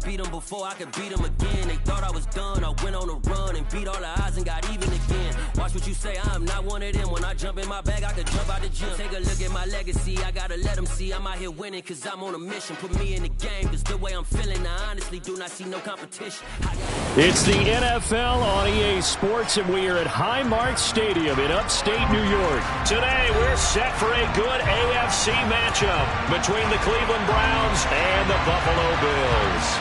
beat them before I could beat them again. They thought I was done, I went on a run and beat all the odds and got even again. Watch what you say, I'm not one of them. When I jump in my bag, I could jump out the gym. Take a look at my legacy, I gotta let them see I'm out here winning, cause I'm on a mission. Put me in the game, cause the way I'm feeling, I honestly do not see no competition. It's the NFL on EA Sports, and we are at Highmark Stadium in upstate New York. Today, we're set for a good AFC matchup between the Cleveland Browns and the Buffalo Bills.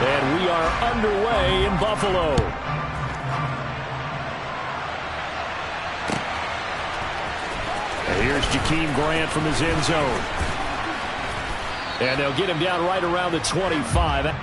And we are underway in Buffalo. And here's Jakeem Grant from his end zone. And they'll get him down right around the 25.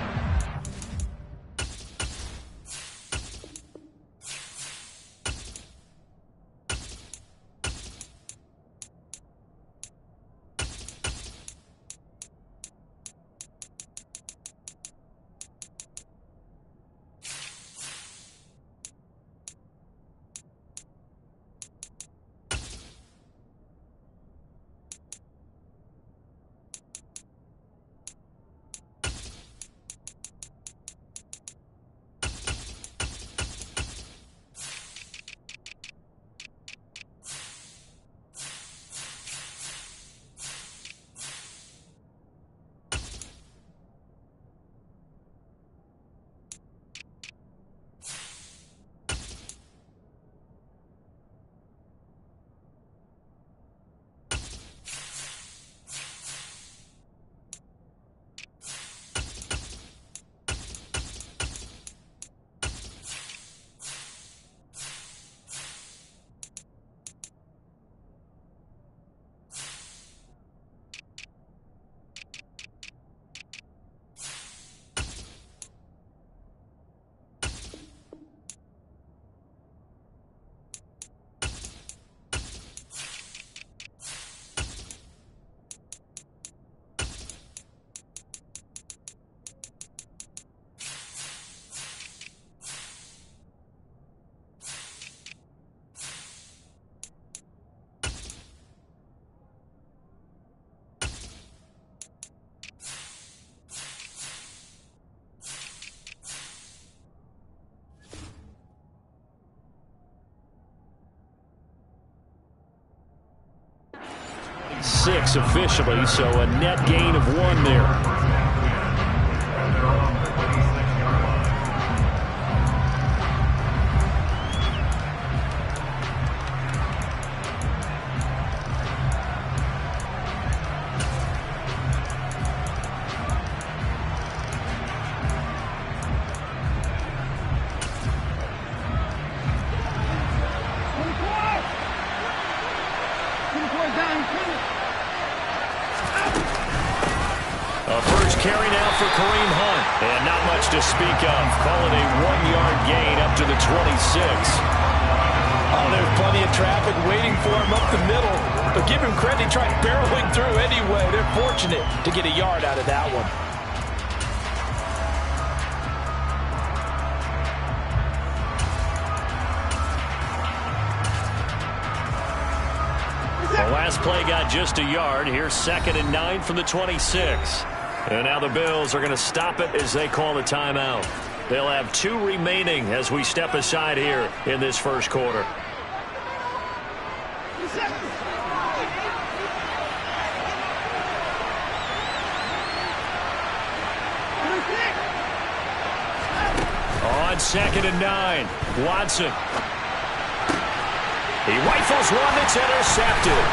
Six officially, so a net gain of 1 there. Carry now for Kareem Hunt. And not much to speak of. Call it a 1-yard gain up to the 26. Oh, there's plenty of traffic waiting for him up the middle. But give him credit, he tried barreling through anyway. They're fortunate to get a yard out of that one. The last play got just a yard. Here's 2nd and 9 from the 26. And now the Bills are going to stop it as they call the timeout. They'll have 2 remaining as we step aside here in this first quarter. On 2nd and 9, Watson. He rifles one that's intercepted.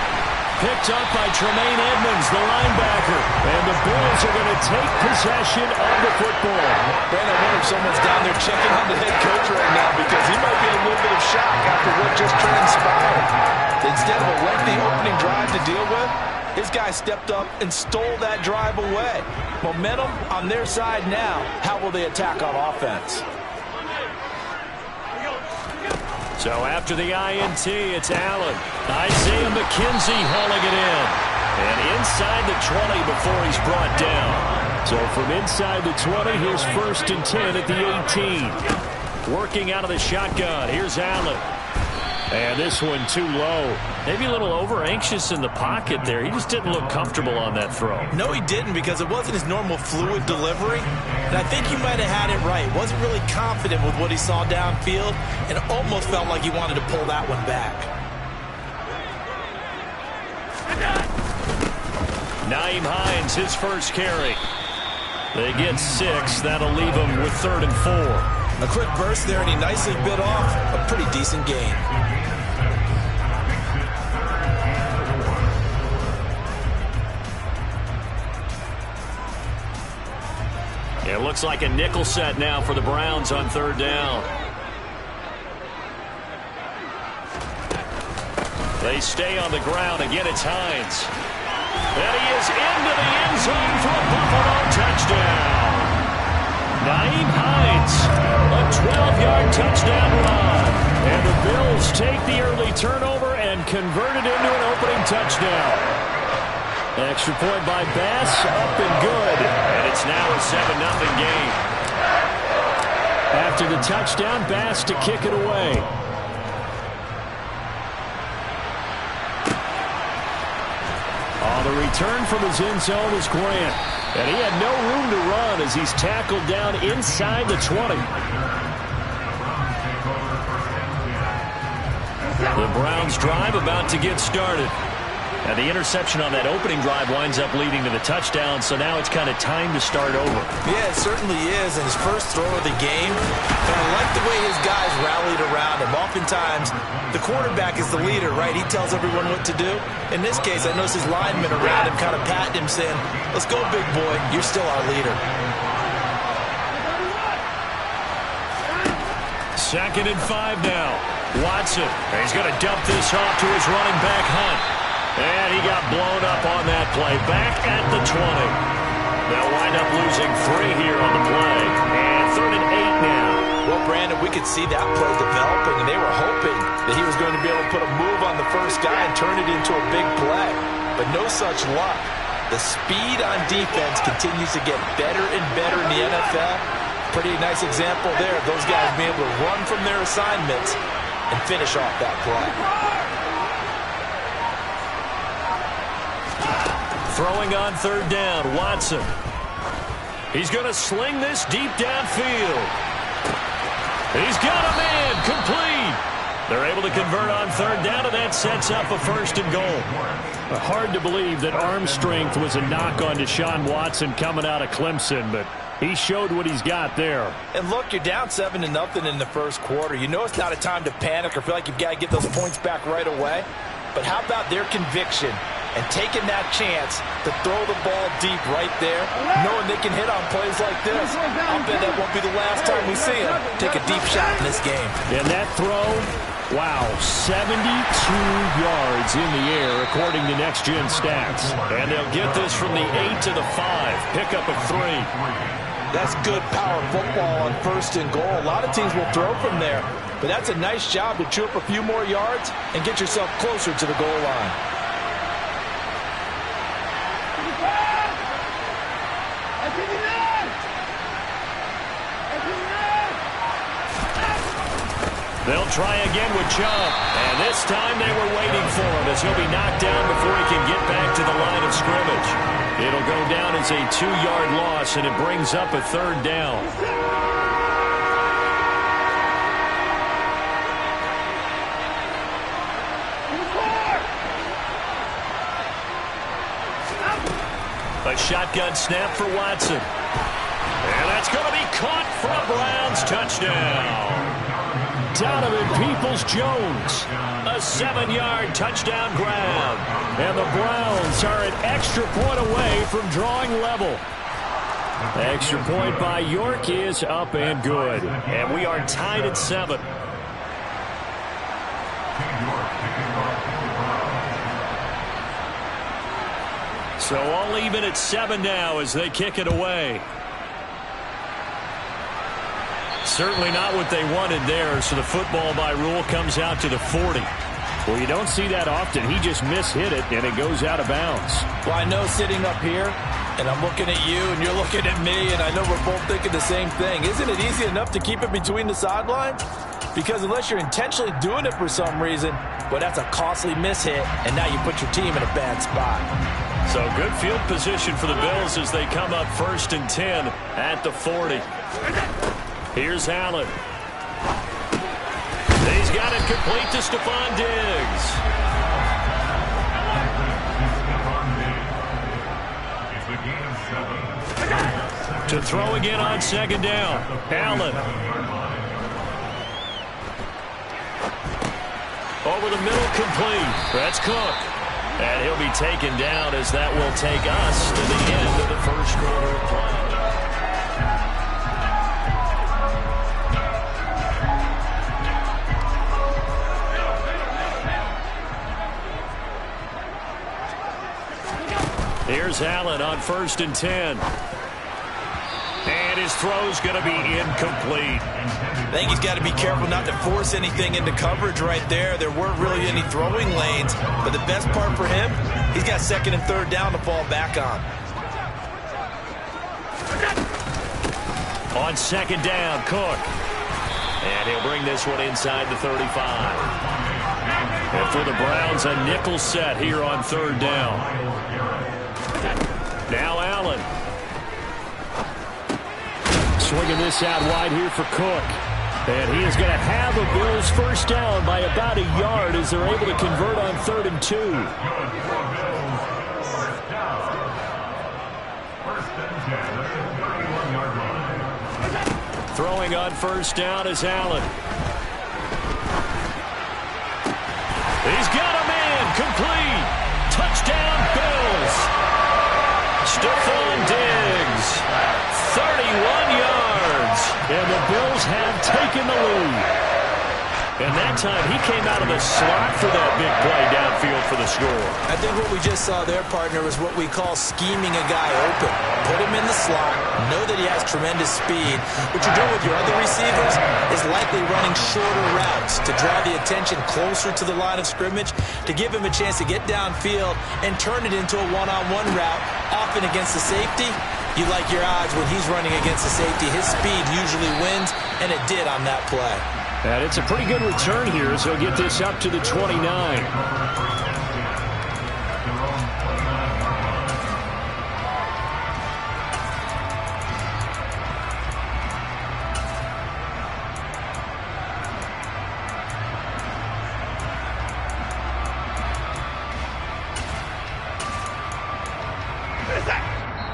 Picked up by Tremaine Edmonds, the linebacker. And the Bills are going to take possession of the football. Ben, I wonder if someone's down there checking on the head coach right now, because he might be in a little bit of shock after what just transpired. Instead of a lengthy opening drive to deal with, his guy stepped up and stole that drive away. Momentum on their side now. How will they attack on offense? So after the INT, it's Allen. Isaiah McKenzie hauling it in. And inside the 20 before he's brought down. So from inside the 20, here's 1st and 10 at the 18. Working out of the shotgun. Here's Allen. And this one too low. Maybe a little over-anxious in the pocket there. He just didn't look comfortable on that throw. No, he didn't, because it wasn't his normal fluid delivery. And I think he might have had it right. Wasn't really confident with what he saw downfield, and almost felt like he wanted to pull that one back. Nyheim Hines, his first carry. They get 6. That'll leave him with 3rd and 4. A quick burst there, and he nicely bit off a pretty decent gain. It looks like a nickel set now for the Browns on 3rd down. They stay on the ground. Again, it's Hines. And he is into the end zone for a Buffalo touchdown. Nyheim Hines, a 12-yard touchdown run. And the Bills take the early turnover and convert it into an opening touchdown. Extra point by Bass, up and good. And it's now a 7-0 game. After the touchdown, Bass to kick it away. The return from his end zone is Grant. And he had no room to run as he's tackled down inside the 20. The Browns drive about to get started. And the interception on that opening drive winds up leading to the touchdown, so now it's kind of time to start over. Yeah, it certainly is, and his first throw of the game. And I like the way his guys rallied around him. Oftentimes, the quarterback is the leader, right? He tells everyone what to do. In this case, I noticed his linemen around him kind of patting him, saying, "Let's go, big boy. You're still our leader." 2nd and 5 now. Watson. He's going to dump this off to his running back, Hunt. And he got blown up on that play. Back at the 20. They'll wind up losing 3 here on the play. And 3rd and 8 now. Well, Brandon, we could see that play developing, and they were hoping that he was going to be able to put a move on the first guy and turn it into a big play. But no such luck. The speed on defense continues to get better and better in the NFL. Pretty nice example there of those guys being able to run from their assignments and finish off that play. Throwing on 3rd down, Watson. He's going to sling this deep downfield. He's got a man, complete. They're able to convert on 3rd down, and that sets up a 1st and goal. Hard to believe that arm strength was a knock on Deshaun Watson coming out of Clemson, but he showed what he's got there. And look, you're down 7-0 in the first quarter. You know it's not a time to panic or feel like you've got to get those points back right away. But how about their conviction and taking that chance to throw the ball deep right there, knowing they can hit on plays like this? I'll bet that won't be the last time we see him take a deep shot in this game. And that throw, wow, 72 yards in the air according to Next Gen Stats. And they'll get this from the 8 to the 5. Pickup of 3. That's good power football on 1st and goal. A lot of teams will throw from there, but that's a nice job to chew up a few more yards and get yourself closer to the goal line. They'll try again with Chubb. And this time they were waiting for him as he'll be knocked down before he can get back to the line of scrimmage. It'll go down as a 2-yard loss, and it brings up a 3rd down. A shotgun snap for Watson. And that's going to be caught for a Browns touchdown. Donovan Peoples-Jones, a 7-yard touchdown grab. And the Browns are an extra point away from drawing level. Extra point by York is up and good. And we are tied at 7. So all even at 7 now as they kick it away. Certainly not what they wanted there, so the football by rule comes out to the 40. Well, you don't see that often. He just mishit it, and it goes out of bounds. Well, I know sitting up here, and I'm looking at you, and you're looking at me, and I know we're both thinking the same thing. Isn't it easy enough to keep it between the sidelines? Because unless you're intentionally doing it for some reason, well, that's a costly mishit, and now you put your team in a bad spot. So good field position for the Bills as they come up 1st and 10 at the 40. Here's Allen. He's got it complete to Stephon Diggs. To throw again on 2nd down. Allen. Over the middle, complete. That's Cook. And he'll be taken down as that will take us to the end of the first quarter of play. Here's Allen on 1st and 10. And his throw's going to be incomplete. I think he's got to be careful not to force anything into coverage right there. There weren't really any throwing lanes, but the best part for him, he's got 2nd and 3rd down to fall back on. On 2nd down, Cook. And he'll bring this one inside the 35. And for the Browns, a nickel set here on 3rd down. Now Allen. Swinging this out wide here for Cook. And he is going to have the Bills first down by about a yard as they're able to convert on 3rd and 2. Throwing on 1st down is Allen. He's got a man complete. Touchdown Bills. Stephon Diggs. 31 yards. And the Bills have taken the lead. And that time he came out of the slot for that big play downfield for the score. I think what we just saw there, partner, was what we call scheming a guy open. Put him in the slot, know that he has tremendous speed. What you're doing with your other receivers is likely running shorter routes to draw the attention closer to the line of scrimmage, to give him a chance to get downfield and turn it into a one-on-one route, often against the safety. You like your odds when he's running against the safety. His speed usually wins, and it did on that play. And it's a pretty good return here, so he'll get this up to the 29.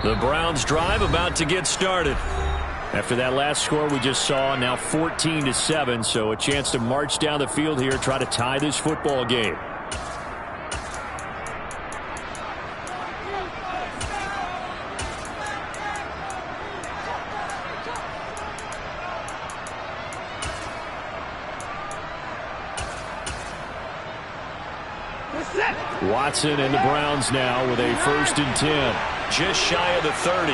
The Browns drive about to get started. After that last score we just saw, now 14-7, so a chance to march down the field here, try to tie this football game. Watson and the Browns now with a 1st and 10. Just shy of the 30.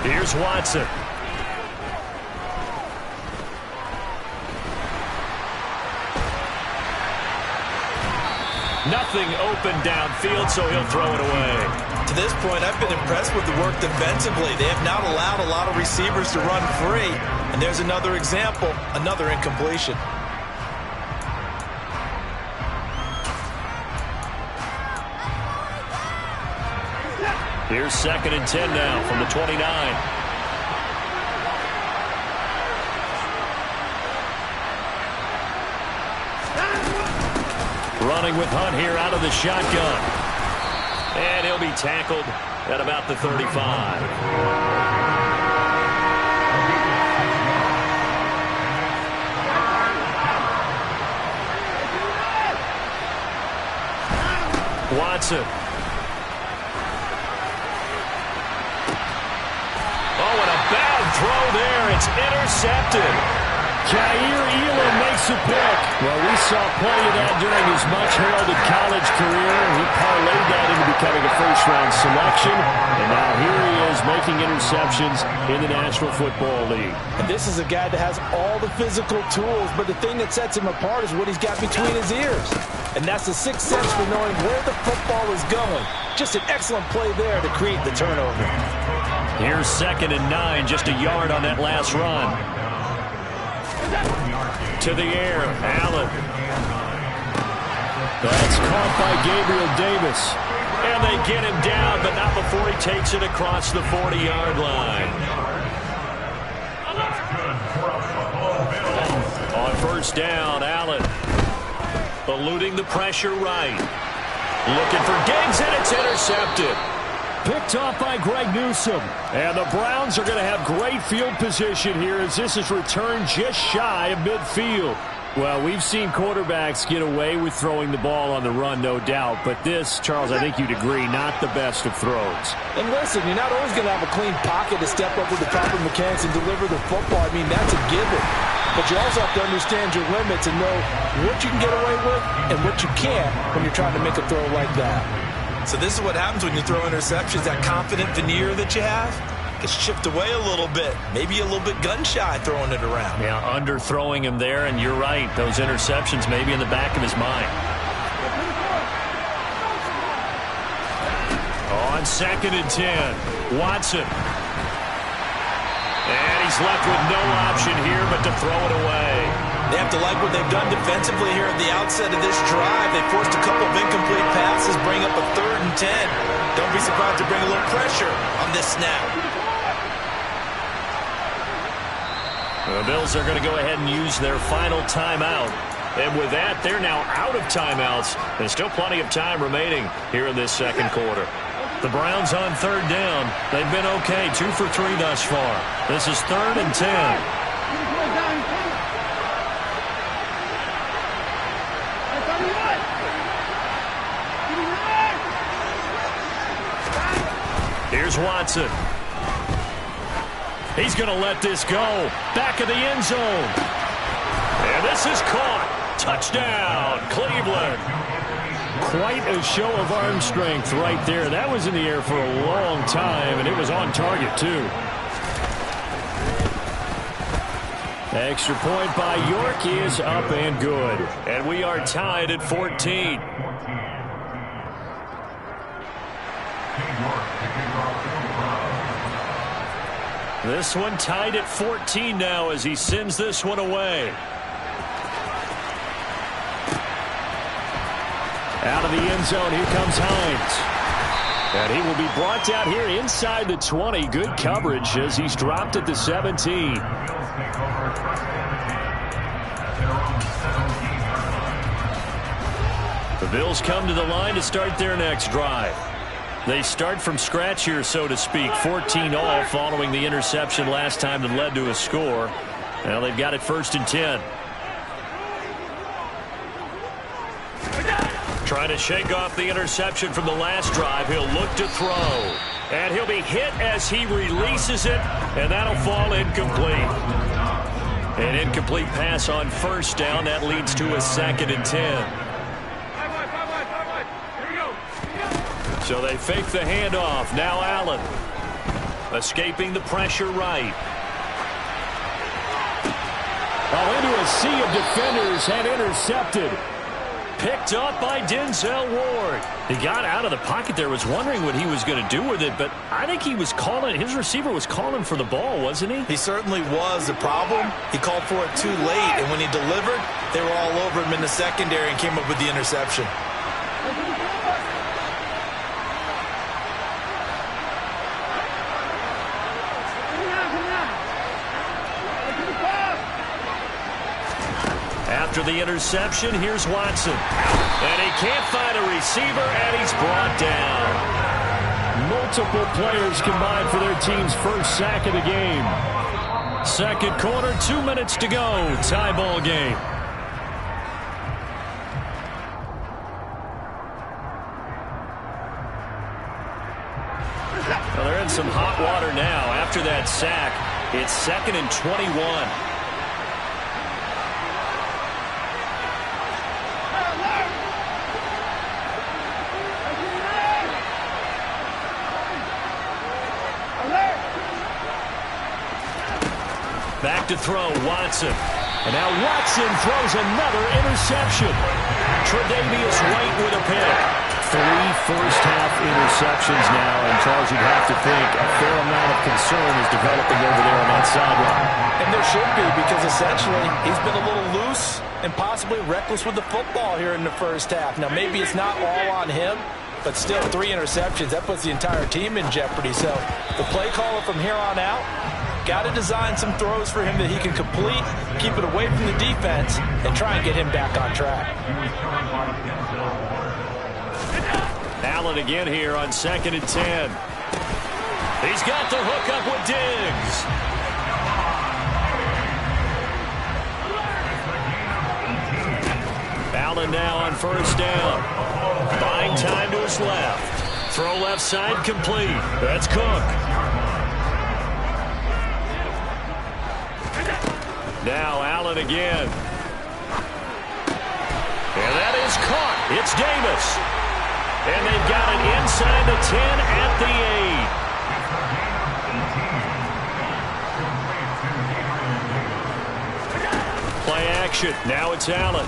Here's Watson. Nothing open downfield, so he'll throw it away. To this point, I've been impressed with the work defensively. They have not allowed a lot of receivers to run free. And there's another example, another incompletion. Here's 2nd and 10 now from the 29. Running with Hunt here out of the shotgun. And he'll be tackled at about the 35. Watson. Oh, and a bad throw there. It's intercepted. Jair Elam makes a pick. Well, we saw plenty of that during his much-heralded college career. He parlayed that into becoming a first-round selection. And now here he is making interceptions in the National Football League. And this is a guy that has all the physical tools, but the thing that sets him apart is what he's got between his ears. And that's the sixth sense for knowing where the football is going. Just an excellent play there to create the turnover. Here's 2nd and 9, just a yard on that last run. To the air, Allen. That's caught by Gabriel Davis. And they get him down, but not before he takes it across the 40-yard line. On first down, Allen. Eluding the pressure right. Looking for Diggs, and it's intercepted. Picked off by Greg Newsome. And the Browns are going to have great field position here as this is returned just shy of midfield. Well, we've seen quarterbacks get away with throwing the ball on the run, no doubt. But this, Charles, I think you'd agree, not the best of throws. And listen, you're not always going to have a clean pocket to step up with the proper mechanics and deliver the football. I mean, that's a given. But you also have to understand your limits and know what you can get away with and what you can't when you're trying to make a throw like that. So this is what happens when you throw interceptions. That confident veneer that you have gets chipped away a little bit. Maybe a little bit gun-shy throwing it around. Yeah, underthrowing him there, and you're right. Those interceptions may be in the back of his mind. On 2nd and 10, Watson. And he's left with no option here but to throw it away. They have to like what they've done defensively here at the outset of this drive. They forced a couple of incomplete passes, bring up a 3rd and 10. Don't be surprised to bring a little pressure on this snap. The Bills are going to go ahead and use their final timeout. And with that, they're now out of timeouts. There's still plenty of time remaining here in this second quarter. The Browns on 3rd down. They've been okay, 2 for 3 thus far. This is 3rd and 10. Here's Watson. He's going to let this go. Back of the end zone. And this is caught. Touchdown, Cleveland. Quite a show of arm strength right there. That was in the air for a long time, and it was on target, too. Extra point by York is up and good. And we are tied at 14. This one tied at 14 now as he sends this one away. Out of the end zone, here comes Hines. And he will be brought down here inside the 20. Good coverage as he's dropped at the 17. The Bills come to the line to start their next drive. They start from scratch here, so to speak. 14 all following the interception last time that led to a score. Now they've got it 1st and 10. Trying to shake off the interception from the last drive. He'll look to throw. And he'll be hit as he releases it, and that'll fall incomplete. An incomplete pass on 1st down. That leads to a 2nd and 10. So they fake the handoff. Now Allen. Escaping the pressure right. Oh, into a sea of defenders and intercepted. Picked up by Denzel Ward. He got out of the pocket there, was wondering what he was going to do with it, but I think he was calling, his receiver was calling for the ball, wasn't he? He certainly was. The problem, he called for it too late, and when he delivered, they were all over him in the secondary and came up with the interception. After the interception, here's Watson. And he can't find a receiver, and he's brought down. Multiple players combined for their team's first sack of the game. Second quarter, 2 minutes to go. Tie ball game. Well, they're in some hot water now. After that sack, it's 2nd and 21. Back to throw, Watson. And now Watson throws another interception. Tre'Davious White with a pick. 3 first-half interceptions now, and Charles, you'd have to think a fair amount of concern is developing over there on that sideline. And there should be, because essentially he's been a little loose and possibly reckless with the football here in the first half. Now, maybe it's not all on him, but still 3 interceptions. That puts the entire team in jeopardy. So the play caller from here on out, got to design some throws for him that he can complete, keep it away from the defense, and try and get him back on track. Allen again here on 2nd and 10. He's got the hook up with Diggs. Allen now on 1st down. Buying time to his left. Throw left side complete. That's Cook. Now Allen again. And that is caught. It's Davis. And they've got it inside the 10 at the 8. Play action. Now it's Allen.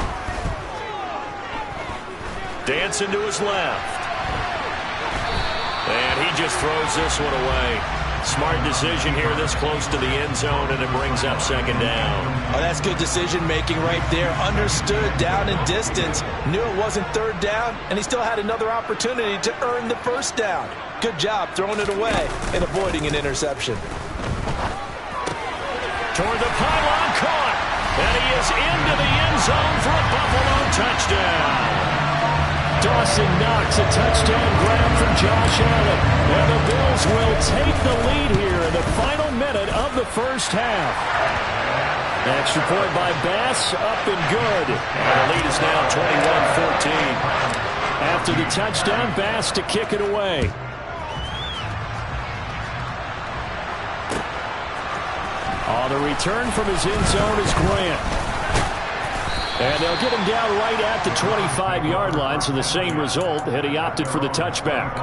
Dancing to his left. And he just throws this one away. Smart decision here this close to the end zone, and it brings up 2nd down. Oh, that's good decision-making right there. Understood down and distance. Knew it wasn't 3rd down, and he still had another opportunity to earn the 1st down. Good job throwing it away and avoiding an interception. Toward the pylon, caught. And he is into the end zone for a Buffalo touchdown. Dawson Knox, a touchdown grab from Josh Allen. And the Bills will take the lead here in the final minute of the first half. Extra point by Bass, up and good. And the lead is now 21-14. After the touchdown, Bass to kick it away. The return from his end zone is Grant. And they'll get him down right at the 25-yard line, so the same result had he opted for the touchback.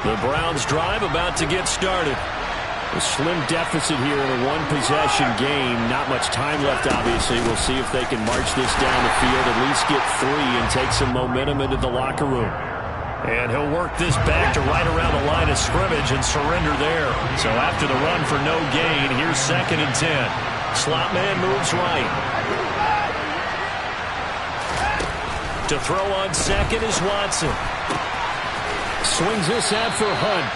The Browns drive about to get started. A slim deficit here in a one-possession game. Not much time left, obviously. We'll see if they can march this down the field, at least get 3 and take some momentum into the locker room. And he'll work this back to right around the line of scrimmage and surrender there. So after the run for no gain, here's 2nd and 10. Slot man moves right. To throw on 2nd is Watson. Swings this out for Hunt.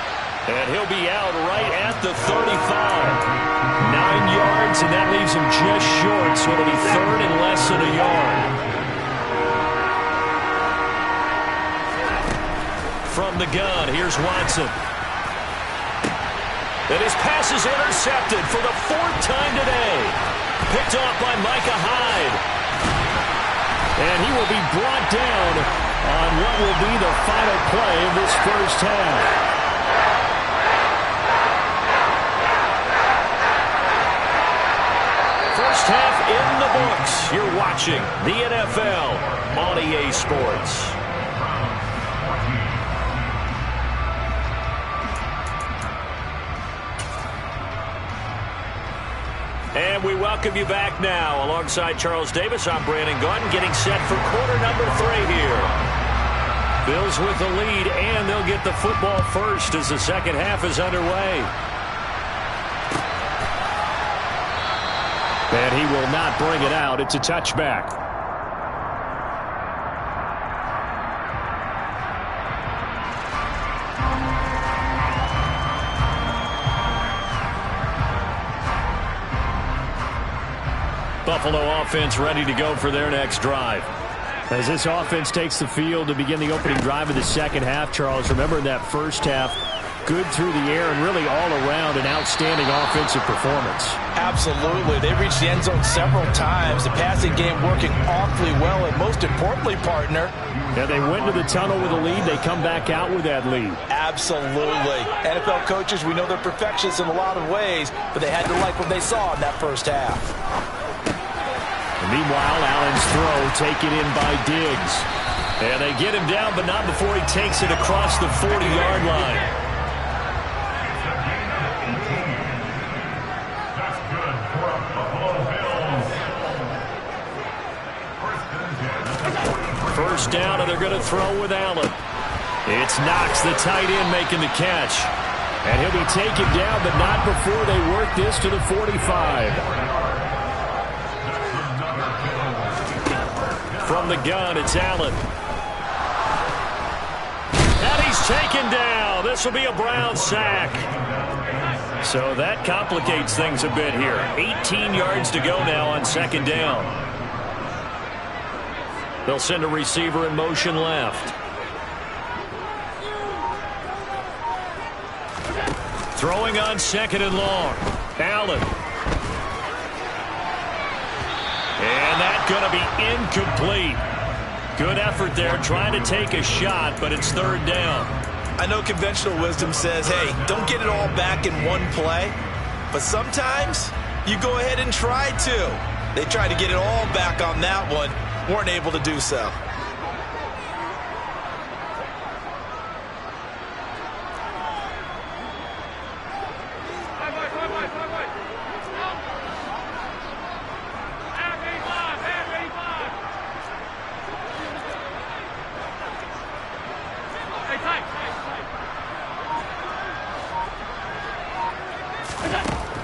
And he'll be out right at the 35. 9 yards, and that leaves him just short, so it'll be 3rd and less than a yard. From the gun, here's Watson. And his pass is intercepted for the 4th time today. Picked off by Micah Hyde. And he will be brought down on what will be the final play of this first half. First half in the books. You're watching the NFL on EA Sports. And we welcome you back now. Alongside Charles Davis, I'm Brandon Gunn, getting set for quarter number 3 here. Bills with the lead, and they'll get the football first as the second half is underway. And he will not bring it out. It's a touchback. Buffalo offense ready to go for their next drive. As this offense takes the field to begin the opening drive of the second half, Charles, remember in that first half, good through the air and really all around an outstanding offensive performance. Absolutely. They reached the end zone several times. The passing game working awfully well, and most importantly, partner. Yeah, they went to the tunnel with a lead. They come back out with that lead. Absolutely. NFL coaches, we know they're perfectionists in a lot of ways, but they had to like what they saw in that first half. Meanwhile, Allen's throw taken in by Diggs. And they get him down, but not before he takes it across the 40-yard line. going to throw with Allen. It's Knox, the tight end, making the catch. And he'll be taken down, but not before they work this to the 45. From the gun, it's Allen. And he's taken down. This will be a Brown sack. So that complicates things a bit here. 18 yards to go now on second down. They'll send a receiver in motion left. Throwing on second and long. Allen. And that's going to be incomplete. Good effort there trying to take a shot, but it's third down. I know conventional wisdom says, hey, don't get it all back in one play. But sometimes you go ahead and try to. They tried to get it all back on that one. Weren't able to do so.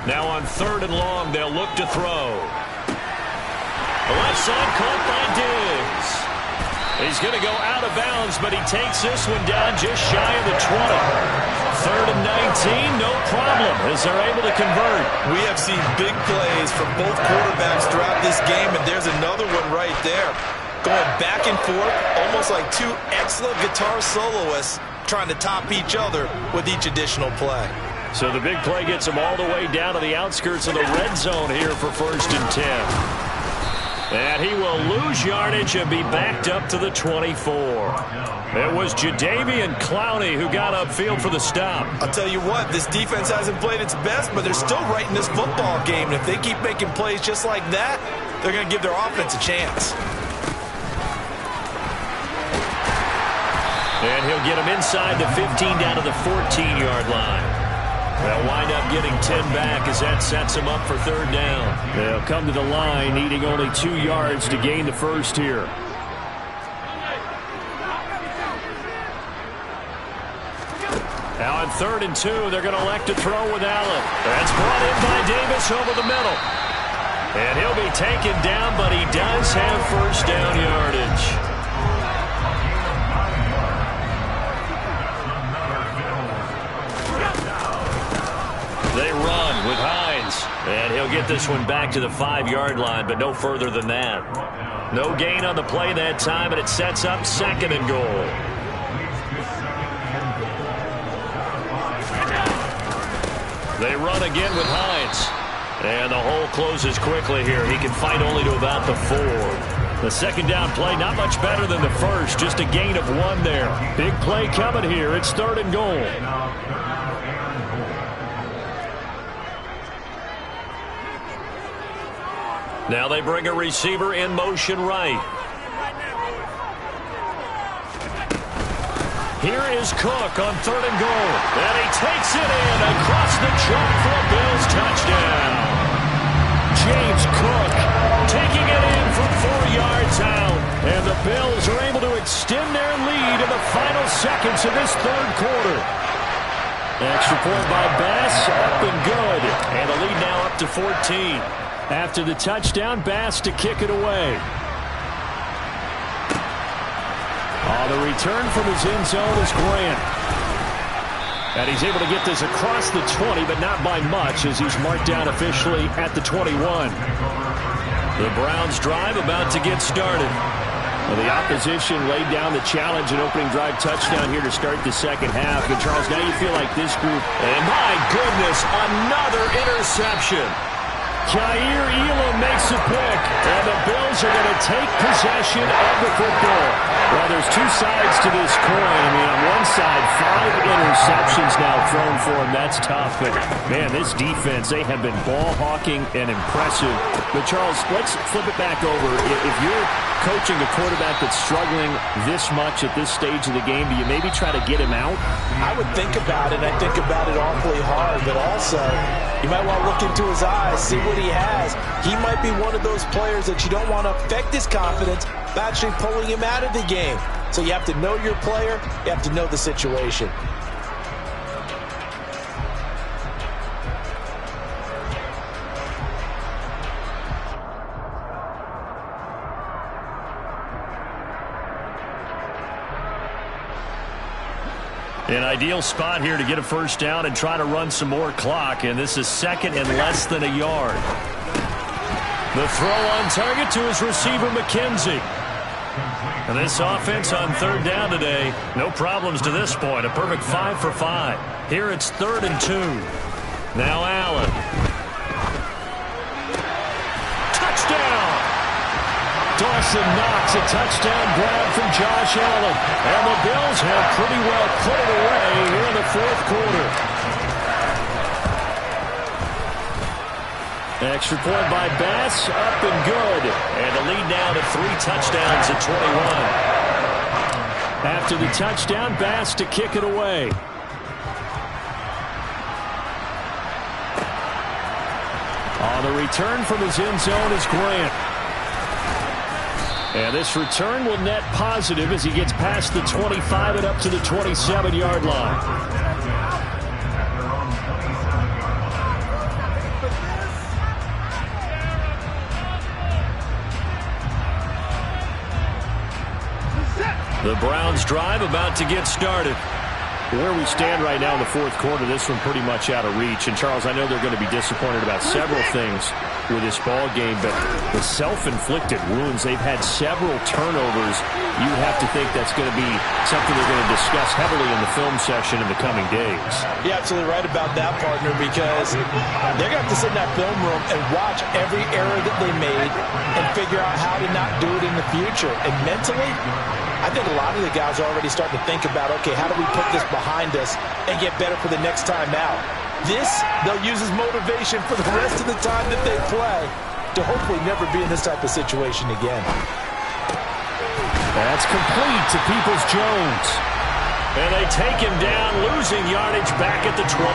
Now on third and long, they'll look to throw. The left side caught by Diggs. He's going to go out of bounds, but he takes this one down just shy of the 20. Third and 19, no problem, as they're able to convert. We have seen big plays from both quarterbacks throughout this game, and there's another one right there. Going back and forth, almost like two excellent guitar soloists trying to top each other with each additional play. So the big play gets him all the way down to the outskirts of the red zone here for first and 10. And he will lose yardage and be backed up to the 24. It was Jadeveon Clowney who got upfield for the stop. I'll tell you what, this defense hasn't played its best, but they're still right in this football game. And if they keep making plays just like that, they're going to give their offense a chance. And he'll get him inside the 15 down to the 14-yard line. They'll wind up getting 10 back as that sets him up for third down. They'll come to the line needing only 2 yards to gain the first here. Now on third and 2, they're going to elect to throw with Allen. That's brought in by Davis over the middle. And he'll be taken down, but he does have first down yardage. They run with Hines. And he'll get this one back to the 5-yard line, but no further than that. No gain on the play that time, and it sets up second and goal. They run again with Hines. And the hole closes quickly here. He can fight only to about the 4. The second down play, not much better than the first. Just a gain of 1 there. Big play coming here. It's third and goal. Now they bring a receiver in motion right. Here is Cook on third and goal. And he takes it in across the chalk for a Bills touchdown. James Cook taking it in from 4 yards out. And the Bills are able to extend their lead in the final seconds of this third quarter. Extra point by Bass, up and good. And the lead now up to 14. After the touchdown, Bass to kick it away. The return from his end zone is Grant. And he's able to get this across the 20, but not by much, as he's marked down officially at the 21. The Browns drive about to get started. Well, the opposition laid down the challenge and opening drive touchdown here to start the second half. But Charles, now you feel like this group, and my goodness, another interception. Jair Elam makes a pick, and the Bills are going to take possession of the football. Well, there's two sides to this coin. I mean, on one side, 5 interceptions now thrown for him. That's tough. But, man, this defense, they have been ball hawking and impressive. But, Charles, let's flip it back over. If you're coaching a quarterback that's struggling this much at this stage of the game, do you maybe try to get him out? I would think about it. I think about it awfully hard, but also You might want to look into his eyes, see what he has. He might be one of those players that you don't want to affect his confidence by actually pulling him out of the game. So you have to know your player. You have to know the situation. An ideal spot here to get a first down and try to run some more clock, and this is second and less than a yard. The throw on target to his receiver, McKenzie. And this offense on third down today, no problems to this point. A perfect 5 for 5. Here it's 3rd and 2. Now Allen. Touchdown! Dawson Knox, a touchdown grab from Josh Allen. And the Bills have pretty well put it away here in the fourth quarter. Extra point by Bass, up and good. And the lead now to 3 touchdowns at 21. After the touchdown, Bass to kick it away. On the return from his end zone is Grant. And this return will net positive as he gets past the 25 and up to the 27-yard line. The Browns drive about to get started. Where we stand right now in the fourth quarter, this one pretty much out of reach. And, Charles, I know they're going to be disappointed about several things with this ball game, but the self-inflicted wounds, they've had several turnovers. You have to think that's going to be something they're going to discuss heavily in the film session in the coming days. You're absolutely right about that, partner, because they're going to have to sit in that film room and watch every error that they made and figure out how to not do it in the future. And mentally, I think a lot of the guys are already starting to think about, okay, how do we put this behind us and get better for the next time out? This, they'll use as motivation for the rest of the time that they play to hopefully never be in this type of situation again. That's complete to Peoples-Jones. And they take him down, losing yardage back at the 27.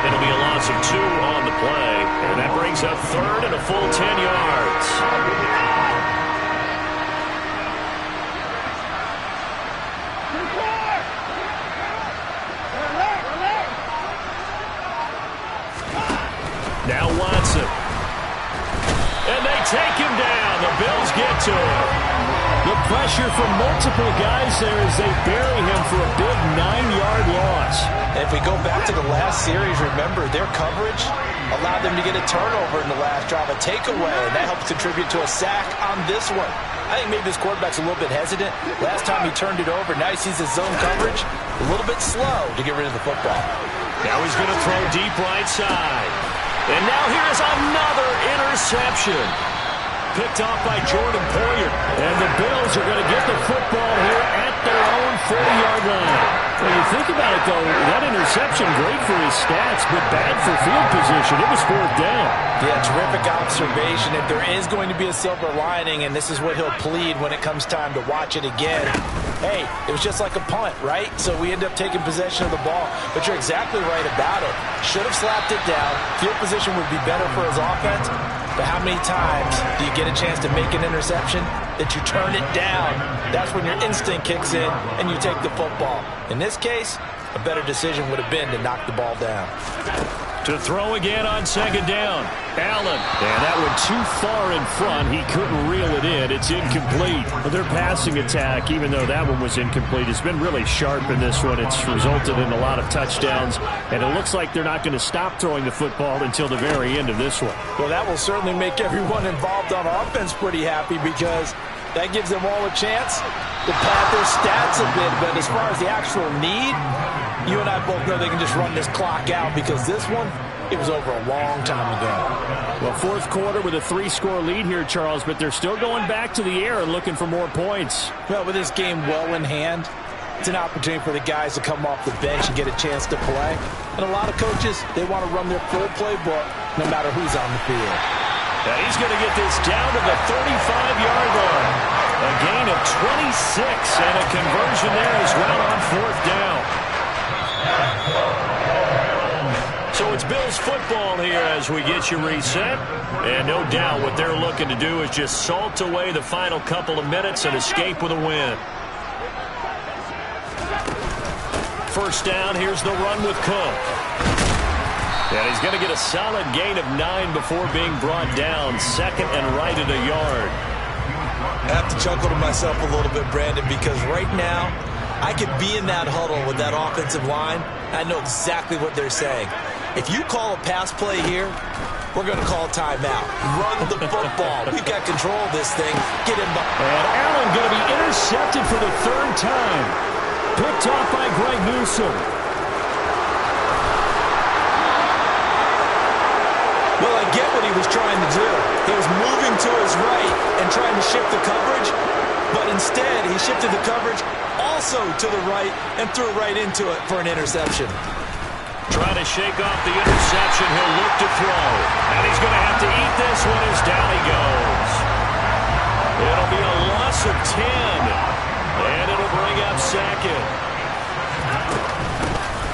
It'll be a loss of 2 on the play, and that brings up 3rd and a full 10 yards. Now Watson. And they take him down. The Bills get to him. The pressure from multiple guys there as they bury him for a big 9-yard loss. And if we go back to the last series, remember, their coverage allowed them to get a turnover in the last drive, a takeaway, and that helps contribute to a sack on this one. I think maybe this quarterback's a little bit hesitant. Last time he turned it over, now he sees his zone coverage a little bit slow to get rid of the football. Now he's going to throw deep right side. And now here's another interception. Picked off by Jordan Poyer. And the Bills are going to get the football here at their own 40-yard line. When you think about it, though, that interception, great for his stats, but bad for field position. It was 4th down. Yeah, terrific observation. If there is going to be a silver lining, and this is what he'll plead when it comes time to watch it again, hey, it was just like a punt, right? So we end up taking possession of the ball. But you're exactly right about it. Should have slapped it down. Field position would be better for his offense. But how many times do you get a chance to make an interception that you turn it down? That's when your instinct kicks in and you take the football. In this case, a better decision would have been to knock the ball down. To throw again on 2nd down. Allen. And that one too far in front. He couldn't reel it in. It's incomplete. Their passing attack, even though that one was incomplete, has been really sharp in this one. It's resulted in a lot of touchdowns. And it looks like they're not going to stop throwing the football until the very end of this one. Well, that will certainly make everyone involved on offense pretty happy because that gives them all a chance to pad their stats a bit. But as far as the actual need, you and I both know they can just run this clock out because this one, it was over a long time ago. Well, fourth quarter with a 3-score lead here, Charles, but they're still going back to the air and looking for more points. Well, with this game well in hand, it's an opportunity for the guys to come off the bench and get a chance to play. And a lot of coaches, they want to run their full playbook no matter who's on the field. And he's going to get this down to the 35-yard line. A gain of 26 and a conversion there as well on 4th down. So a it's Bills football here as we get you reset. And no doubt what they're looking to do is just salt away the final couple of minutes and escape with a win. First down, here's the run with Cook. And he's going to get a solid gain of 9 before being brought down. Second and right at a yard. I have to chuckle to myself a little bit, Brandon, because right now I could be in that huddle with that offensive line. I know exactly what they're saying. If you call a pass play here, we're going to call timeout. Run the football. We've got control of this thing. Get him. And Allen going to be intercepted for the third time. Picked off by Greg Newsome. Well, I get what he was trying to do. He was moving to his right and trying to shift the coverage, but instead he shifted the coverage also to the right and threw right into it for an interception. Trying to shake off the interception. He'll look to throw. And he's going to have to eat this one as down he goes. It'll be a loss of 10. And it'll bring up second.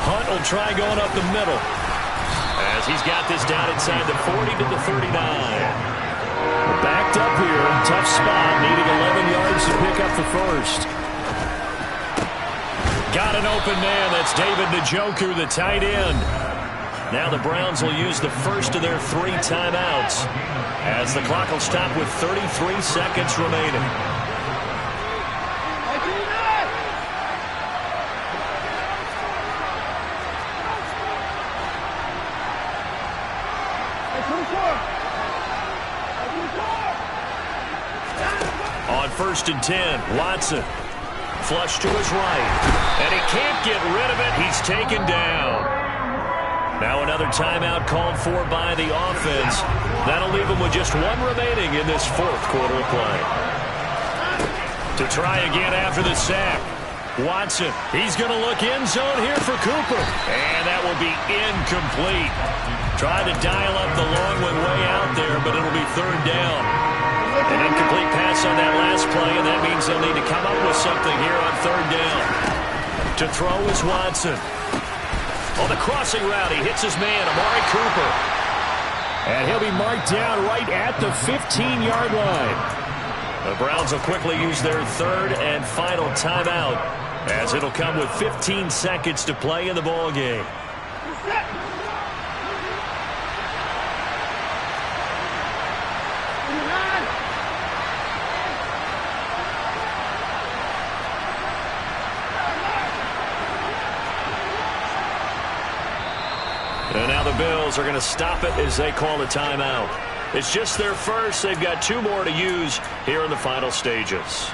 Hunt will try going up the middle as he's got this down inside the 40 to the 39. Backed up here. Tough spot. Needing 11 yards to pick up the first. Got an open man. That's David Njoku, the tight end. Now the Browns will use the first of their 3 timeouts as the clock will stop with 33 seconds remaining. On 1st and 10, Watson. Flush to his right. And he can't get rid of it. He's taken down. Now another timeout called for by the offense. That'll leave him with just 1 remaining in this 4th quarter of play. To try again after the sack. Watson, he's going to look end zone here for Cooper. And that will be incomplete. Trying to dial up the long one way out there, but it'll be 3rd down. An incomplete pass on that last play, and that means they'll need to come up with something here on 3rd down. To throw is Watson. On the crossing route, he hits his man, Amari Cooper. And he'll be marked down right at the 15-yard line. The Browns will quickly use their 3rd and final timeout, as it'll come with 15 seconds to play in the ballgame. And now the Bills are going to stop it as they call a timeout. It's just their first. They've got 2 more to use here in the final stages.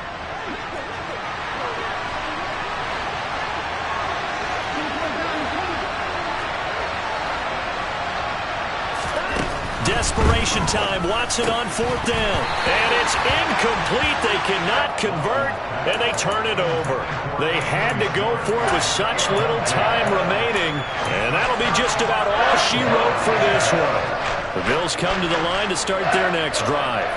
Desperation time. Watson on 4th down. And it's incomplete. They cannot convert, and they turn it over. They had to go for it with such little time remaining, and that'll be just about all she wrote for this one. The Bills come to the line to start their next drive.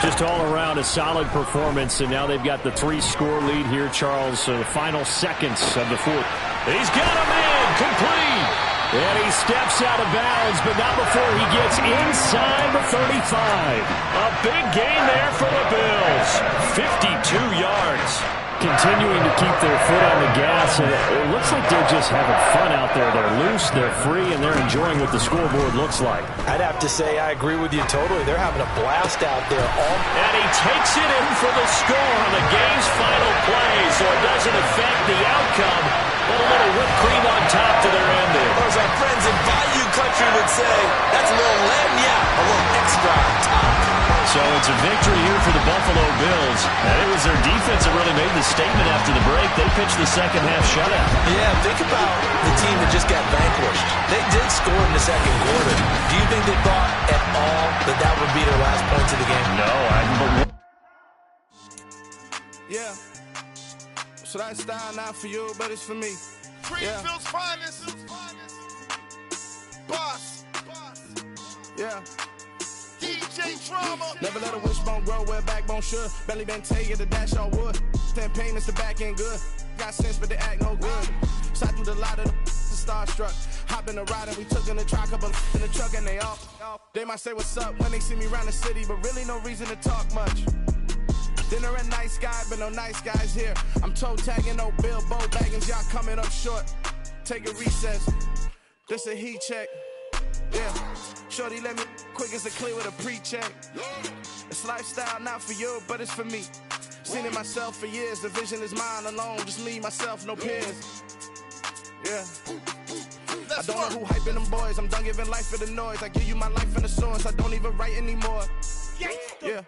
Just all around a solid performance, and now they've got the 3-score lead here, Charles. So the final seconds of the 4th. He's got a man, complete. And he steps out of bounds, but not before he gets inside the 35. A big gain there for the Bills. 52 yards. Continuing to keep their foot on the gas, and it looks like they're just having fun out there. They're loose, they're free, and they're enjoying what the scoreboard looks like. I'd have to say I agree with you totally. They're having a blast out there. And he takes it in for the score on the game's final play, so it doesn't affect the outcome, but a little whipped cream on top to their ending. Or as our friends in Bayou Country would say, that's a little lagniappe, a little extra on top. So it's a victory here for the Buffalo Bills. And it was their defense that really made the statement after the break. They pitched the second half shutout. Yeah, think about the team that just got vanquished. They did score in the 2nd quarter. Do you think they thought at all that that would be their last points of the game? No, Yeah. So that style not for you, but it's for me. Greenfield's finest. Boss. Yeah. DJ Drama. Never let a wishbone grow where backbone should. Belly been tell you the dash all wood. 10 payments, the back end good. Got sense, but they act no good. Shot through the lot of the starstruck. Hop in the ride and we took in the truck, couple in the truck and they off. They might say what's up when they see me around the city, but really no reason to talk much. Dinner a nice guy, but no nice guys here. I'm toe tagging, no Bilbo Baggins, y'all coming up short. Take a recess, this a heat check. Yeah, shorty let me quick as a clear with a pre-check. It's lifestyle, not for you, but it's for me. Seen it myself for years, the vision is mine alone. Just me, myself, no peers. Yeah. I don't know who hyping them boys. I'm done giving life for the noise. I give you my life in the source. I don't even write anymore. Yeah.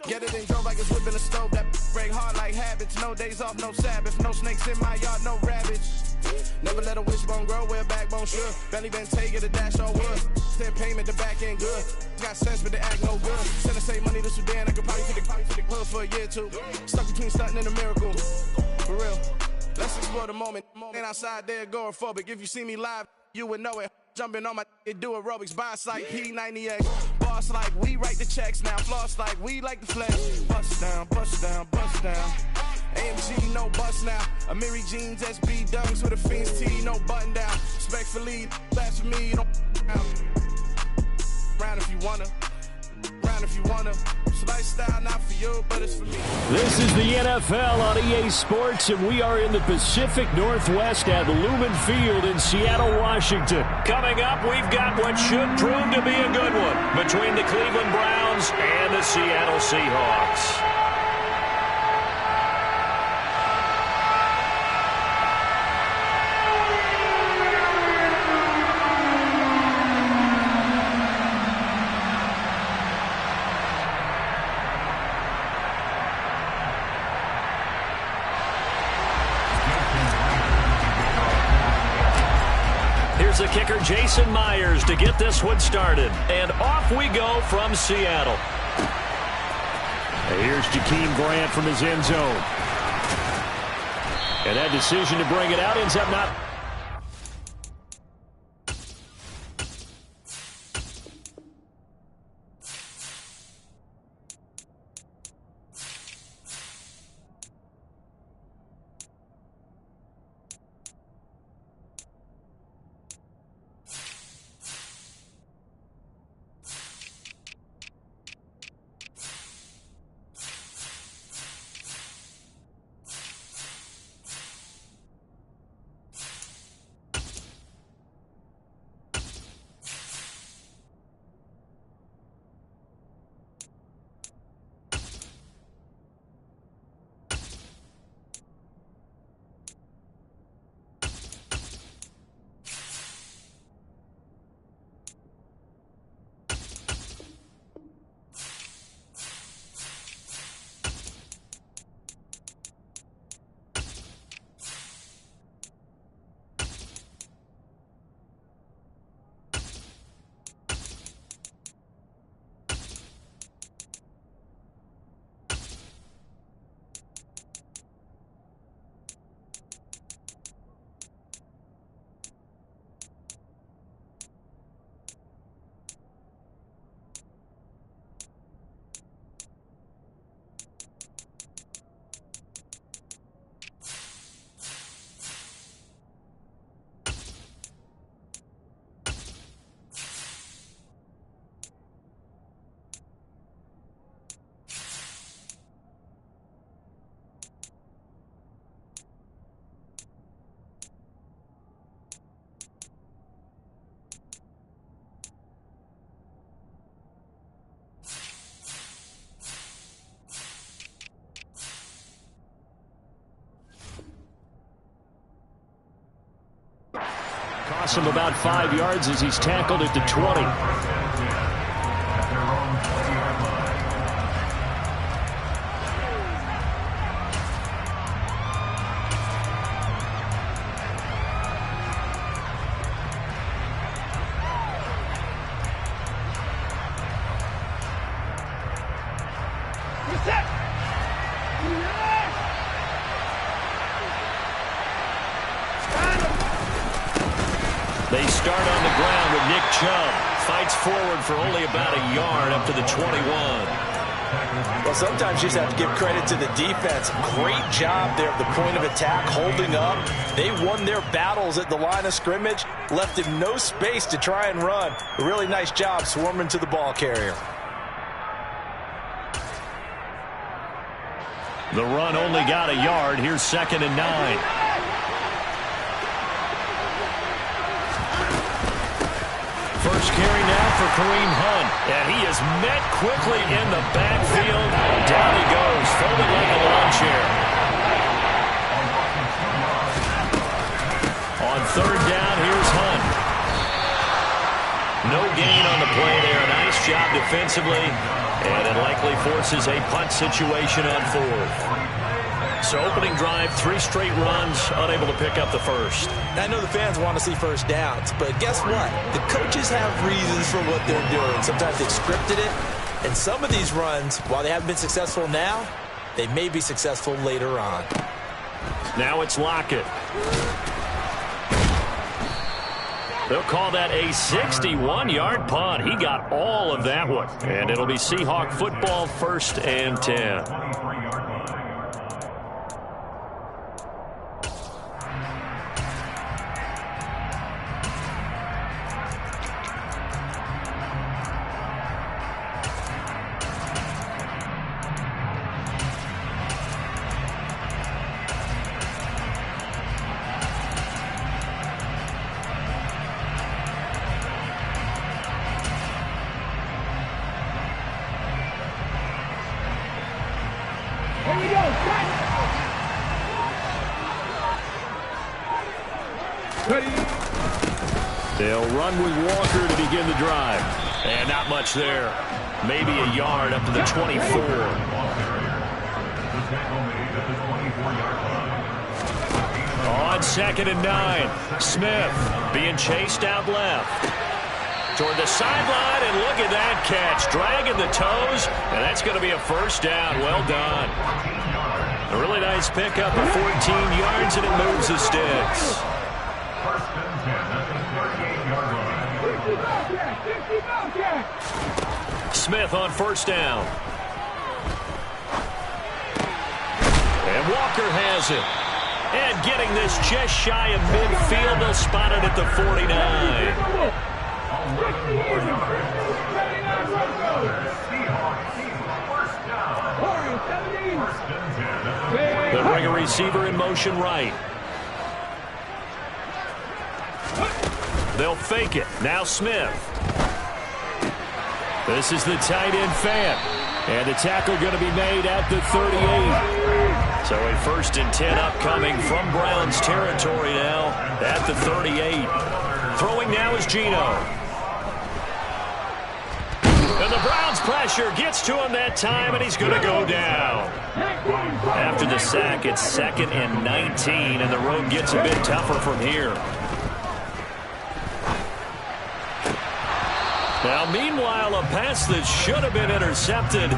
Get it and drove like it's whipping the stove. That break hard like habits. No days off, no Sabbath. No snakes in my yard, no rabbits. Never let a wishbone grow where a backbone should. Belly been taking the dash all wood. Send payment, the back end good. Got sense, but they act no good. Send to save money to Sudan. I could probably take the hood for a year or two. Stuck between stunting and a miracle. For real. Let's explore the moment. Ain't outside there agoraphobic. If you see me live, you would know it. Jumping on my do aerobics. Boss like P90X. Boss like we write the checks now. Floss like we like the flex. Bust down, bust down, bust down. AMG, no bust now. Amiri jeans, SB dunks with a Fiends T, no button down. Respectfully, that's for me, you don't round if you wanna. Round if you wanna. It's lifestyle, not for you, but it's for me. This is the NFL on EA Sports, and we are in the Pacific Northwest at Lumen Field in Seattle, Washington. Coming up, we've got what should prove to be a good one between the Cleveland Browns and the Seattle Seahawks. The kicker, Jason Myers, to get this one started. And off we go from Seattle. And here's Jakeem Grant from his end zone. And that decision to bring it out ends up not... Costs him about 5 yards as he's tackled at the 20. They start on the ground with Nick Chubb. Fights forward for only about a yard up to the 21. Well, sometimes you just have to give credit to the defense. Great job there at the point of attack, holding up. They won their battles at the line of scrimmage, left him no space to try and run. A really nice job swarming to the ball carrier. The run only got a yard. Here's 2nd and 9. First carry now for Kareem Hunt. And he is met quickly in the backfield. Down he goes, folded like a lawn chair. On 3rd down, here's Hunt. No gain on the play there. Nice job defensively. And it likely forces a punt situation on 4th. So opening drive, 3 straight runs, unable to pick up the first. I know the fans want to see first downs, but guess what? The coaches have reasons for what they're doing. Sometimes they've scripted it, and some of these runs, while they haven't been successful now, they may be successful later on. Now it's Lockett. They'll call that a 61-yard punt. He got all of that one. And it'll be Seahawk football, 1st and 10. They'll run with Walker to begin the drive. And not much there. Maybe a yard up to the 24. On 2nd and 9. Smith being chased out left. Toward the sideline, and look at that catch. Dragging the toes, and that's going to be a first down. Well done. A really nice pickup of 14 yards, and it moves the sticks. Smith on 1st down. And Walker has it. And getting this just shy of midfield. They'll spot it at the 49. They'll bring a receiver in motion right. They'll fake it. Now Smith. This is the tight end Fant. And the tackle going to be made at the 38. So a 1st and 10 upcoming from Browns territory now at the 38. Throwing now is Geno. And the Browns pressure gets to him that time, and he's going to go down. After the sack, it's 2nd and 19, and the road gets a bit tougher from here. Now, meanwhile, a pass that should have been intercepted,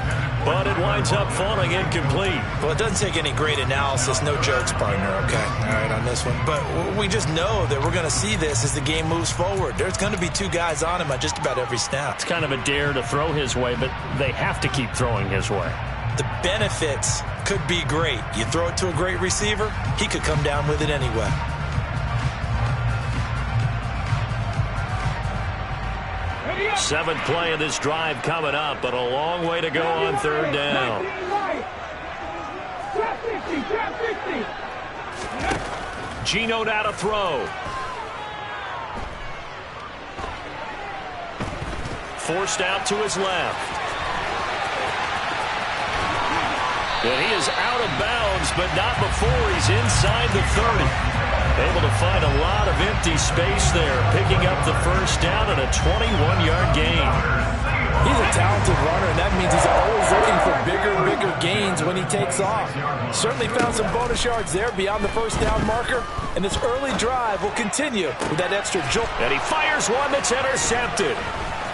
but it winds up falling incomplete. Well, it doesn't take any great analysis. No jokes, partner, okay? All right, on this one. But we just know that we're going to see this as the game moves forward. There's going to be 2 guys on him at just about every snap. It's kind of a dare to throw his way, but they have to keep throwing his way. The benefits could be great. You throw it to a great receiver, he could come down with it anyway. Seventh play of this drive coming up, but a long way to go on 3rd down. Geno now to throw. Forced out to his left. And he is out of bounds, but not before he's inside the 30. Able to find a lot of empty space there, picking up the 1st down and a 21-yard gain. He's a talented runner, and that means he's always looking for bigger and bigger gains when he takes off. Certainly found some bonus yards there beyond the 1st down marker, and this early drive will continue with that extra jolt. And he fires one that's intercepted.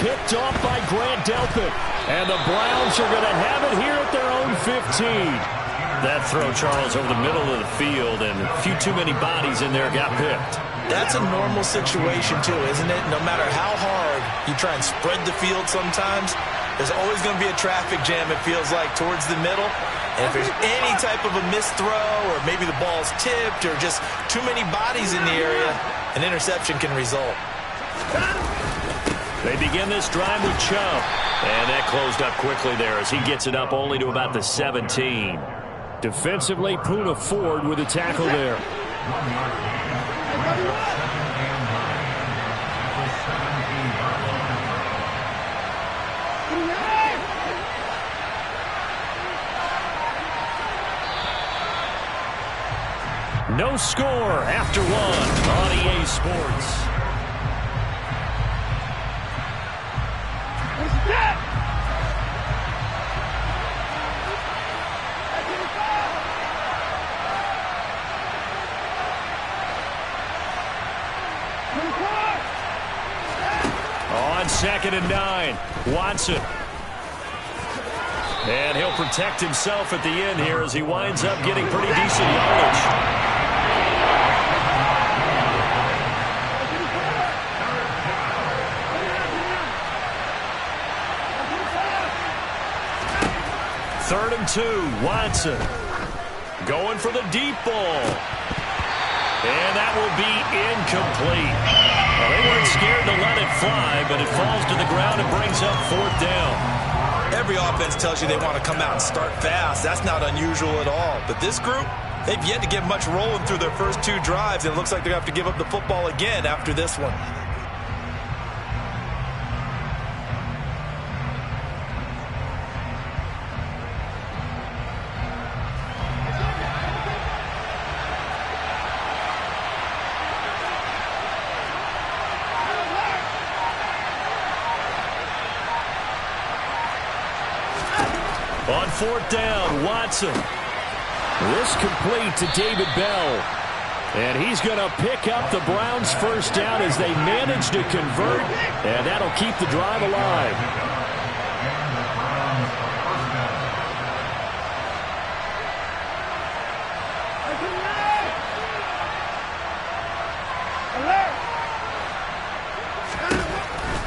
Picked off by Grant Delpit. And the Browns are going to have it here at their own 15. That throw, Charles, over the middle of the field, and a few too many bodies in there got picked. That's a normal situation, too, isn't it? No matter how hard you try and spread the field sometimes, There's always going to be a traffic jam, it feels like, towards the middle. And if there's any type of a missed throw, or maybe the ball's tipped, or just too many bodies in the area, an interception can result. They begin this drive with Chubb. And that closed up quickly there as he gets it up only to about the 17. Defensively, Poona Ford with a tackle there. No score after one on EA Sports. On 2nd and 9, Watson. And he'll protect himself at the end here as he winds up getting pretty decent yardage. Third and 2, Watson. Going for the deep ball. And that will be incomplete. Well, they weren't scared to let it fly, but it falls to the ground and brings up 4th down. Every offense tells you they want to come out and start fast. That's not unusual at all. But this group, they've yet to get much rolling through their first 2 drives, and it looks like they're going to have to give up the football again after this one. On 4th down, Watson. This complete to David Bell. And he's going to pick up the Browns' first down as they manage to convert. And that'll keep the drive alive.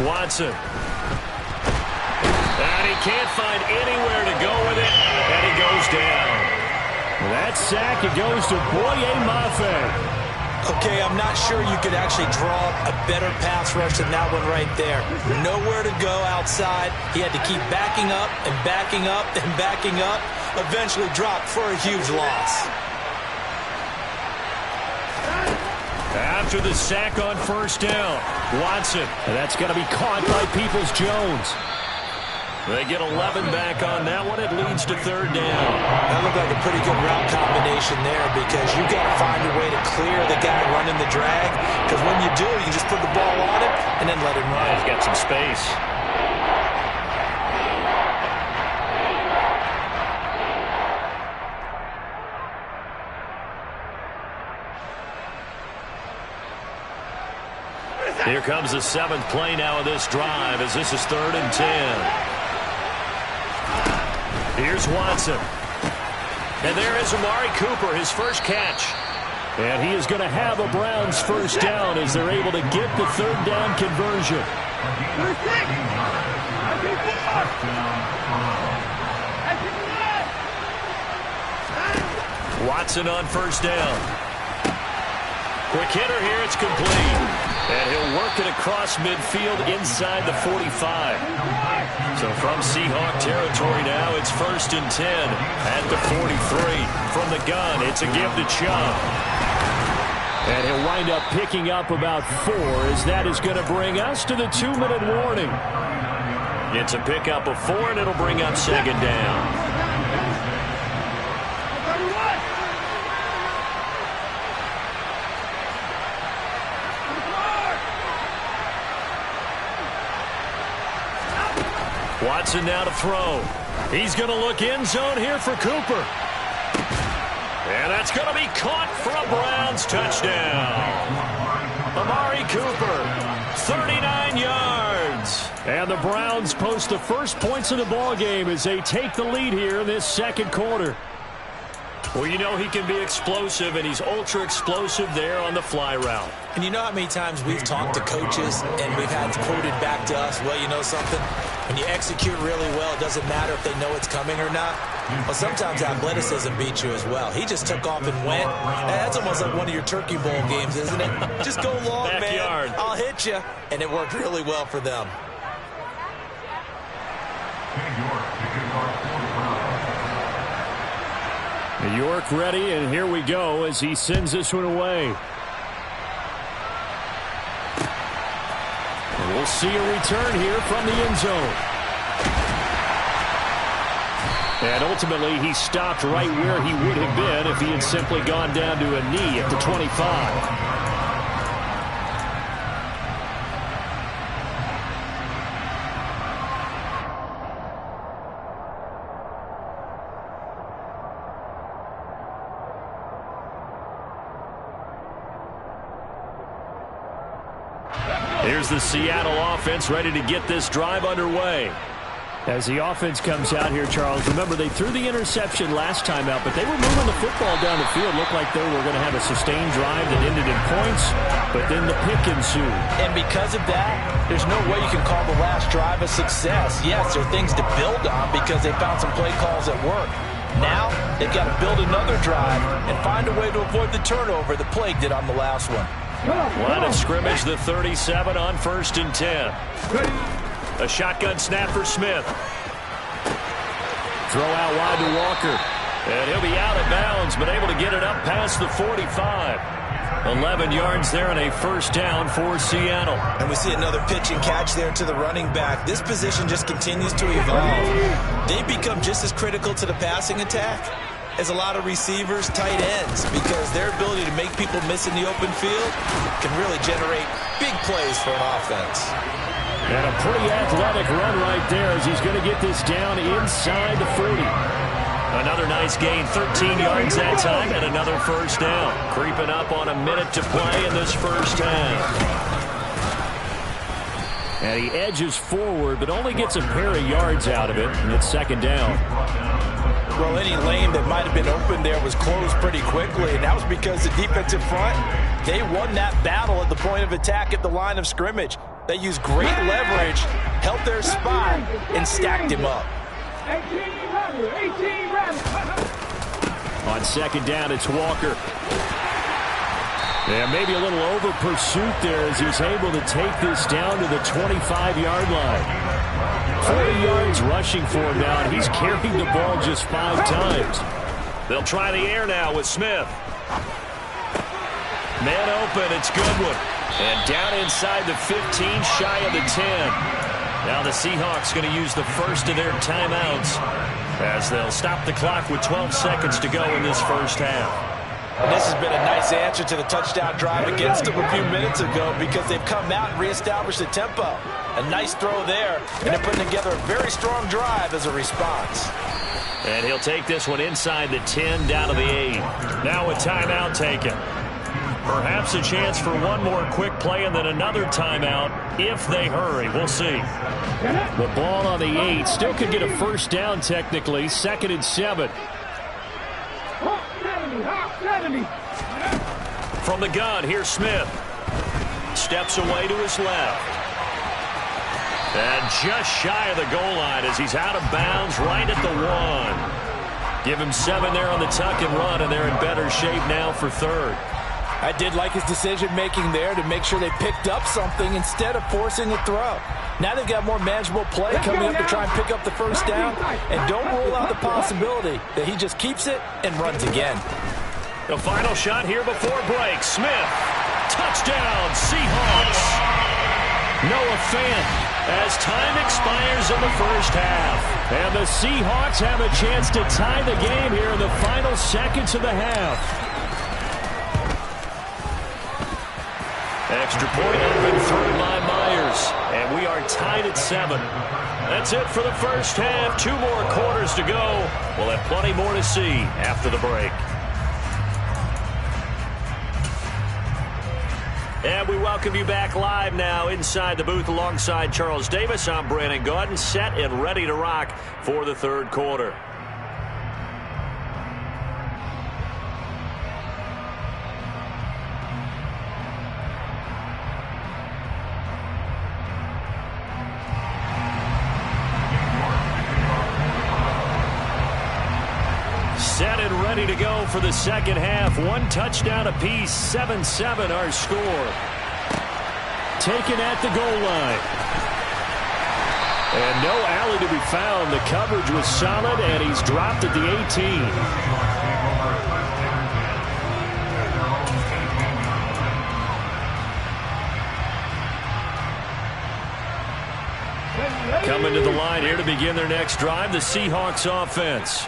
Watson. And he can't find anywhere to go with it, and he goes down. That sack, it goes to Boye Mafe. Okay, I'm not sure you could actually draw up a better pass rush than that one right there. Nowhere to go outside. He had to keep backing up and backing up and backing up. Eventually dropped for a huge loss. After the sack on 1st down, Watson. And that's going to be caught by Peoples-Jones. They get 11 back on that one. It leads to 3rd down. That looked like a pretty good route combination there because you've got to find a way to clear the guy running the drag. Because when you do, you can just put the ball on him and then let him run. He's got some space. Here comes the 7th play now of this drive as this is 3rd and 10. Here's Watson. And there is Amari Cooper, his first catch. And he is going to have a Browns first down as they're able to get the 3rd down conversion. Watson on 1st down. Quick hitter here, it's complete. And he'll work it across midfield inside the 45. So from Seahawk territory now, it's 1st and 10 at the 43. From the gun, it's a give to Chubb. And he'll wind up picking up about 4 as that is going to bring us to the 2-minute warning. It's a pickup of 4, and it'll bring up 2nd down. Watson now to throw. He's going to look end zone here for Cooper. And that's going to be caught for a Browns touchdown. Amari Cooper, 39 yards. And the Browns post the first points of the ballgame as they take the lead here in this 2nd quarter. Well, you know he can be explosive, and he's ultra explosive there on the fly route. And you know how many times we've talked to coaches and we've had quoted back to us, well, you know something? When you execute really well, it doesn't matter if they know it's coming or not. Well, sometimes athleticism beats you as well. He just took off and went. That's almost like one of your Turkey Bowl games, isn't it? Just go long, Backyard. man. I'll hit you. And it worked really well for them. New York ready, and here we go as he sends this one away. And we'll see a return here from the end zone. And ultimately, he stopped right where he would have been if he had simply gone down to a knee at the 25. Here's the Seattle offense ready to get this drive underway. As the offense comes out here, Charles, remember they threw the interception last time out, but they were moving the football down the field. Looked like they were going to have a sustained drive that ended in points, but then the pick ensued. And because of that, there's no way you can call the last drive a success. Yes, there are things to build on because they found some play calls that work. Now, they've got to build another drive and find a way to avoid the turnover that plagued it on the last one. Line of scrimmage, the 37 on 1st and 10. A shotgun snap for Smith. Throw out wide to Walker. And he'll be out of bounds, but able to get it up past the 45. 11 yards there and a first down for Seattle. And we see another pitch and catch there to the running back. This position just continues to evolve. They become just as critical to the passing attack as a lot of receivers, tight ends, because their ability to make people miss in the open field can really generate big plays for an offense. And a pretty athletic run right there as he's going to get this down inside the 40. Another nice gain, 13 yards that time, and another first down. Creeping up on a minute to play in this first half. And he edges forward, but only gets a pair of yards out of it, and it's second down. Well, any lane that might have been open there was closed pretty quickly, and that was because the defensive front, they won that battle at the point of attack at the line of scrimmage. They used great leverage, held their spot, and stacked him up. On second down, it's Walker. And maybe a little over pursuit there as he's able to take this down to the 25-yard line. 40 yards rushing for him now, and he's carried the ball just 5 times. They'll try the air now with Smith. Man open, it's Goodwin. And down inside the 15, shy of the 10. Now the Seahawks going to use the first of their timeouts as they'll stop the clock with 12 seconds to go in this first half. And this has been a nice answer to the touchdown drive against them a few minutes ago because they've come out and reestablished the tempo. A nice throw there, and they're putting together a very strong drive as a response. And he'll take this one inside the 10, down to the 8. Now a timeout taken. Perhaps a chance for one more quick play and then another timeout if they hurry. We'll see. The ball on the 8. Still could get a first down technically. 2nd and 7. From the gun, here's Smith. Steps away to his left. And just shy of the goal line as he's out of bounds right at the 1. Give him 7 there on the tuck and run, and they're in better shape now for 3rd. I did like his decision-making there to make sure they picked up something instead of forcing a throw. Now they've got more manageable play coming up to try and pick up the first down, and don't rule out the possibility that he just keeps it and runs again. The final shot here before break. Smith, touchdown, Seahawks. Noah Fant as time expires in the first half. And the Seahawks have a chance to tie the game here in the final seconds of the half. Extra point open through by Myers. And we are tied at 7. That's it for the first half. 2 more quarters to go. We'll have plenty more to see after the break. And we welcome you back live now inside the booth alongside Charles Davis. I'm Brandon Gaudin, set and ready to rock for the 3rd quarter. Set and ready to go for the second half. One touchdown apiece, 7-7 our score. Taken at the goal line. And no alley to be found. The coverage was solid, and he's dropped at the 18. Coming to the line here to begin their next drive, the Seahawks offense.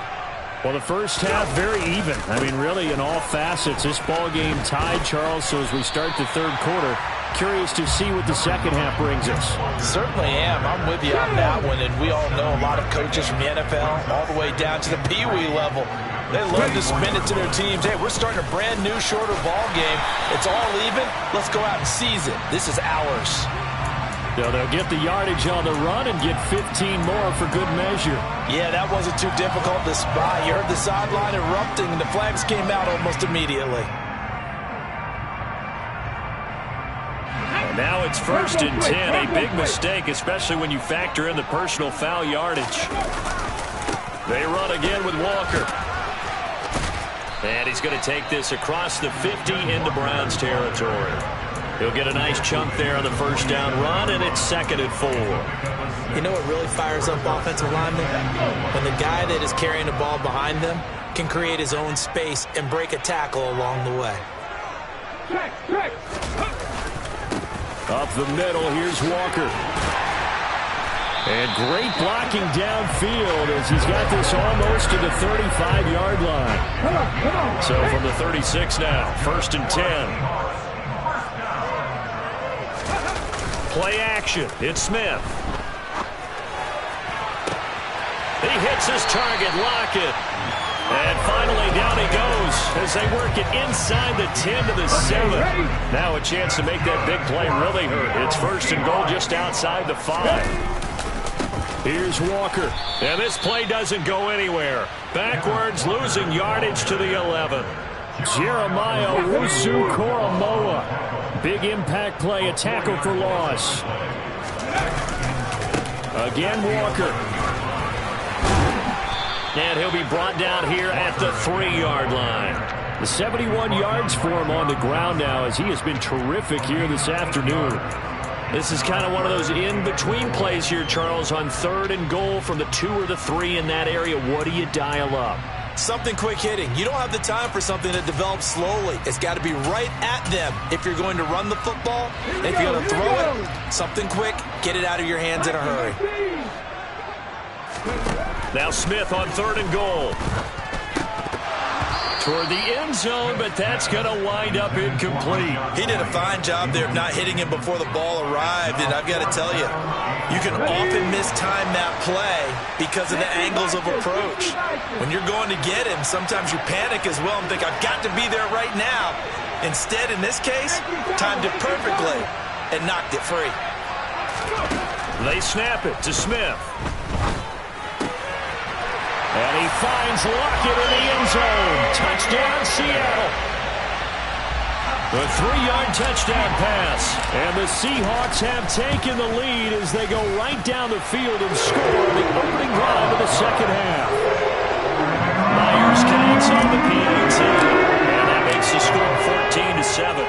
Well, the first half, very even. I mean, really, in all facets, this ball game tied, Charles. So as we start the third quarter, curious to see what the second half brings us. Certainly am. I'm with you on that one. And we all know a lot of coaches from the NFL all the way down to the Pee Wee level. They love to spin it to their teams. Hey, we're starting a brand new, shorter ball game. It's all even. Let's go out and seize it. This is ours. So they'll get the yardage on the run and get 15 more for good measure. Yeah, that wasn't too difficult to spot. You heard the sideline erupting, and the flags came out almost immediately. And now it's 1st and 10. A big mistake, especially when you factor in the personal foul yardage. They run again with Walker. And he's going to take this across the 50 into Browns territory. He'll get a nice chunk there on the first down run, and it's 2nd and 4. You know what really fires up offensive linemen? When the guy that is carrying the ball behind them can create his own space and break a tackle along the way. Up the middle, here's Walker. And great blocking downfield as he's got this almost to the 35-yard line. So from the 36 now, 1st and 10. Play action. It's Smith. He hits his target, Lockett. And finally down he goes as they work it inside the 10 to the 7. Now a chance to make that big play really hurt. It's 1st and goal just outside the 5. Here's Walker. And this play doesn't go anywhere. Backwards, losing yardage to the 11. Jeremiah Owusu-Koramoah. Big impact play, a tackle for loss. Again, Walker. And he'll be brought down here at the 3-yard line. The 71 yards for him on the ground now as he has been terrific here this afternoon. This is kind of one of those in-between plays here, Charles, on 3rd and goal from the 2 or the 3 in that area. What do you dial up? Something quick hitting. You don't have the time for something that develops slowly. It's got to be right at them if you're going to run the football. If you're going to throw it, something quick, get it out of your hands in a hurry. Now Smith on 3rd and goal. Toward the end zone, but that's going to wind up incomplete. He did a fine job there of not hitting him before the ball arrived, and I've got to tell you, you can often mistime that play because of the angles of approach. When you're going to get him, sometimes you panic as well and think, I've got to be there right now. Instead, in this case, timed it perfectly and knocked it free. They snap it to Smith. And he finds Lockett in the end zone. Touchdown, Seattle. A 3-yard touchdown pass. And the Seahawks have taken the lead as they go right down the field and score on the opening drive of the second half. Myers connects on the PAT. And that makes the score 14-7.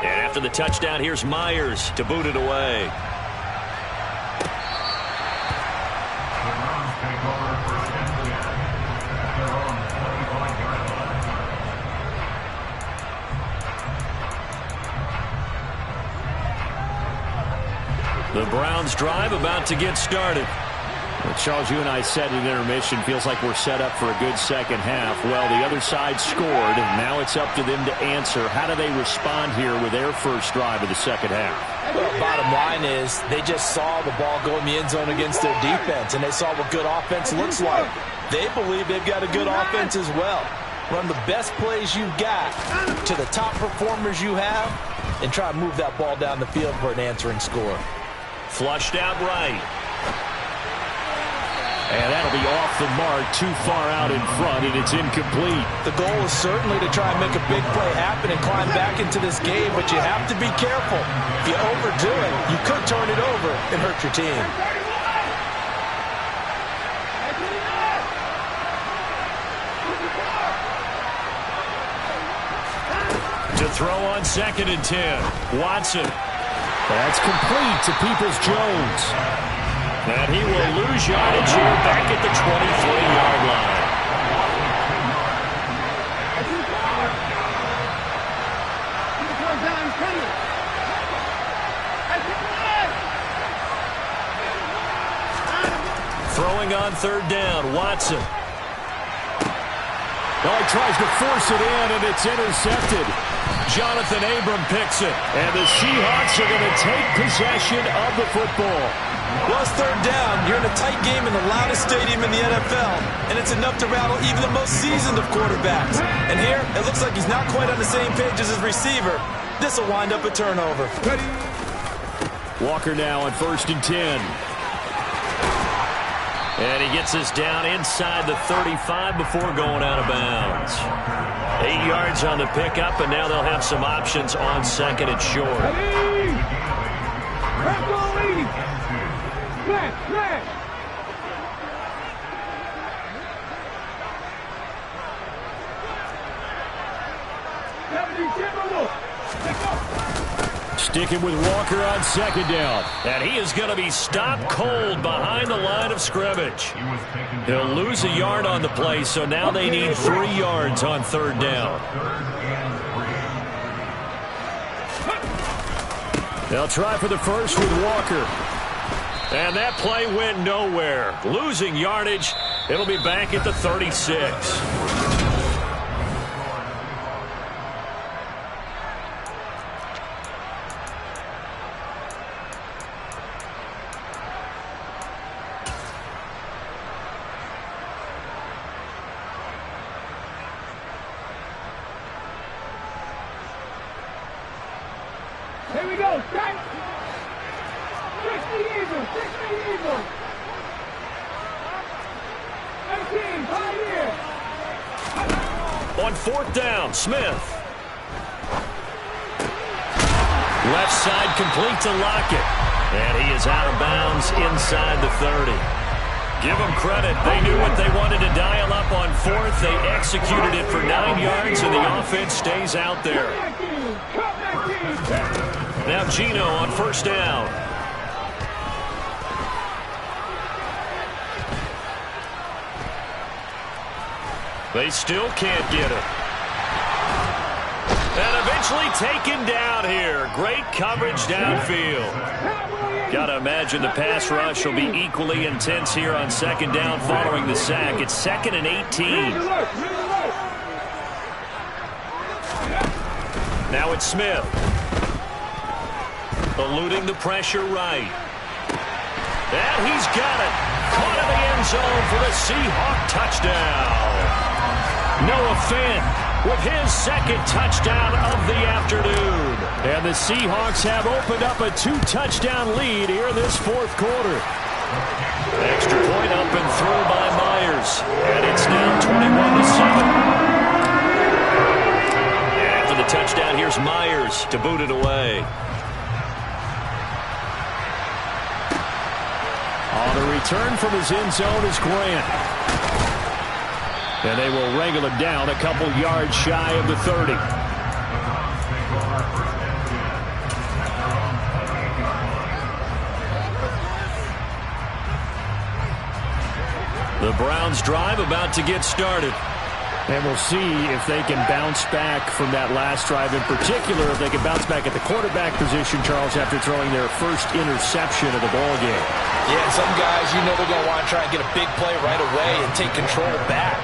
And after the touchdown, here's Myers to boot it away. The Browns drive about to get started. Well, Charles, you and I said in intermission, feels like we're set up for a good second half. Well, the other side scored, and now it's up to them to answer. How do they respond here with their first drive of the second half? Well, bottom line is they just saw the ball go in the end zone against their defense, and they saw what good offense looks like. They believe they've got a good offense as well. Run the best plays you've got to the top performers you have, and try to move that ball down the field for an answering score. Flushed out right. And that'll be off the mark, too far out in front, and it's incomplete. The goal is certainly to try and make a big play happen and climb back into this game, but you have to be careful. If you overdo it, you could turn it over and hurt your team. throw on 2nd and 10. Watson. That's complete to Peoples-Jones. And he will lose yardage here back at the 23-yard line. Throwing on 3rd down, Watson. Oh, he tries to force it in, and it's intercepted. Jonathan Abram picks it. And the Seahawks are going to take possession of the football. Well, it's 3rd down. You're in a tight game in the loudest stadium in the NFL, and it's enough to rattle even the most seasoned of quarterbacks. And here, it looks like he's not quite on the same page as his receiver. This will wind up a turnover. Walker now on 1st and 10. And he gets us down inside the 35 before going out of bounds. 8 yards on the pickup, and now they'll have some options on 2nd and short. Sticking with Walker on 2nd down. And he is going to be stopped cold behind the line of scrimmage. He'll lose a yard on the play, so now they need 3 yards on 3rd down. They'll try for the first with Walker. And that play went nowhere. Losing yardage. It'll be back at the 36. Here we go, strike! 60 Eagles, 60 Eagles! 18, 5 here! On 4th down, Smith. Left side complete to Lockett. And he is out of bounds inside the 30. Give them credit. They knew what they wanted to dial up on 4th. They executed it for 9 yards, and the offense stays out there. Now Gino on 1st down. They still can't get it. And eventually taken down here. Great coverage downfield. Got to imagine the pass rush will be equally intense here on 2nd down following the sack. It's 2nd and 18. Now it's Smith. Eluding the pressure right. And he's got it. Caught in the end zone for the Seahawk touchdown. Noah Fant with his 2nd touchdown of the afternoon. And the Seahawks have opened up a 2-touchdown lead here in this 4th quarter. Extra point up and through by Myers. And it's now 21-7. After the touchdown, here's Myers to boot it away. On the return from his end zone is Grant. And they will wrangle him down a couple yards shy of the 30. The Browns drive about to get started. And we'll see if they can bounce back from that last drive. In particular, if they can bounce back at the quarterback position, Charles, after throwing their first interception of the ballgame. Yeah, some guys, you know they're going to want to try and get a big play right away and take control back.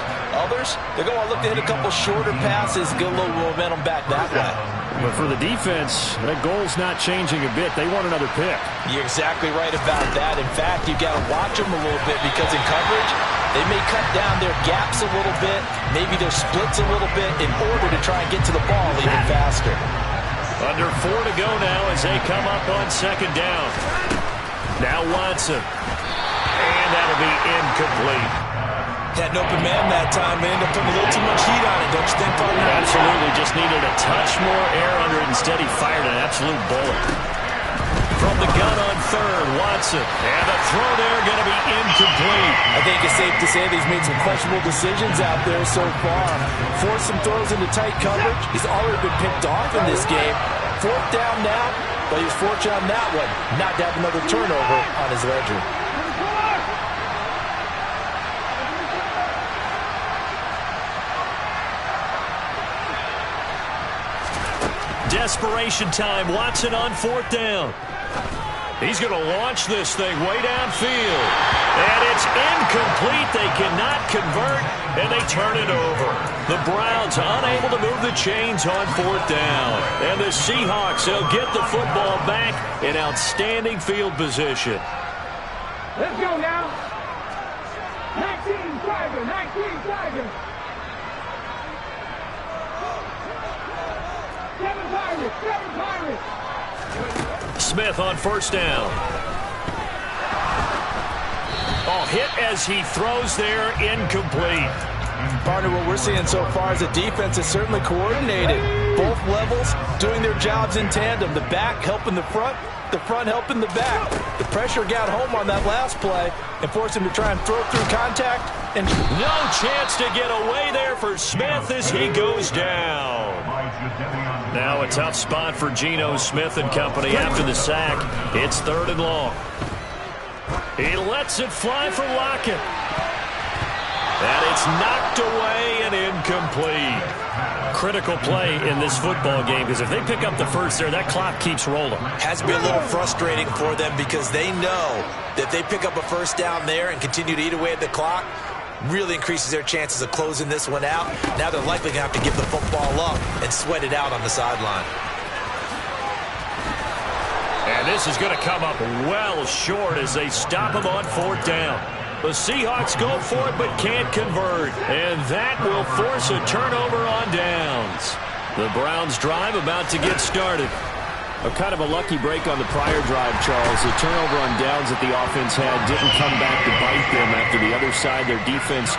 Others, they're going to want to look to hit a couple shorter passes, get a little momentum back that way. But for the defense, that goal's not changing a bit. They want another pick. You're exactly right about that. In fact, you've got to watch them a little bit because in coverage, they may cut down their gaps a little bit, maybe their splits a little bit in order to try and get to the ball even faster. Under 4 to go now as they come up on 2nd down. Now Watson. And that'll be incomplete. Had an open man that time. They ended up putting a little too much heat on it, don't you think, partner? Absolutely. Just needed a touch more air under it. Instead, he fired an absolute bullet. From the gun on third, Watson. And the throw there going to be incomplete. I think it's safe to say that he's made some questionable decisions out there so far. Forced some throws into tight coverage. He's already been picked off in this game. Fourth down now, but he was fortunate on that one not to have another turnover on his ledger. Desperation time. Watson on fourth down. He's going to launch this thing way downfield. And it's incomplete. They cannot convert, and they turn it over. The Browns unable to move the chains on fourth down. And the Seahawks, they'll get the football back in outstanding field position. Let's go now. 19 Tiger, 19 Tiger. 7 Pirates, 7 Pirates. Smith on first down. Oh, hit as he throws there, incomplete. Partner, what we're seeing so far is the defense is certainly coordinated. Both levels doing their jobs in tandem. The back helping the front helping the back. The pressure got home on that last play and forced him to try and throw through contact. And no chance to get away there for Smith as he goes down. Now a tough spot for Geno Smith and company after the sack. It's third and long. He lets it fly for Lockett. And it's knocked away and incomplete. Critical play in this football game, because if they pick up the first there, that clock keeps rolling. Has to be a little frustrating for them because they know that if they pick up a first down there and continue to eat away at the clock, really increases their chances of closing this one out. Now they're likely going to have to give the football up and sweat it out on the sideline. And this is going to come up well short as they stop him on fourth down. The Seahawks go for it but can't convert. And that will force a turnover on downs. The Browns drive about to get started. A kind of a lucky break on the prior drive, Charles. The turnover on downs that the offense had didn't come back to bite them after the other side. Their defense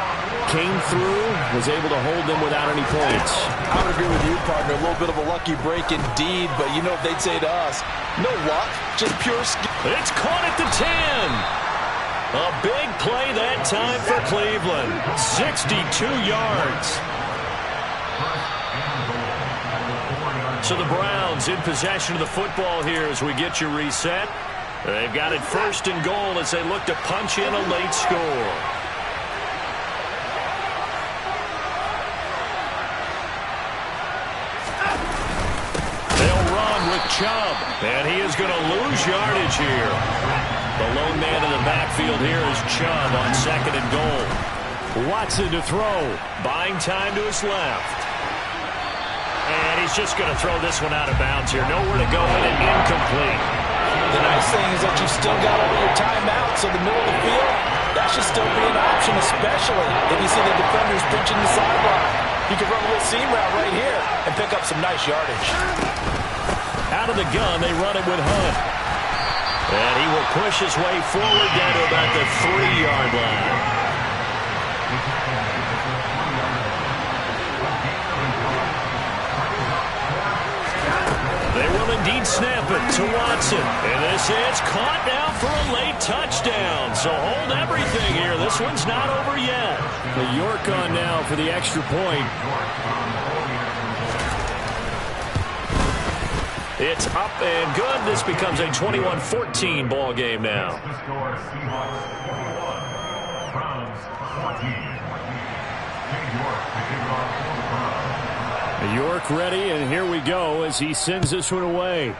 came through, was able to hold them without any points. I would agree with you, partner. A little bit of a lucky break indeed, but you know what they'd say to us. No luck, just pure skill. It's caught at the 10. A big play that time for Cleveland. 62 yards. So the Browns in possession of the football here as we get you reset. They've got it first and goal as they look to punch in a late score. They'll run with Chubb, and he is going to lose yardage here. The lone man in the backfield here is Chubb on second and goal. Watson to throw, buying time to his left. And he's just going to throw this one out of bounds here. Nowhere to go in and incomplete. The nice thing is that you've still got all your timeouts, so the middle of the field, that should still be an option, especially if you see the defenders pinching the sideline. You can run a little seam route right here and pick up some nice yardage. Out of the gun, they run it with Hunt. And he will push his way forward down to about the 3-yard line. They will indeed snap it to Watson. And this is caught now for a late touchdown. So hold everything here. This one's not over yet. The York on now for the extra point. It's up and good. This becomes a 21-14 ball game now. York ready, and here we go as he sends this one away.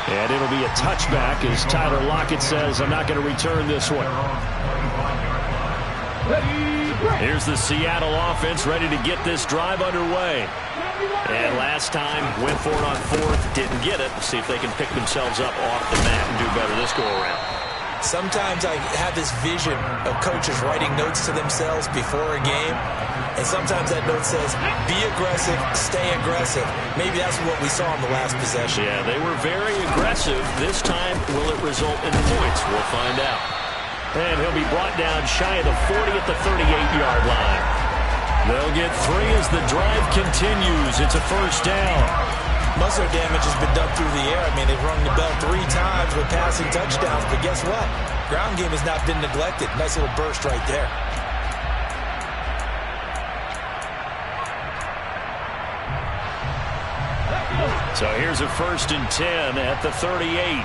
And it'll be a touchback as Tyler Lockett says, I'm not going to return this one. Here's the Seattle offense ready to get this drive underway. And last time, went for it on fourth, didn't get it. See if they can pick themselves up off the mat and do better this go-around. Sometimes I have this vision of coaches writing notes to themselves before a game, and sometimes that note says, be aggressive, stay aggressive. Maybe that's what we saw in the last possession. Yeah, they were very aggressive. This time, will it result in points? We'll find out. And he'll be brought down shy of the 40 at the 38-yard line. They'll get 3 as the drive continues. It's a first down. Most of their damage has been done through the air. I mean, they've rung the bell 3 times with passing touchdowns, but guess what? Ground game has not been neglected. Nice little burst right there. So here's a 1st and 10 at the 38.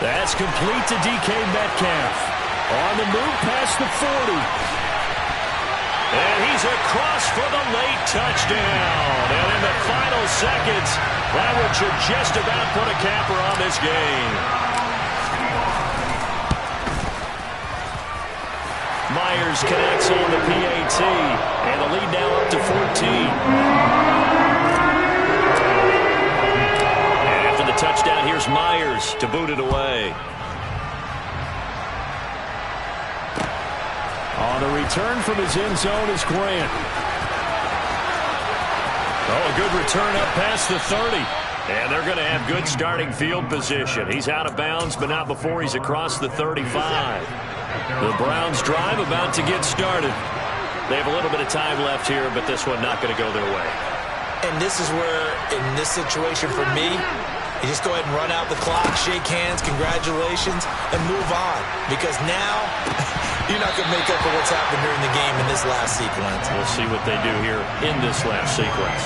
That's complete to DK Metcalf. On the move past the 40. And he's across for the late touchdown. And in the final seconds, that one should just about put a capper on this game. Myers connects on the PAT, and the lead now up to 14. And after the touchdown, here's Myers to boot it away. On the return from his end zone is Grant. Oh, a good return up past the 30. And they're going to have good starting field position. He's out of bounds, but not before he's across the 35. The Browns' drive about to get started. They have a little bit of time left here, but this one not going to go their way. And this is where, in this situation for me, you just go ahead and run out the clock, shake hands, congratulations, and move on. Because now, you're not going to make up for what's happened during the game in this last sequence. We'll see what they do here in this last sequence.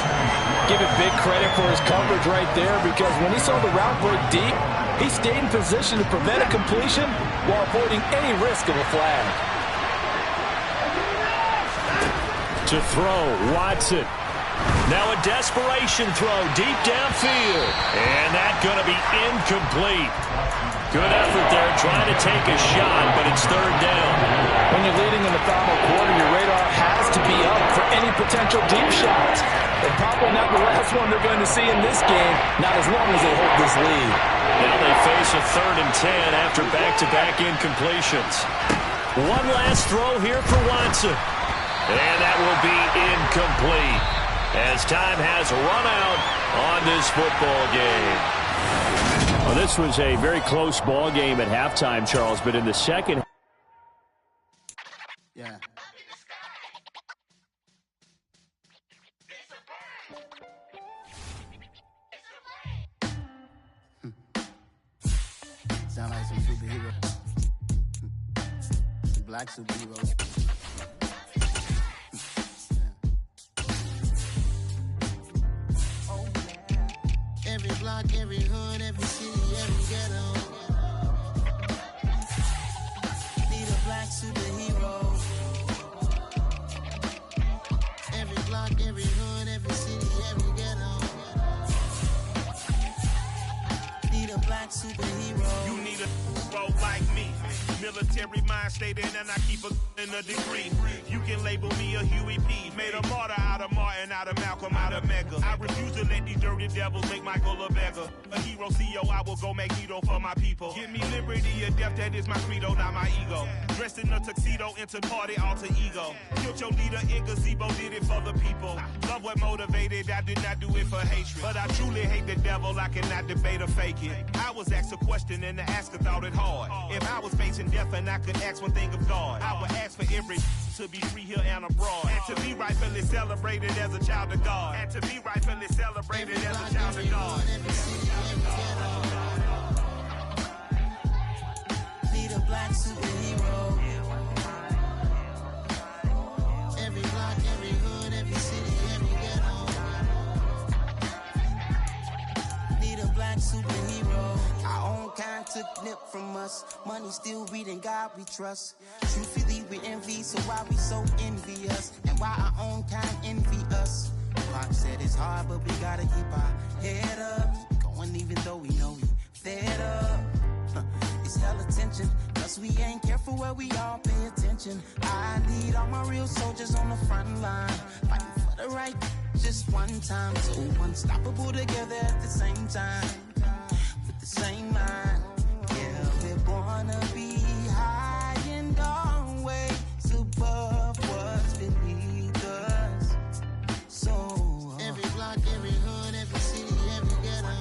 Give it big credit for his coverage right there, because when he saw the route break deep, he stayed in position to prevent a completion while avoiding any risk of a flag. To throw, Watson. Now a desperation throw deep downfield. And that's going to be incomplete. Good effort there trying to take a shot, but it's 3rd down. When you're leading in the final quarter, your radar has to be up for any potential deep shots. And probably not the last one they're going to see in this game, not as long as they hold this lead. Now they face a 3rd and 10 after back-to-back incompletions. One last throw here for Watson. And that will be incomplete as time has run out on this football game. Well, this was a very close ball game at halftime, Charles, but in the second. Yeah. Sound like some superheroes. Some black superheroes. Every block, every hood, every city, every ghetto. Need a black superhero. Every block, every hood, every city, every ghetto. Need a black superhero. You need a hero like me. Military mind stated, and I keep in a degree. You can label me a Huey P. Made a martyr out of Martin, out of Malcolm, out of Mega. I refuse to let these dirty devils make Michael a beggar. A hero CEO, I will go Magneto for my people. Give me liberty or death, that is my credo, not my ego. Dressed in a tuxedo, into party, alter ego. Killed your leader in gazebo, did it for the people. Love what motivated, I did not do it for hatred. But I truly hate the devil, I cannot debate or fake it. I was asked a question and the asker thought it hard. If I was facing death and I could ask one thing of God, I would ask for every to be free here and abroad, and to be rightfully celebrated as a child of God, and to be rightfully celebrated as a child of God. Need a black superhero. Every block, every hood, every city, every ghetto. Need a black superhero. Our own kind took nip from us. Money still reading God we trust. Truthfully we envy, so why we so envious? And why our own kind envy us? Pop said it's hard, but we gotta keep our head up. Going even though we know we fed up. It's hella tension, cause we ain't careful where we all pay attention. I need all my real soldiers on the front line, fighting for the right just one time. So unstoppable together at the same time, with the same mind. Yeah, we're born to be high and always above what's beneath us. So every block, every hood, every city, every ghetto.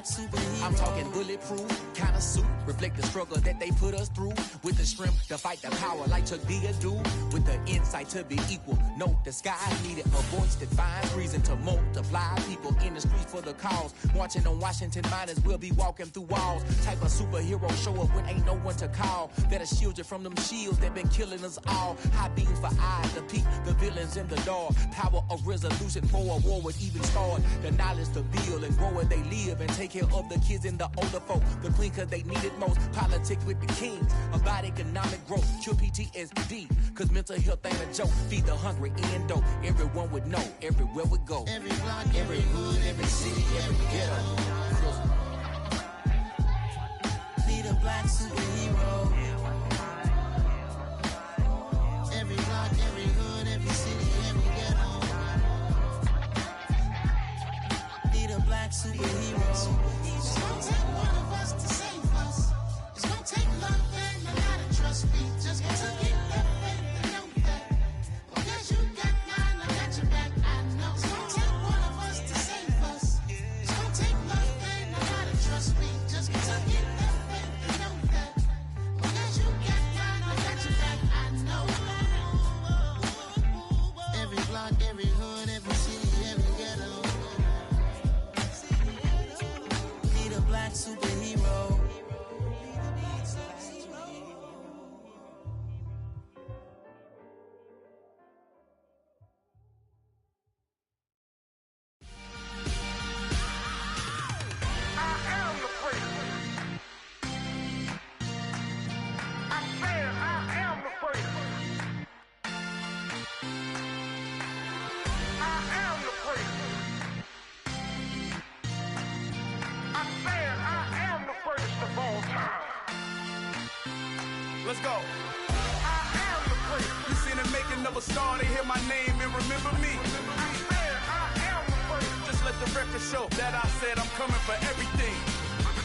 black superhero. I'm talking bulletproof, kind of suit, reflect the struggle that they put us through. With the strength to fight the power like Chuck D do. With the insight to be equal, no disguise needed. A voice that finds reason to multiply. People in the streets for the cause. Marching on Washington miners, we'll be walking through walls. Type of superhero show up when ain't no one to call. That'll shield you from them shields that been killing us all. High beams for eyes to peek the villains in the dark. Power of resolution for a war would even start. The knowledge to build and grow where they live and take care of the kids and the older folk. The queen cause they need it most. Politics with the kings about economic growth. Cure PTSD cause mental health ain't a joke. Feed the hungry and dope. Everyone would know everywhere we go. Every block, every hood, every city, every ghetto. Need a black superhero. Every block, every hood, every city, every ghetto. Need a black superhero. It's gonna take one of us to save us. It's gonna take love and a lot of trust. We just got to get that faith and know that. Because you got mine, I got your back, I know. It's gonna take one of us to save us. It's gonna take love and a lot of trust. We just got to get that faith and know that. Because you got mine, I got your back, I know. Every block, every hood, every city, every ghetto. Need a black superhero. Let's go. I am the prince. You seen the making of a star, they hear my name and remember me. I am the prince. Just let the record show that I said I'm coming for everything.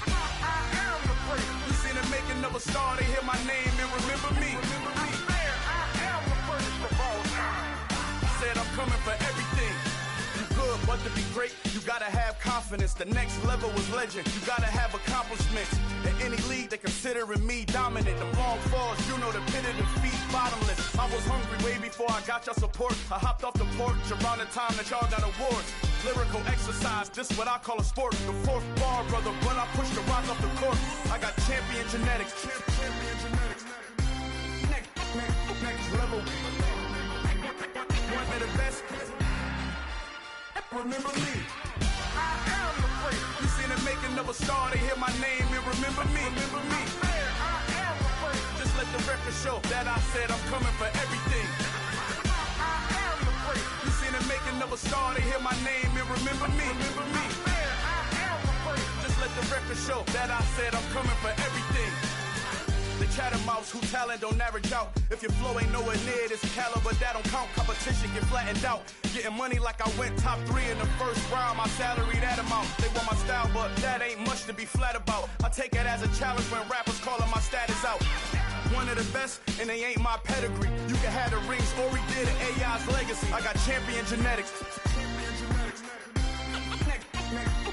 I am the prince. You seen the making of a star, they hear my name and remember me. I am the prince of all time. I said I'm coming for everything. You good, but to be great, you gotta have confidence. The next level was legend. You gotta have accomplishments. In any league, they considering me dominant. The long falls, you know the pit of defeat, bottomless. I was hungry way before I got your support. I hopped off the porch around the time that y'all got awards. Lyrical exercise, this what I call a sport. The fourth bar, brother, when I push the rock off the court. I got champion genetics. Champion genetics. Next level. One of the best. Remember me. I am the prince. You seen the making of a star, they hear my name and remember me. Remember me. I am the prince. Just let the record show that I said I'm coming for everything. I am the prince. You seen the making of a star, they hear my name and remember me. Remember me. I am the prince. Just let the record show that I said I'm coming for everything. The chattermouths who talent don't average out. If your flow ain't nowhere near this caliber, that don't count. Competition get flattened out. Getting money like I went top 3 in the first round. My salary that amount. They want my style, but that ain't much to be flat about. I take it as a challenge when rappers calling my status out. One of the best, and they ain't my pedigree. You can have the rings, or we did it, AI's legacy. I got champion genetics.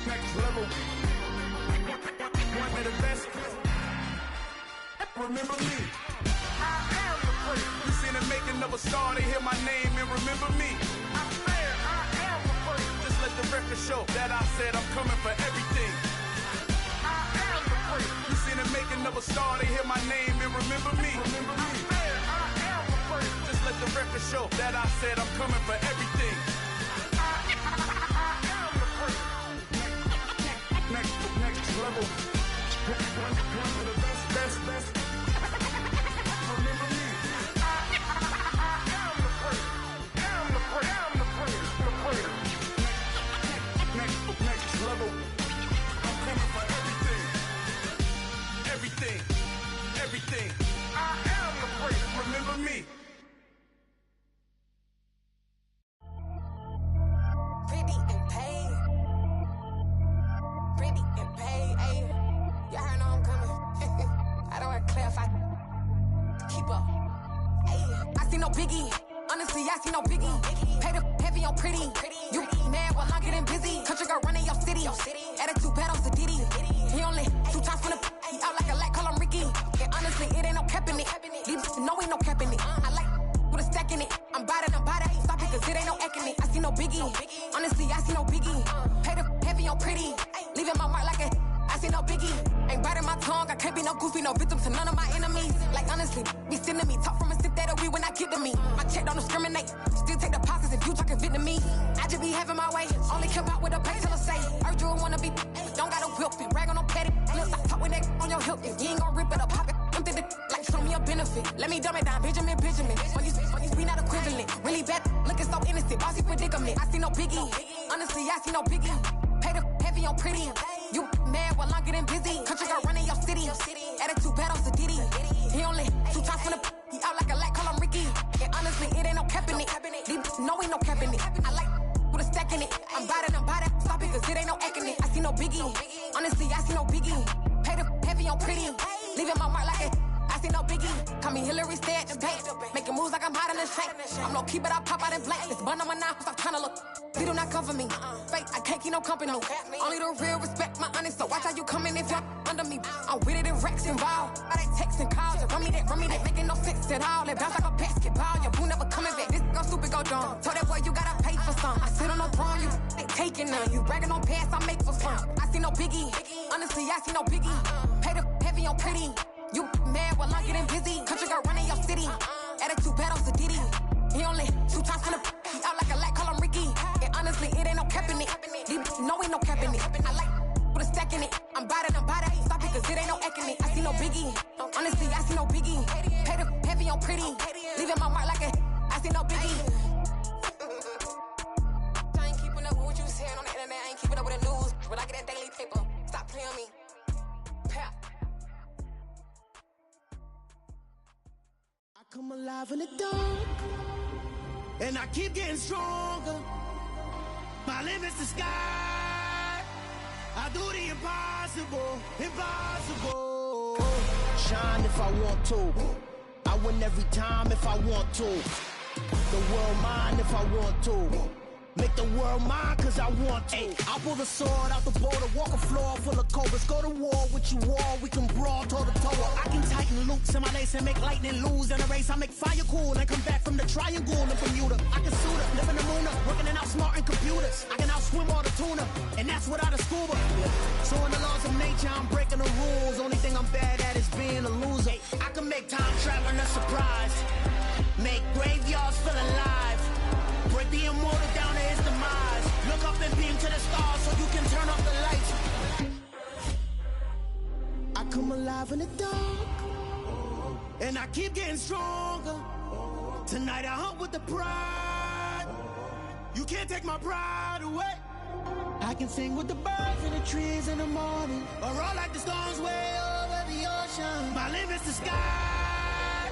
Next level. One of the best. Remember me. I am the prince. You seen the making of a star, they hear my name and remember me. I am the prince. Just let the record show that I said I'm coming for everything. I am the prince. You seen the making of a star, they hear my name and remember me. Remember me. I am the prince. Just let the record show that I said I'm coming for everything. I am the prince. Next level. One of the best. Remember me. I am the prince. I'm the prince. The prince. Next level. I'm coming for everything. Everything. I am the prince. Remember me. Pretty and paid. Pretty and paid. Ayy. Y'all heard know I'm coming. I don't want to clarify. Keep up. Ayy. I see no biggie. Honestly, I see no biggie. Pay the heavy heavy on pretty. You mad while I'm getting busy. Country girl running your city. Attitude bad on the Diddy. He only 2 times from the he out like a lack, call him Ricky. And honestly, it ain't no cap in it. These know ain't no cap in it. I like with a stack in it. I'm about it. Stop it, cause it ain't no eck in it. I see no biggie. Honestly, I see no biggie. Pay the heavy on pretty. Leaving my mark like a I see no biggie. Ain't biting my tongue. I can't be no goofy, no victim to none of my enemies. Like honestly, be sending me talk from a sip that a weed when I get to me. My check don't discriminate. Still take deposits if you talking Vietnamese. I just be having my way. Only care about what the pay till I say. Urge you wanna be. Don't gotta whip it. Rag on no petty. Let's stop talk with that on your hip. If you ain't gon' rip it up, pop it. Empty the like show me a benefit. Let me dumb it down. Benjamin. When you be not equivalent. Really bad. Looking so innocent. Bossy predicament. I see no biggie. Honestly, I see no biggie. Pay the heavy on pretty. You mad while I'm getting busy. Country girl running your city. Attitude bad on the Diddy. He only 2 times from the he out like a lack, call him Ricky. And honestly, it ain't no cap in it. These know ain't no cap in it. I like with a stack in it. I'm about it. Stop it, cause it ain't no eck in it. I see no biggie. Honestly, I see no biggie. Pay the heavy on pretty. Leaving my mark like a I see no biggie. Call me Hillary, stay at the bank. Making moves like I'm hot in the shank. I'm low key, but I pop out in blank. It's bun on my knife, stop trying to look. They do not come for me. Fake, I can't keep no company. Only the real respect my honest. So watch how you coming if you're under me. I'm with it in Rex involved. I they text and calls. Run me that. Making no sense at all. They bounce like a basketball. Your boo never coming back. This go stupid, go dumb. Told that boy you gotta pay for some. I sit on no throne, you ain't taking none. You bragging on pants, I make for fun. I see no biggie. Honestly, I see no biggie. Pay the heavy on pretty. You mad while I'm getting busy. Country girl running your city. Attitude bad on the Diddy. He only 2 times from the he out like a lack, call him Ricky. And honestly, it ain't no cap in it. These know ain't no cap in it. I like with a stack in it. I'm about it. Stop it, cause it ain't no eck in it. I see no biggie. Honestly, I see no biggie. Pay the heavy on pretty. Leaving my mark like a I see no biggie. I ain't keeping up with what you saying on the internet. I ain't keeping up with the news. But I get that daily paper. Stop playing on me. Pap. Come alive in the dark, and I keep getting stronger. My limit's the sky. I do the impossible. Shine if I want to. I win every time if I want to. The world mine if I want to. Make the world mine cause I want to. I'll pull the sword out the border, walk a floor full of cobras. Go to war with you all, we can brawl toe to toe. I can tighten loops in my lace and make lightning lose in a race. I make fire cool and come back from the triangle in Bermuda. I can suit up, live in the moon up, working and outsmarting computers. I can outswim all the tuna, and that's without a scuba. So in the laws of nature, I'm breaking the rules. Only thing I'm bad at is being a loser. I can make time traveling a surprise. Make graveyards feel alive. Break the immortal down to his demise. Look up and beam to the stars so you can turn off the lights. I come alive in the dark, and I keep getting stronger. Tonight I hunt with the pride. You can't take my pride away. I can sing with the birds and the trees in the morning, or roll like the storms way over the ocean. My limit's the sky.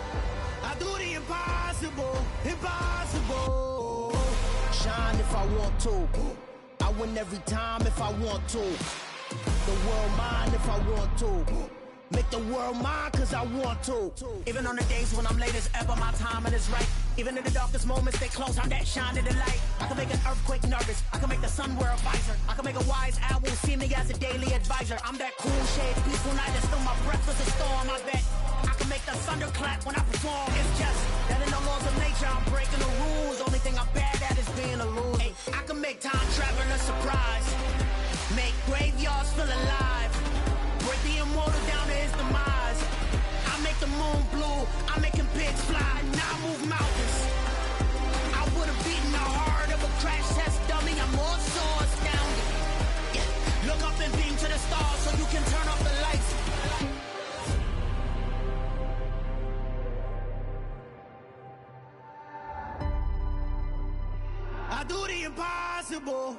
I do the impossible. Shine if I want to. I win every time if I want to. The world mine if I want to. Make the world mine cause I want to. Even on the days when I'm late as ever, my timing is right. Even in the darkest moments, they close, I'm that shining the light. I can make an earthquake nervous. I can make the sun wear a visor. I can make a wise owl see me as a daily advisor. I'm that cool shade, peaceful night, and still my breath is a storm, I bet. I can make the thunder clap when I perform. It's just that in the laws of nature, I'm breaking the rules. Only thing I'm bad at is being a loser. Hey, I can make time traveling a surprise. Make graveyards feel alive. Break the immortal down to his demise. I make the moon blue. I make him pigs fly. Now I move mountains. I would have beaten the heart of a crash test dummy. I'm more so astounded. Yeah. Look up and beam to the stars so you can turn off the lights. I do the impossible.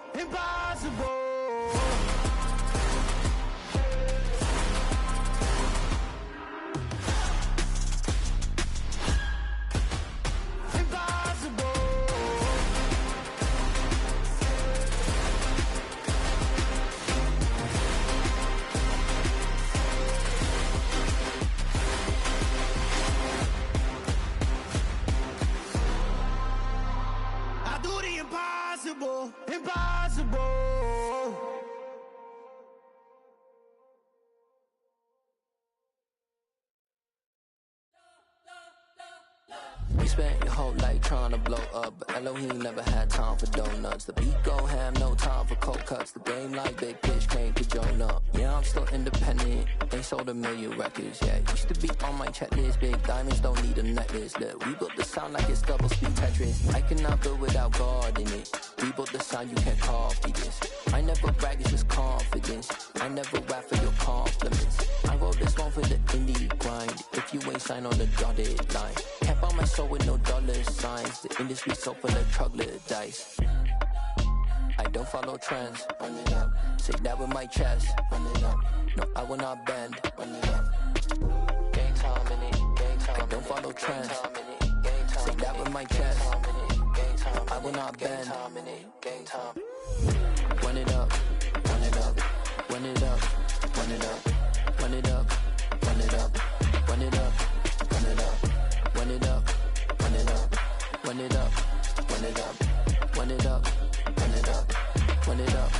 I do the impossible. impossible, impossible. You spent your whole life trying to blow up, but Elohim never had time for donuts. The beat go ham, no time for cold cuts. The game like Big Pitch came to join up. Yeah, I'm still independent, ain't sold a million records. Yeah, used to be on my checklist. Big diamonds don't need a necklace. Look, we built the sound like it's double speed Tetris. I cannot build without God in it. We built the sound, you can't copy this. I never brag, it's just confidence. I never rap for your compliments. I wrote this one for the indie grind. If you ain't signed on the dotted line, can't buy my soul with no dollar signs. The industry so full of troglodytes. I don't follow trends. Run it up. Say that with my chest. Run it up. No, I will not bend. Run it up. Game time in it. Game time. I don't follow trends. Say that with my chest. I will not bend. Game time. Run it up. Run it up. Run it up. Run it up. Run it up. Run it up. Run it up. Run it up. Run it up. Run it up. Run it up. Run it up. Run it up. Run it up. Run it up.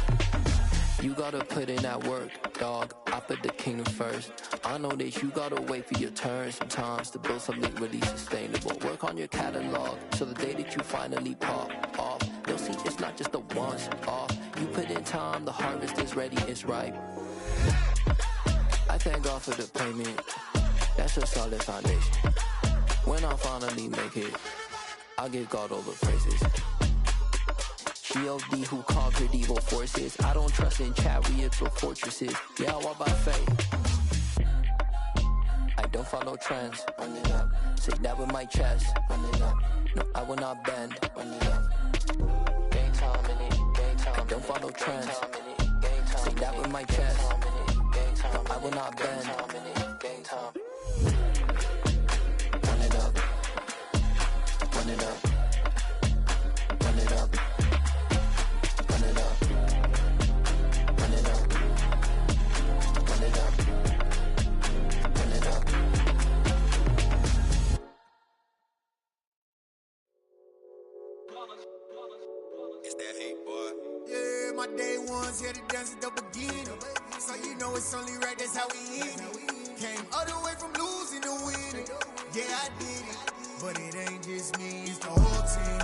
You gotta put in that work, dog. I put the kingdom first. I know that you gotta wait for your turn sometimes to build something really sustainable. Work on your catalog so the day that you finally pop off, you'll see it's not just a once off. You put in time, the harvest is ready, it's ripe. I thank God for the payment. That's a solid foundation. When I finally make it, I'll give God all the praises. G.O.D. who conquered evil forces. I don't trust in chariots or fortresses. Yeah, I walk by faith. I don't follow trends. Run it up. Say that with my chest. Run it up. No, I will not bend. Run it up. Game time in it. Game time. I don't follow trends. Say that with my chest. No, I will not bend. Game time. Run it up. Run it up. Run it up. Run it up. Run it up. Run it up. Run it up. It's that hate, boy. Yeah, my day ones here to dance at the beginning. So you know it's only right, that's how we end it. Came all the way from losing to winning. Yeah, I did it. But it ain't just me, it's the whole team.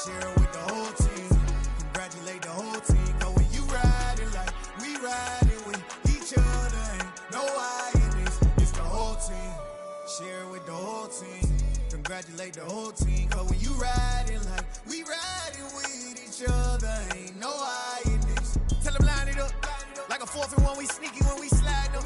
Share it with the whole team. Congratulate the whole team. Cause when you riding like we riding with each other, ain't no I in this. It's the whole team. Share it with the whole team. Congratulate the whole team. Cause when you riding like we riding with each other, ain't no I in this. Tell them line it up. Like a 4th and 1, we sneaky when we slide them.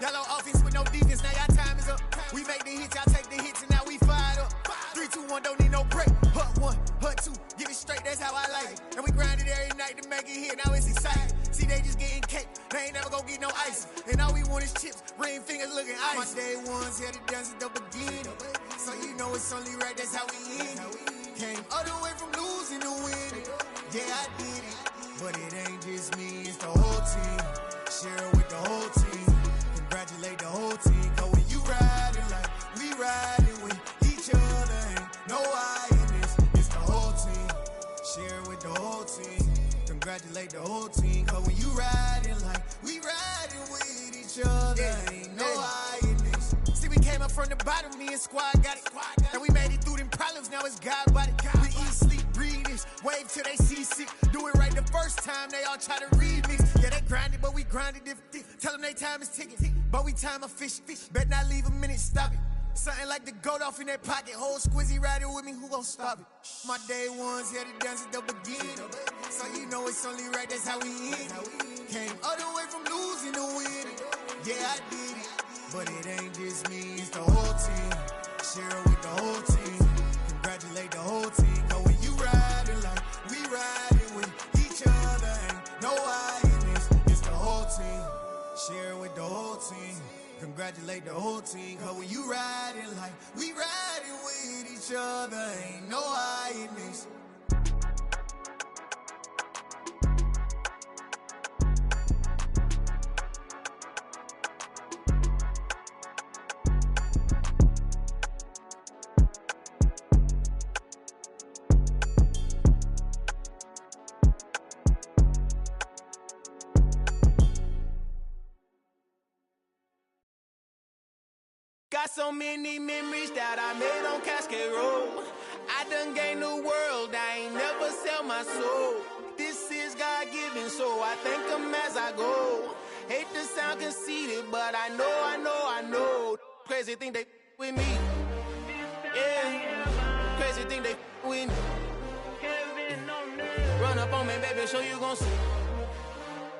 Yellow offense with no defense, now y'all time is up. We make the hits, y'all take the hits, and now we fired up. 3, 2, 1, don't need no break. Hut 1, hut 2, get it straight, that's how I like it. And we grind it every night to make it hit, now it's exciting. See, they just getting cake, they ain't never gonna get no ice. And all we want is chips, ring fingers looking ice. My day ones here to dance at the beginning. So you know it's only right, that's how we end it. Came all the way from losing to winning. Yeah, I did it. But it ain't just me, it's the whole team. Share it with the whole team. Congratulate the whole team. Cause when you riding like we riding with each other, ain't no I in this. It's the whole team. Share it with the whole team. Congratulate the whole team. Cause when you riding like we riding with each other, ain't no I in this. See, we came up from the bottom, me and squad got it. And we made it through them problems, now it's God body. We eat, sleep, breathe this. Wave till they see sick. Do it right the first time, they all try to remix. Yeah, they grinded, but we grinded different. Tell them they time is ticking, but we time a fish. Bet not leave a minute, stop it. Something like the goat off in their pocket. Whole squizzy riding with me, who gon' stop it? My day ones here to dance at the beginning. So you know it's only right, that's how we end it. Came all the way from losing to winning. Yeah, I did it. But it ain't just me, it's the whole team. Share it with the whole team. Congratulate the whole team. Cause when you riding like we riding with each other, ain't no I in this. It's the whole team. Share it with the whole team. Congratulate the whole team. Cause when you riding like we riding with each other, ain't no I in this. Got so many memories that I made on Cascade Road. I done gained the world, I ain't never sell my soul. This is God-given, so I thank him as I go. Hate to sound conceited, but I know. Crazy thing they with me. Yeah, crazy thing they with me. Run up on me, baby, show you gon' see.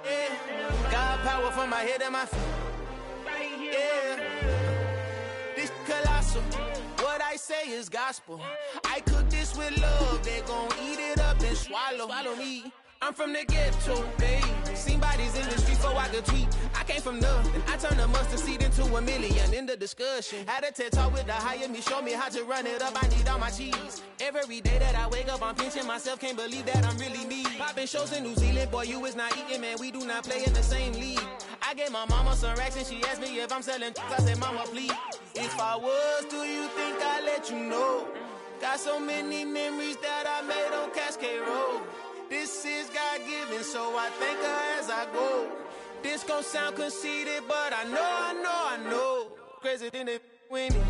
Yeah, God power from my head and my feet. Yeah, this colossal. What I say is gospel. I cook this with love, they gon' eat it up and swallow me. I'm from the ghetto, baby. Seen bodies in the street before I could tweet. I came from nothing. I turned a mustard seed into $1 million in the discussion. Had a TED talk with the higher me, show me how to run it up. I need all my cheese. Every day that I wake up, I'm pinching myself. Can't believe that I'm really me. Popping shows in New Zealand, boy, you is not eating, man. We do not play in the same league. I gave my mama some racks and she asked me if I'm selling. I said, mama, please. If I was, do you think I'd let you know? Got so many memories that I made on Cascade Road. This is God-given, so I thank her as I go. This gon' sound conceited, but I know. Crazy thing they with me.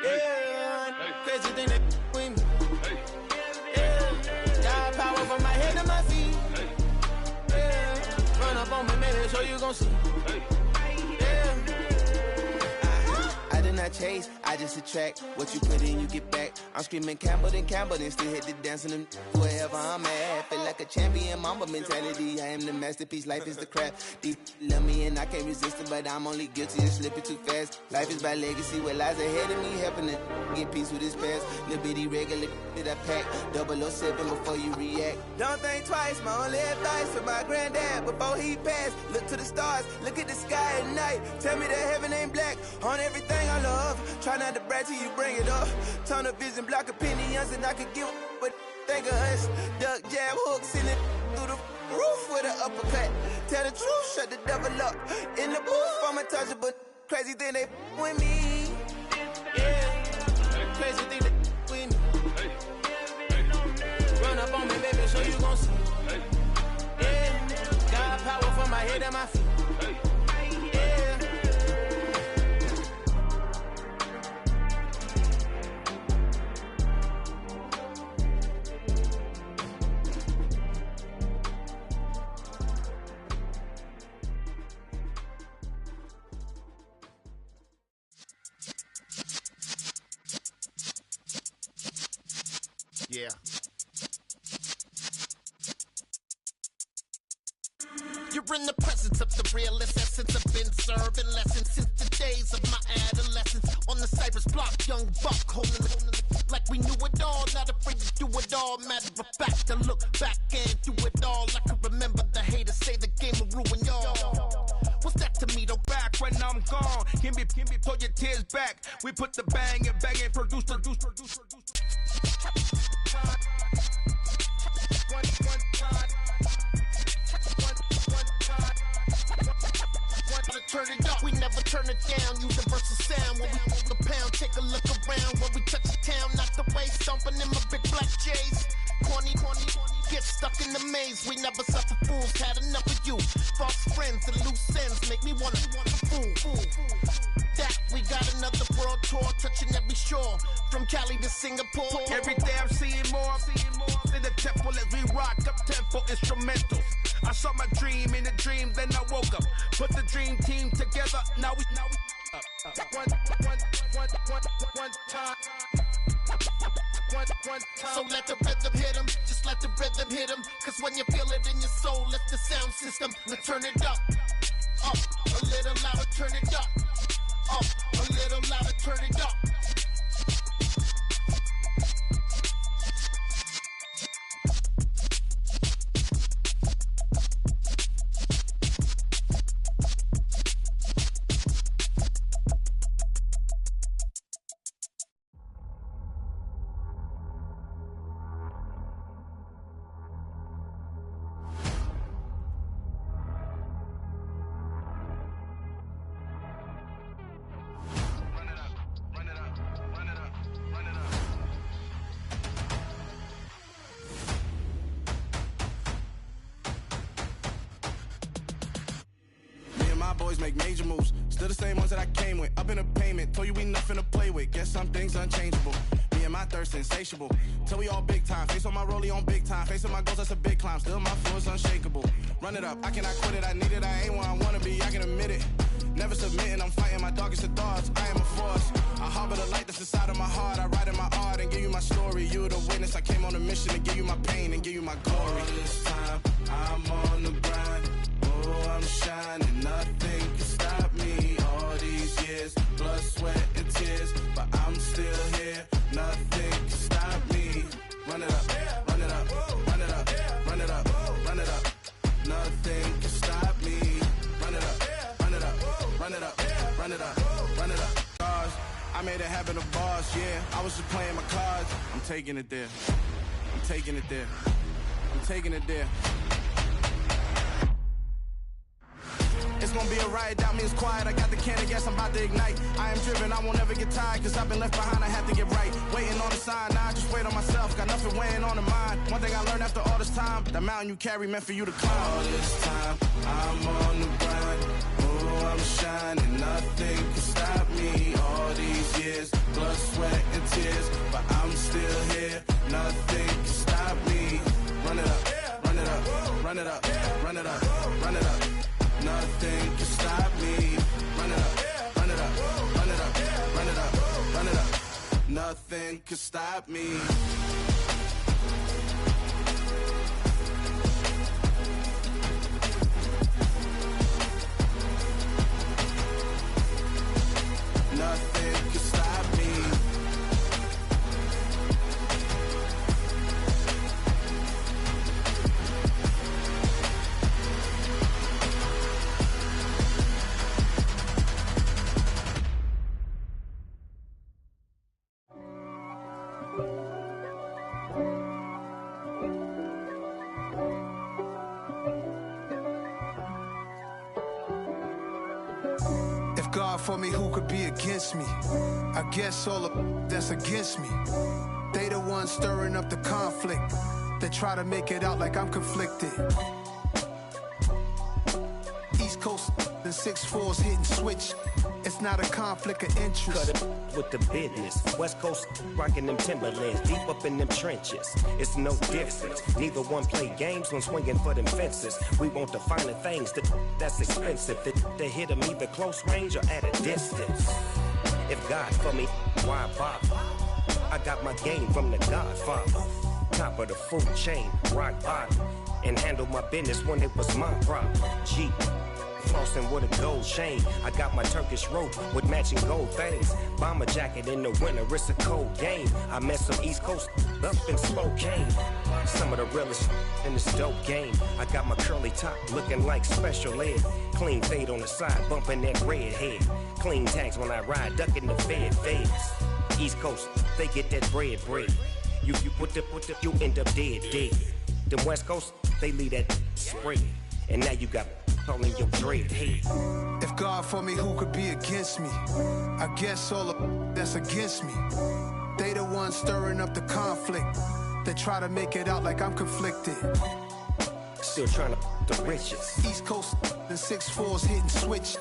Yeah, crazy thing they with me. Yeah, God power from my head to my feet. Yeah, run up on me, maybe, so you gon' see. Yeah. I did not chase, I just attract. What you put in, you get back. I'm screaming Campbell, then still hit the dancing and wherever I'm at. Feel like a champion, mamba mentality. I am the masterpiece, life is the craft. Deep love me and I can't resist it, but I'm only guilty of slipping too fast. Life is by legacy, what lies ahead of me, helping to get peace with his past. Little bitty regular that I pack, 007 before you react. Don't think twice, my only advice for my granddad before he passed. Look to the stars, look at the sky at night. Tell me that heaven ain't black on everything I love. Try not to brag till you bring it up. Tunnel vision, block opinions, and I could give but think of us. Duck, jab, hook, send it through the roof with an uppercut. Tell the truth, shut the devil up. In the booth, I'm untouchable. Crazy thing they with me. Yeah, crazy thing they with me. Run up on me, baby, so you gon' see. Yeah, God power from my head and my feet. Yeah. Yeah. You're in the presence of the realest essence. I've been serving lessons since the days of my adolescence. On the Cypress block, young buck holding it like we knew it all. Not afraid to do it all. Matter of fact, to look back and do it all. I can remember the haters say the game will ruin y'all. What's that to me? Don't back when I'm gone. Give me, pull your tears back. We put the bang and produce. Turn it up, we never turn it down. Universal sound when we hold the pound. Take a look around when we touch the town. Not the way, stomping in my big black J's. Corny, get stuck in the maze. We never suffer fools, had enough of you. False friends and loose ends make me wanna fool. That we got another world tour, touching every shore, from Cali to Singapore. Every day I'm seeing more in the temple as we rock up tempo instrumentals. I saw my dream in a dream, then I woke up. Put the dream team together. Now we one time. So let the rhythm hit 'em, just let the rhythm hit 'em. Cause when you feel it in your soul, let the sound system, let's turn it up, a little louder, turn it up, a little louder, turn it up. boys make major moves. Still the same ones that I came with. Up in the payment, told you we nothing to play with. Guess some things unchangeable. Me and my thirst insatiable. Till we all big time. Face on my rollie on big time. Facing my goals, that's a big climb. Still my flow is unshakable. Run it up, I cannot quit it. I need it, I ain't where I wanna be, I can admit it. Never submitting, I'm fighting my darkest of thoughts. I am a force. I harbor the light that's inside of my heart. I write in my art and give you my story. You the witness. I came on a mission to give you my pain and give you my glory. All this time, I'm on the grind. Oh, I'm shining. Nothing can stop me. All these years, blood, sweat, and tears. But I'm still here. Nothing can stop me. Run it up, run it up, run it up, run it up, run it up. Nothing can stop me. Run it up, run it up, run it up, run it up, run it up. I made it happen to boss, yeah. I was just playing my cards. I'm taking it there. I'm taking it there. I'm taking it there. It's gonna be a riot, doubt me, it's quiet. I got the can of gas, I'm about to ignite. I am driven, I won't ever get tired, cause I've been left behind, I have to get right. Waiting on the sign, now I just wait on myself. Got nothing weighing on the mind. One thing I learned after all this time, the mountain you carry meant for you to climb. All this time, I'm on the grind. Oh, I'm shining, nothing can stop me. All these years, blood, sweat, and tears. But I'm still here, nothing can stop me. Run it up, run it up, run it up, run it up, run it up. Nothing can stop me. Run it up, run it up, run it up, run it up, run it up. Nothing can stop me. Nothing can stop me. God for me, who could be against me? I guess all of that's against me. They the ones stirring up the conflict. They try to make it out like I'm conflicted. East Coast and 6'4's hitting switch. It's not a conflict of interest. Cut it with the business. West Coast rocking them Timberlands, deep up in them trenches. It's no difference. Neither one play games when swinging for them fences. We want the finer things that's expensive. They hit them either close range or at a distance. If God for me, why bother? I got my game from the Godfather. Top of the food chain, rock bottom. And handle my business when it was my problem. G. Flossing with a gold chain. I got my Turkish rope with matching gold things. Bomber jacket in the winter, it's a cold game. I met some East Coast up in Spokane. Some of the realest in this dope game. I got my curly top looking like special ed. Clean fade on the side, bumping that red head. Clean tags when I ride, ducking the feds. East Coast, they get that bread. You you end up dead. Them West Coast, they leave that spread. And now you got all in your dread head. If God for me, who could be against me? I guess all of that's against me. They the ones stirring up the conflict. They try to make it out like I'm conflicted. Still trying to the riches. East Coast and 6'4's hitting switch.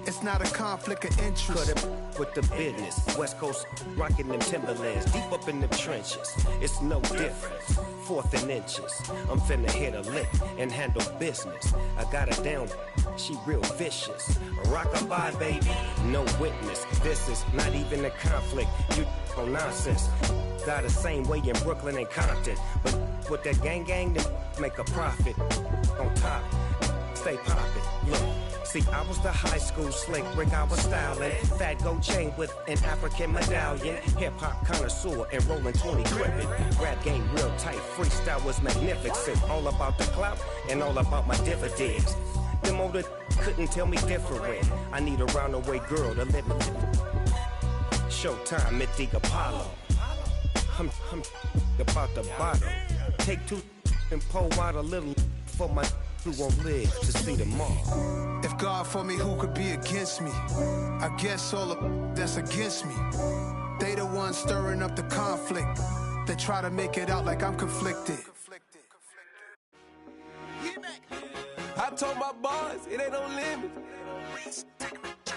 It's not a conflict of interest. Cut it with the business. West Coast rocking them Timberlands, deep up in them trenches. It's no difference. 4th and inches. I'm finna hit a lick and handle business. I got her down, she real vicious. Rockabye, baby, no witness. This is not even a conflict. You on nonsense. Got the same way in Brooklyn and Compton. But with that gang, then make a profit. On top, stay poppin'. Look. See, I was the high school slick Rick, I was styling. Fat gold chain with an African medallion. Hip-hop connoisseur and rolling 20 cribbin'. Rap game real tight, freestyle was magnificent. All about the clout and all about my dividends. Them older couldn't tell me different. I need a roundaway girl to live with. Showtime, Mythic Apollo. I'm about the bottom. Take 2 and pull out a little for my who won't live to see tomorrow. If God for me, who could be against me? I guess all of that's against me. They the ones stirring up the conflict. They try to make it out like I'm conflicted. I told my boys, it ain't no limits.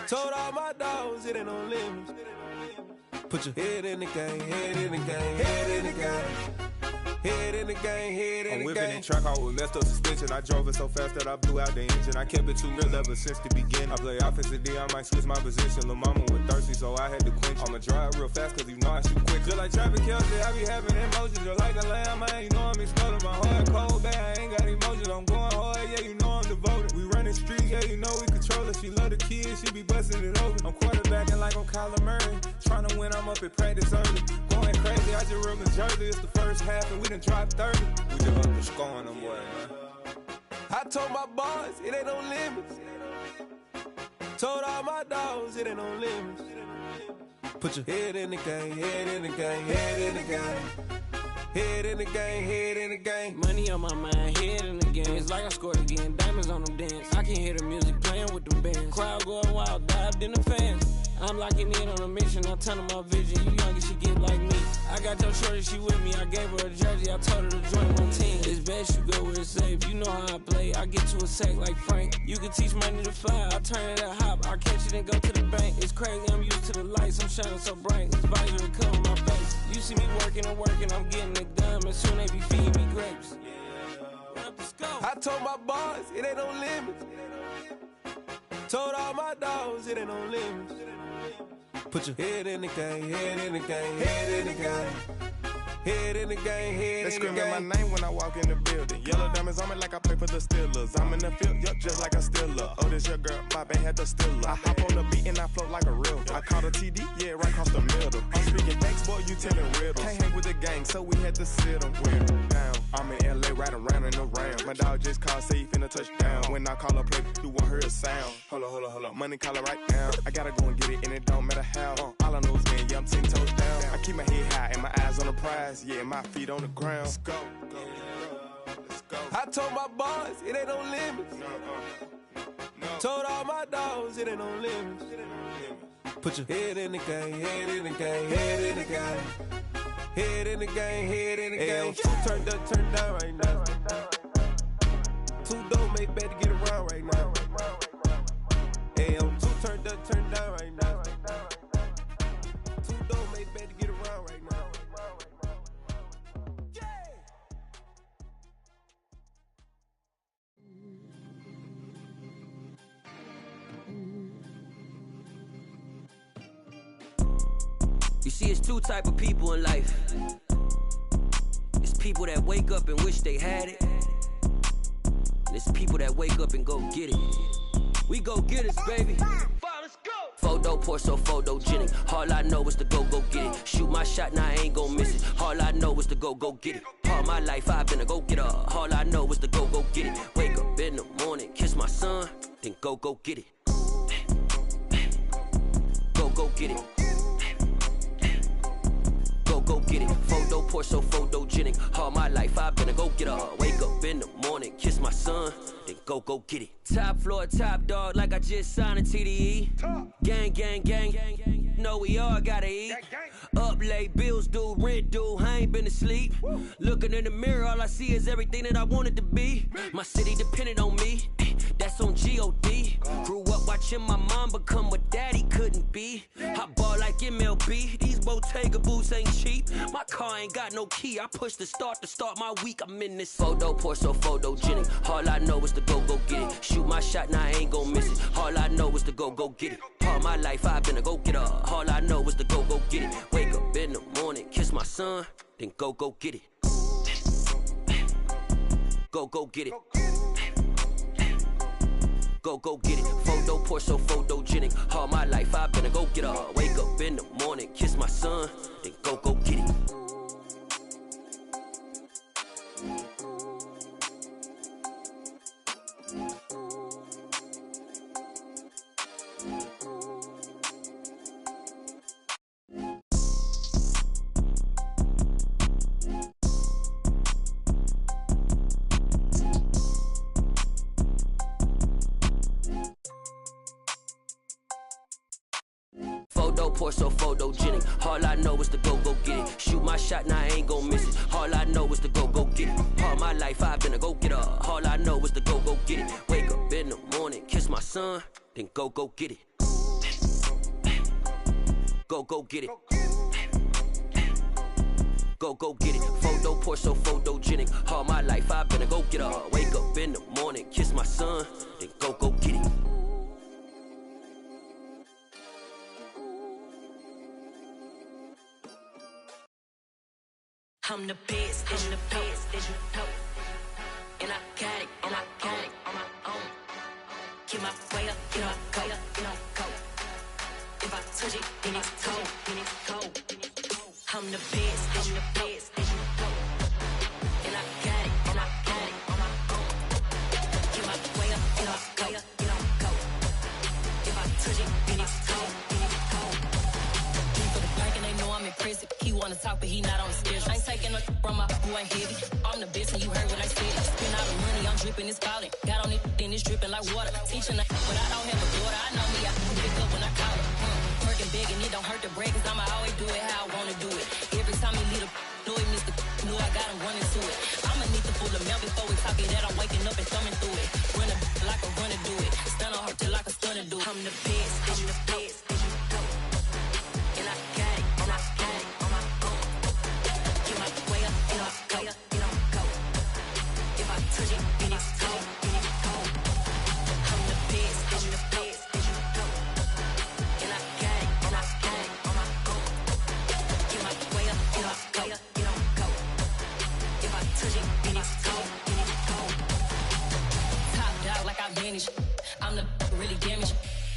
Told all my dogs, it ain't no limits. Put your head in the game, head in the game, head in the game. Head in the game, head in the game. I'm whipping the track out with messed up suspension. I drove it so fast that I blew out the engine. I kept it too real ever since the beginning. I play offensive D, I might switch my position. Lil' mama was thirsty, so I had to quench. I'ma drive real fast, cause you know I shoot quick. Just like traffic Kelsey, I be having emotions. Just like a lamb, man, you know I'm exploding. My heart cold, bad, I ain't got emotions. I'm going hard, yeah, you know I'm devoted. We running streets, yeah, you know we control it. She love the kids, she be busting it over. I'm quarterbacking like I'm Kyler Murray. Trying to win, I'm up at practice early. Going crazy, I just rub my jersey. It's the first half and we done dropped 30. We just up to scoring them, boy, man. I told my boys, it ain't no limits. Told all my dogs, it ain't no limits. Put your head in the game, head in the game, head in the game. Head in the game, head in the game. Money on my mind, head in the game. It's like I scored again, diamonds on them dance. I can hear the music playing with them bands. Crowd going wild, dived in the fans. I'm locking in on a mission, I'm turning my vision. You young and she get like me. I got your shorty, she with me. I gave her a jersey, I told her to join my team. It's best you go where it's safe. You know how I play, I get to a sack like Frank. You can teach money to fly, I turn it at hop. I catch it and go to the bank. It's crazy, I'm used to the lights, I'm shining so bright. This visor cover my face. You see me working and working, I'm getting it done. And soon they be feeding me grapes. I told my boys, it ain't no limits. Told all my dogs, it ain't no limits. Put your head in the game, head in the game, head in the game. Head in the game, head in the game. They screaming my name when I walk in the building. Yellow diamonds on me like I play for the Steelers. I'm in the field, yup, just like a Steeler. Oh, this your girl, my band had the Steeler. I hop on the beat and I float like a real. I caught a TD, yeah, right across the middle. I'm speaking thanks, boy, you telling riddles. Can't hang with the gang, so we had to sit them down. I'm in LA, riding around in the Rams. My dog just called, say he finna touch down. When I call a play, you won't hear a sound. Hold up, money caller right now. I gotta go and get it, and it don't matter how. All I know is, man, yeah, I'm 10 toes down. I keep my head high and my eyes on the prize. Yeah, my feet on the ground. Let's go. Let's go. I told my boys, it ain't no limits. Told all my dogs, it ain't no limits. Put your head in the game, head in the game, head in the game. Head in the game, head in the game. Turned up, turned down right now. Two dope make better get around right now. Hey, I'm two turned up, turned down right now. Two dope make better get around right now. You see, it's two type of people in life. It's people that wake up and wish they had it. And it's people that wake up and go get it. We go get it, baby. Photo poor, so photogenic. All I know is to go get it. Shoot my shot, now I ain't gon' miss it. All I know is to go get it. All my life I've been a go-getter. All I know is to go get it. Wake up in the morning, kiss my son, then go get it. Go get it. Go get it. Photo poor, so photogenic. All my life I've been a go-getter. Wake up in the morning, kiss my son, then go get it. Top floor, top dog, like I just signed a TDE. Gang, gang, gang. Know we all gotta eat. Up late, bills due, rent due, I ain't been asleep. Looking in the mirror, all I see is everything that I wanted to be. My city depended on me, that's on G.O.D. Grew up watching my mom become what daddy couldn't be. I ball like MLB, these Bottega boots ain't cheap. My car ain't got no key, I push the start to start my week. I'm in this photo poor, so photogenic. All I know is to go get it. Shoot my shot, now I ain't gon' miss it. All I know is to go get it. All my life I've been a go-getter. All I know is to go get it. Wake up in the morning, kiss my son, then go get it. Go get it. Go get it. Photo poor, so photogenic. All my life I've been a go-getter. Wake up in the morning, kiss my son, then go get it. Photo poor, so photogenic. All I know is to go get it. Shoot my shot, now I ain't gon' miss it. All I know is to go get it. All my life I've been a go-getter. All I know is to go get it. Wake up son, then go get it. Go get it. Go get it. Photo Porsche so photogenic. All my life I've been a go getter. Wake up in the morning, kiss my son, then go get it. I'm the best, and you know. And I got it, on my own. Get my way up, get my go, go. If I touch it, then it's cold. I'm the best, and you know. And I got it, on my own. Get my way up, get my go. If I touch it, then it's cold. For the bank and they know I'm impressive. He wanna talk, but he not on the schedule. I ain't taking no from my boy heavy. I'm the best and you heard what I said. Spend all the money, I'm dripping, it's falling. Got on it, then it's dripping like water. Teaching that, but I don't have a daughter. I know me, I can pick up when I call her. Working big and it don't hurt the break, cause I'ma always do it how I wanna do it. Every time he leave the know it, Mr. Know I got him running to it. I'ma need to pull the mail before we talk it that I'm waking up and thumbing through it. Run a like a runner do it. Stun on her till like a stunner do it. I'm the best, and I got it, on my own. Get my way up, go. If I touch it, then it's cold. I'm the best, and I got it, on my own. Get my way up, go. If I touch it, then it's cold. Top dog like I vanished. I'm the really damaged.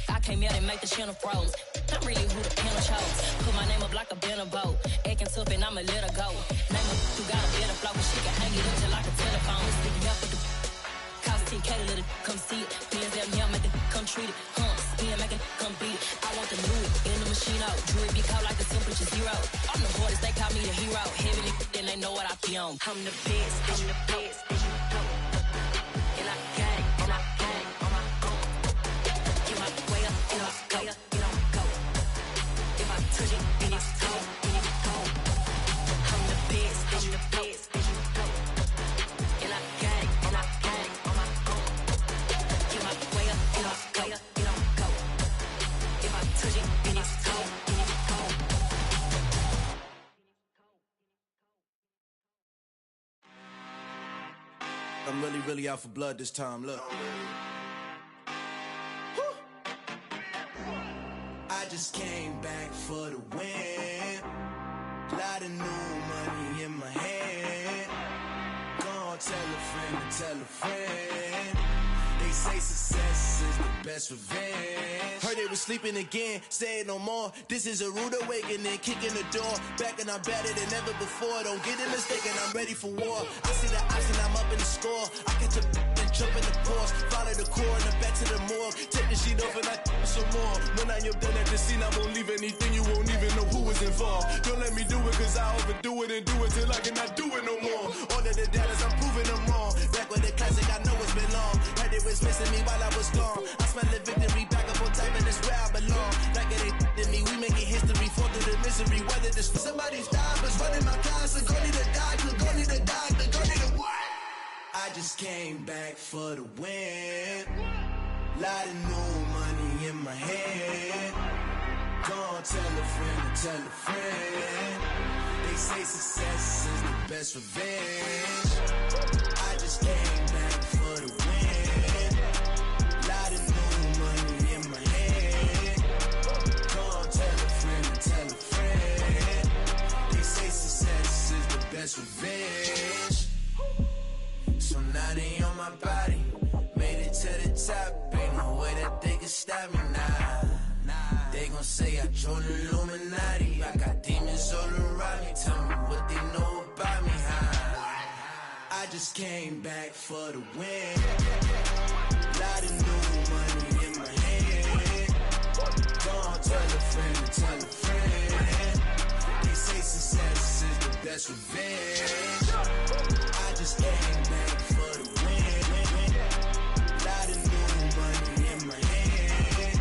I came out and make the channel froze. I'm really who the panel chose. Put my name up like a banner boat. Acting tough and I'ma let her go. Name her who got a better flow. She can hang it up just like a telephone. Stick me up with the cost 10K to let it come see it. Bands out here, make it come treat it. Spin, make it come beat it. I want the new it in the machine out. Jewelry be cold like the temperature 0. I'm the hardest, they call me the hero. Heavy then they know what I be on. I'm the best, and I got it, on my own. Get my way up, go. If I touch it, then it's cold. I'm the best, and I got it, on my own. Get my way up, go. If I touch it, then it's cold. I'm really out for blood this time, look. I just came back for the win. Lot of new money in my hand. Gonna tell a friend. They say success is the best revenge. Heard they was sleeping again, say it no more. This is a rude awakening, kicking the door. Back and I'm better than ever before. Don't get it mistaken, I'm ready for war. I see the option, I'm up in the score. I catch a and jump in the course. Follow the core and the back to the morgue. Take the sheet off and I some more. When I am done at the scene, I won't leave anything. You won't even know who was involved. Don't let me do it, cause I overdo it and do it till I cannot do it no more. All of the doubters, I'm proving them wrong. Back with the classic, I know it's been long. Heard it was missing me while I was gone. I smell the victory, back up on time, and it's where I belong. Like it ain't to me, we making history, fall through the misery. Whether this somebody's died, but running my class, go need to die, go need to die, go need to what? I just came back for the win. Lot of new money in my hand. Gonna tell a friend. They say success is the best revenge. I just came back for the win. Lot of new money in my hand. Gonna tell a friend. They say success is the best revenge. So now they on my body. Made it to the top. Ain't no way that they can stop me now. They gon' say I joined the Illuminati. I got demons all around me. Tell me what they know about me, huh? I just came back for the win. Lot of new money in my hand. Gonna tell a friend. They say success is the best revenge. I just came back for the win. Lot of new money in my hand.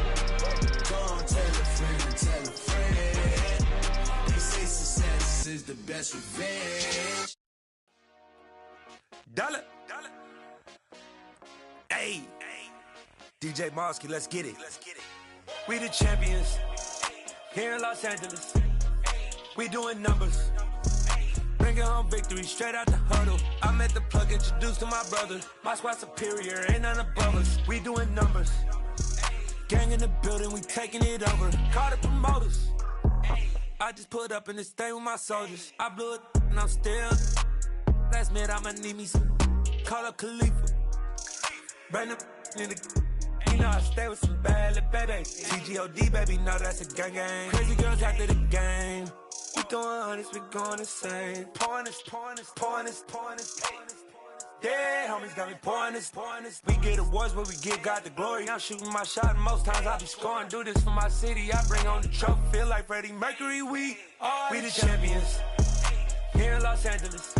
Gonna tell a friend. They say success is the best revenge. Dollar. Hey. DJ Mosky, let's get it. We the champions here in Los Angeles. We doing numbers. Bringing home victory straight out the huddle. I met the plug, introduced to my brother. My squad superior, ain't none above us. We doing numbers. Gang in the building, we taking it over. Call the promoters. I just put up in this thing with my soldiers. I blew it and I'm still. Last minute I'ma need me some. Call up Khalifa. Bring them in the. You know I stay with some bad little baby. TGOD baby, know that's a gang gang. Crazy girls after the game. We doing honest, we going insane. Pouring this. Yeah, homies got me pouring this. We get awards, but we give God the glory. I'm shooting my shot, and most times I be scoring. Do this for my city, I bring on the trophy. Feel like Freddie Mercury, we the champions here in Los Angeles.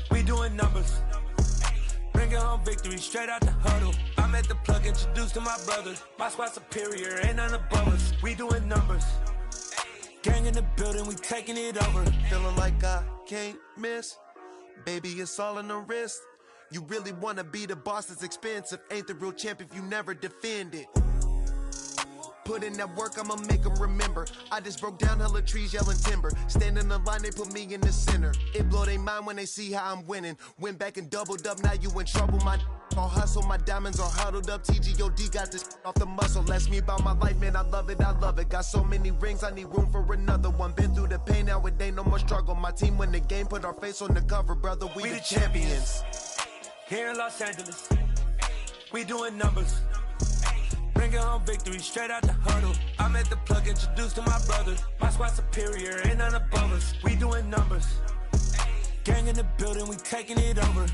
We doing numbers. Bringing home victory straight out the huddle. I met the plug, introduced to my brother. My squad superior, ain't none above us. We doing numbers. Gang in the building, we taking it over. Feeling like I can't miss. Baby, it's all in the wrist. You really wanna be the boss, it's expensive. Ain't the real champ if you never defend it. Put in that work, I'ma make them remember. I just broke down hella trees, yelling timber. Stand in the line, they put me in the center. It blow their mind when they see how I'm winning. Went back and doubled up, now you in trouble. My all hustle, my diamonds are huddled up. TGOD got this off the muscle. Ask me about my life, man, I love it. Got so many rings, I need room for another one. Been through the pain, now it ain't no more struggle. My team win the game, put our face on the cover, brother. We the champions. Here in Los Angeles, we doing numbers. Bringing home victory straight out the huddle. I met the plug, introduced to my brother. My squad superior, ain't none above us. We doing numbers. Gang in the building, we taking it over.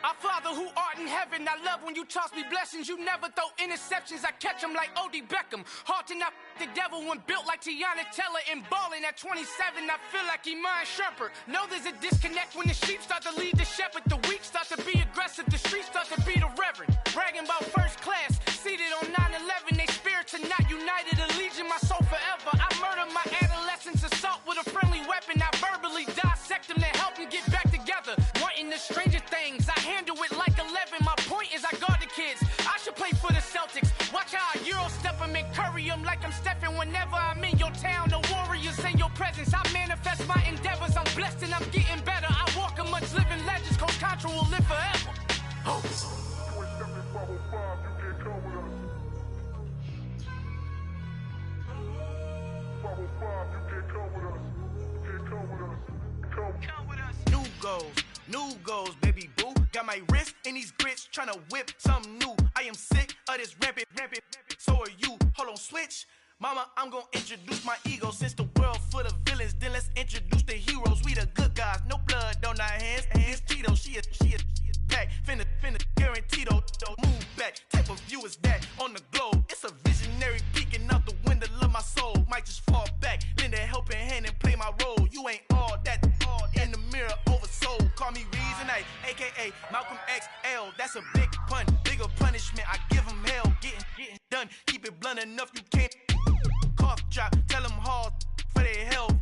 Our Father who art in heaven, I love when you toss me blessings. You never throw interceptions, I catch them like O.D. Beckham. Hard to not the devil when built like Tiana Teller and balling at 27. I feel like Iman Shumpert. Know there's a disconnect when the sheep start to lead the shepherd. The weak start to be aggressive, the streets start to be the reverend. Bragging about first class, seated on 9/11. They spirits are not united, allegiance my soul forever. I murder my adolescence, assault with a friendly weapon. I verbally dissect them to help them get back together. Wanting the stranger things, I handle it like 11. My point is I guard the kids. I should play for the Celtics. Watch how I Euro step them and curry them like I'm Stephen. Whenever I'm in your town, the Warriors in your presence. I manifest my endeavors. I'm blessed and I'm getting better. I walk amongst living legends. Coach Contra will live forever. New goals, baby boo. Got my wrist in these grits, tryna whip something new. I am sick of this rampant. So are you. Hold on, switch. Mama, I'm gonna introduce my ego. Since the world full of villains, then let's introduce the heroes. We the good guys, no blood on our hands. Hands Tito, she a pack. Finna guarantee though. Move back. Type of view is that on the globe? It's a visionary peeking out the window of my soul. Might just fall back, lend a helping hand and play my role. You ain't all that in the mirror oversold. Call me Reasonite, aka Malcolm XL. That's a big pun, bigger punishment. I give him hell, getting done. Keep it blunt enough, you can't cough drop. Tell them hard for their health.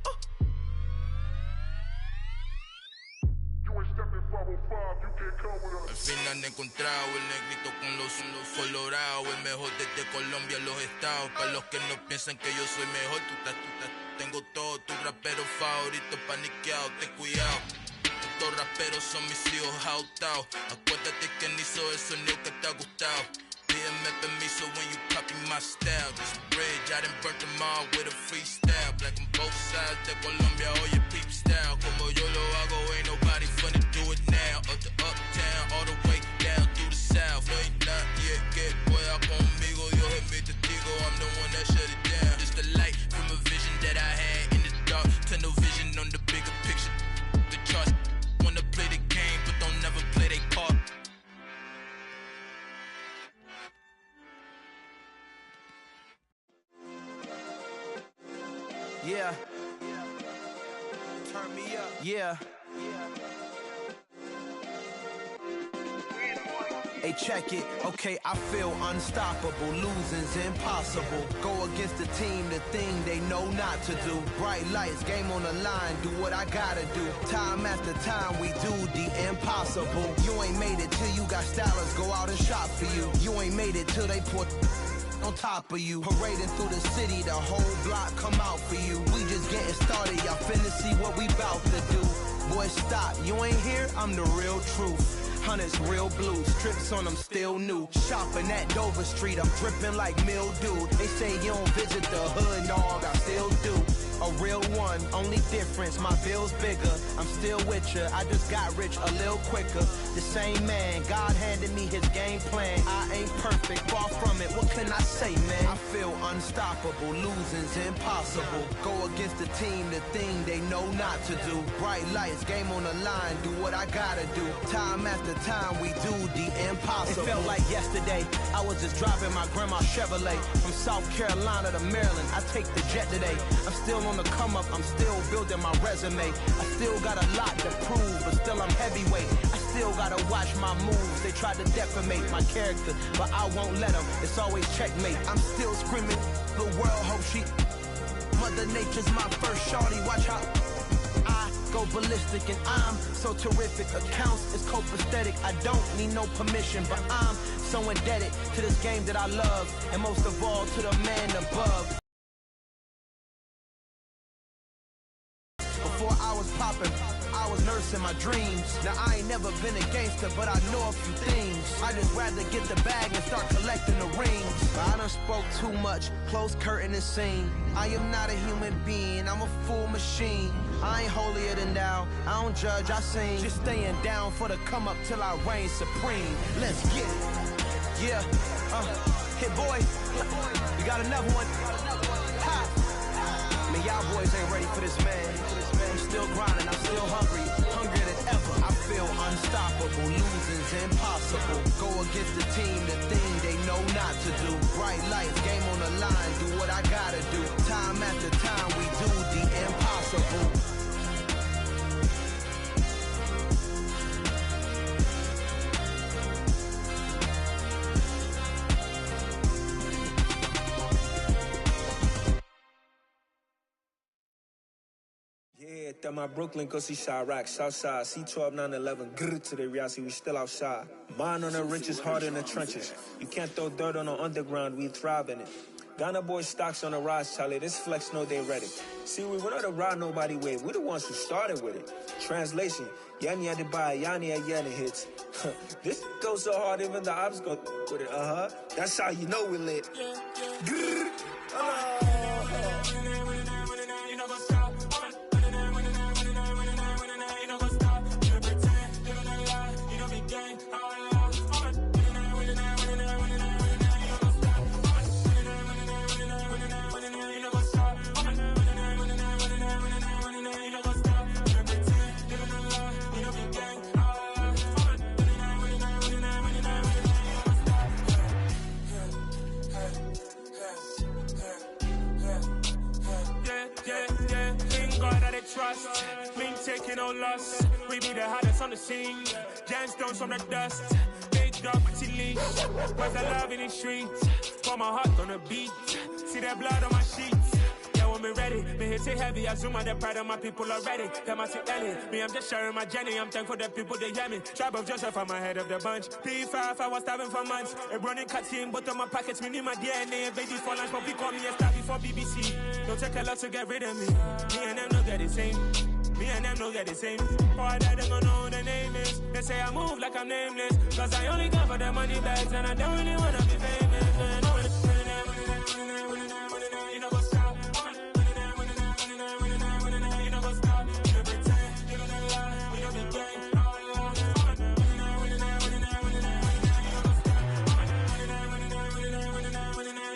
Al fin han encontrado el negrito con los colorados, el mejor desde Colombia, los estados. Para los que no piensan que yo soy mejor, tengo todo, tus raperos favoritos paniqueados, ten cuidado. Estos raperos son mis hijos adoptados. Acuérdate que ni hizo el sonido que te ha gustado. Pídeme permiso when you copy my style. This bridge, I done burnt them all with a freestyle. Black on both sides de Colombia, oye peep style. Como yo lo hago, ain't nobody funny do it now. Up to uptown, all the way down through the south. No hay nadie que pueda conmigo, Dios es mi testigo. I'm the one that shut it down. Just a light from a vision that I had in the dark. Tunnel vision on the bigger picture. The charts wanna play the game, but don't never play their part. Yeah. Turn me up. Yeah. Hey, check it. Okay, I feel unstoppable. Losing's impossible. Go against the team, the thing they know not to do. Bright lights, game on the line, do what I gotta do. Time after time, we do the impossible. You ain't made it till you got stylists go out and shop for you. You ain't made it till they put on top of you. Parading through the city, the whole block come out for you. We just getting started, y'all finna see what we bout to do. Boy, stop, you ain't here, I'm the real truth. Hunters, real blue, strips on them still new. Shopping at Dover Street, I'm dripping like mildew. They say you don't visit the hood, dog, I still do. A real one, only difference, my bill's bigger. I'm still with ya, I just got rich a little quicker. The same man, God handed me his game plan. I ain't perfect, far from it, what can I say, man? I feel unstoppable, losing's impossible. Go against the team, the thing they know not to do. Bright lights, game on the line, do what I gotta do. Time after time, we do the impossible. It felt like yesterday, I was just driving my grandma's Chevrolet. From South Carolina to Maryland, I take the jet today. I'm still on the come up, I'm still building my resume. I still got a lot to prove, but still I'm heavyweight. I still gotta watch my moves. They tried to defamate my character, but I won't let them. It's always checkmate. I'm still screaming, the world hope she. Mother Nature's my first shorty, watch how I go ballistic and I'm so terrific. Accounts is copacetic, I don't need no permission, but I'm so indebted to this game that I love, and most of all to the man above. Before I was popping, I was nursing my dreams. Now I ain't never been a gangster, but I know a few things. I just rather get the bag and start collecting the rings. But I done spoke too much, close curtain and scene. I am not a human being, I'm a full machine. I ain't holier than thou, I don't judge, I sing. Just staying down for the come up till I reign supreme. Let's get it. Yeah, hit boy, we got another one. Ha. Man, y'all boys ain't ready for this, man. I'm still grinding, I'm still hungry, hungrier than ever. I feel unstoppable. unstoppable, losing's impossible. Go against the team, the thing they know not to do. Bright lights, game on the line, do what I gotta do. Time after time, we do the impossible. Yeah, that my Brooklyn, go see Chirac, Southside, C12, 911, grrr to the Riasi, we still outside. Mine on the riches, hard in the trenches. You can't throw dirt on the underground, we thrive in it. Ghana boys stocks on the rise, Charlie, this flex know they ready. See, we were not a ride nobody wave, we the ones who started with it. Translation, Yani had to buy, Yani had Yani hits. This goes so hard, even the ops go with it, That's how you know we lit. Grrr. Trust, me taking no loss. We be the hottest on the scene. Gemstones from the dust. Big dog, pretty leash. Where's the love in the streets? Pour my heart on the beat. See that blood on my sheets. Yeah, when me ready, me hit it heavy. I zoom out the pride of my people already. Them I see Ellie. Me, I'm just sharing my journey. I'm thankful that people they hear me. Tribe of Joseph, I'm ahead of the bunch. P5, I was starving for months. A running cut team, but on my pockets, me need my DNA. And babies for lunch, but we call me a star before BBC. Don't take a lot to get rid of me. Me and them don't get the same. Me and them don't get the same. Boy, that they don't know who the name is. They say I move like I'm nameless. Cause I only come for the money bags and I don't really wanna be famous. Man. You know what's up? You know what's up? You pretend, you don't lie, you don't be gang.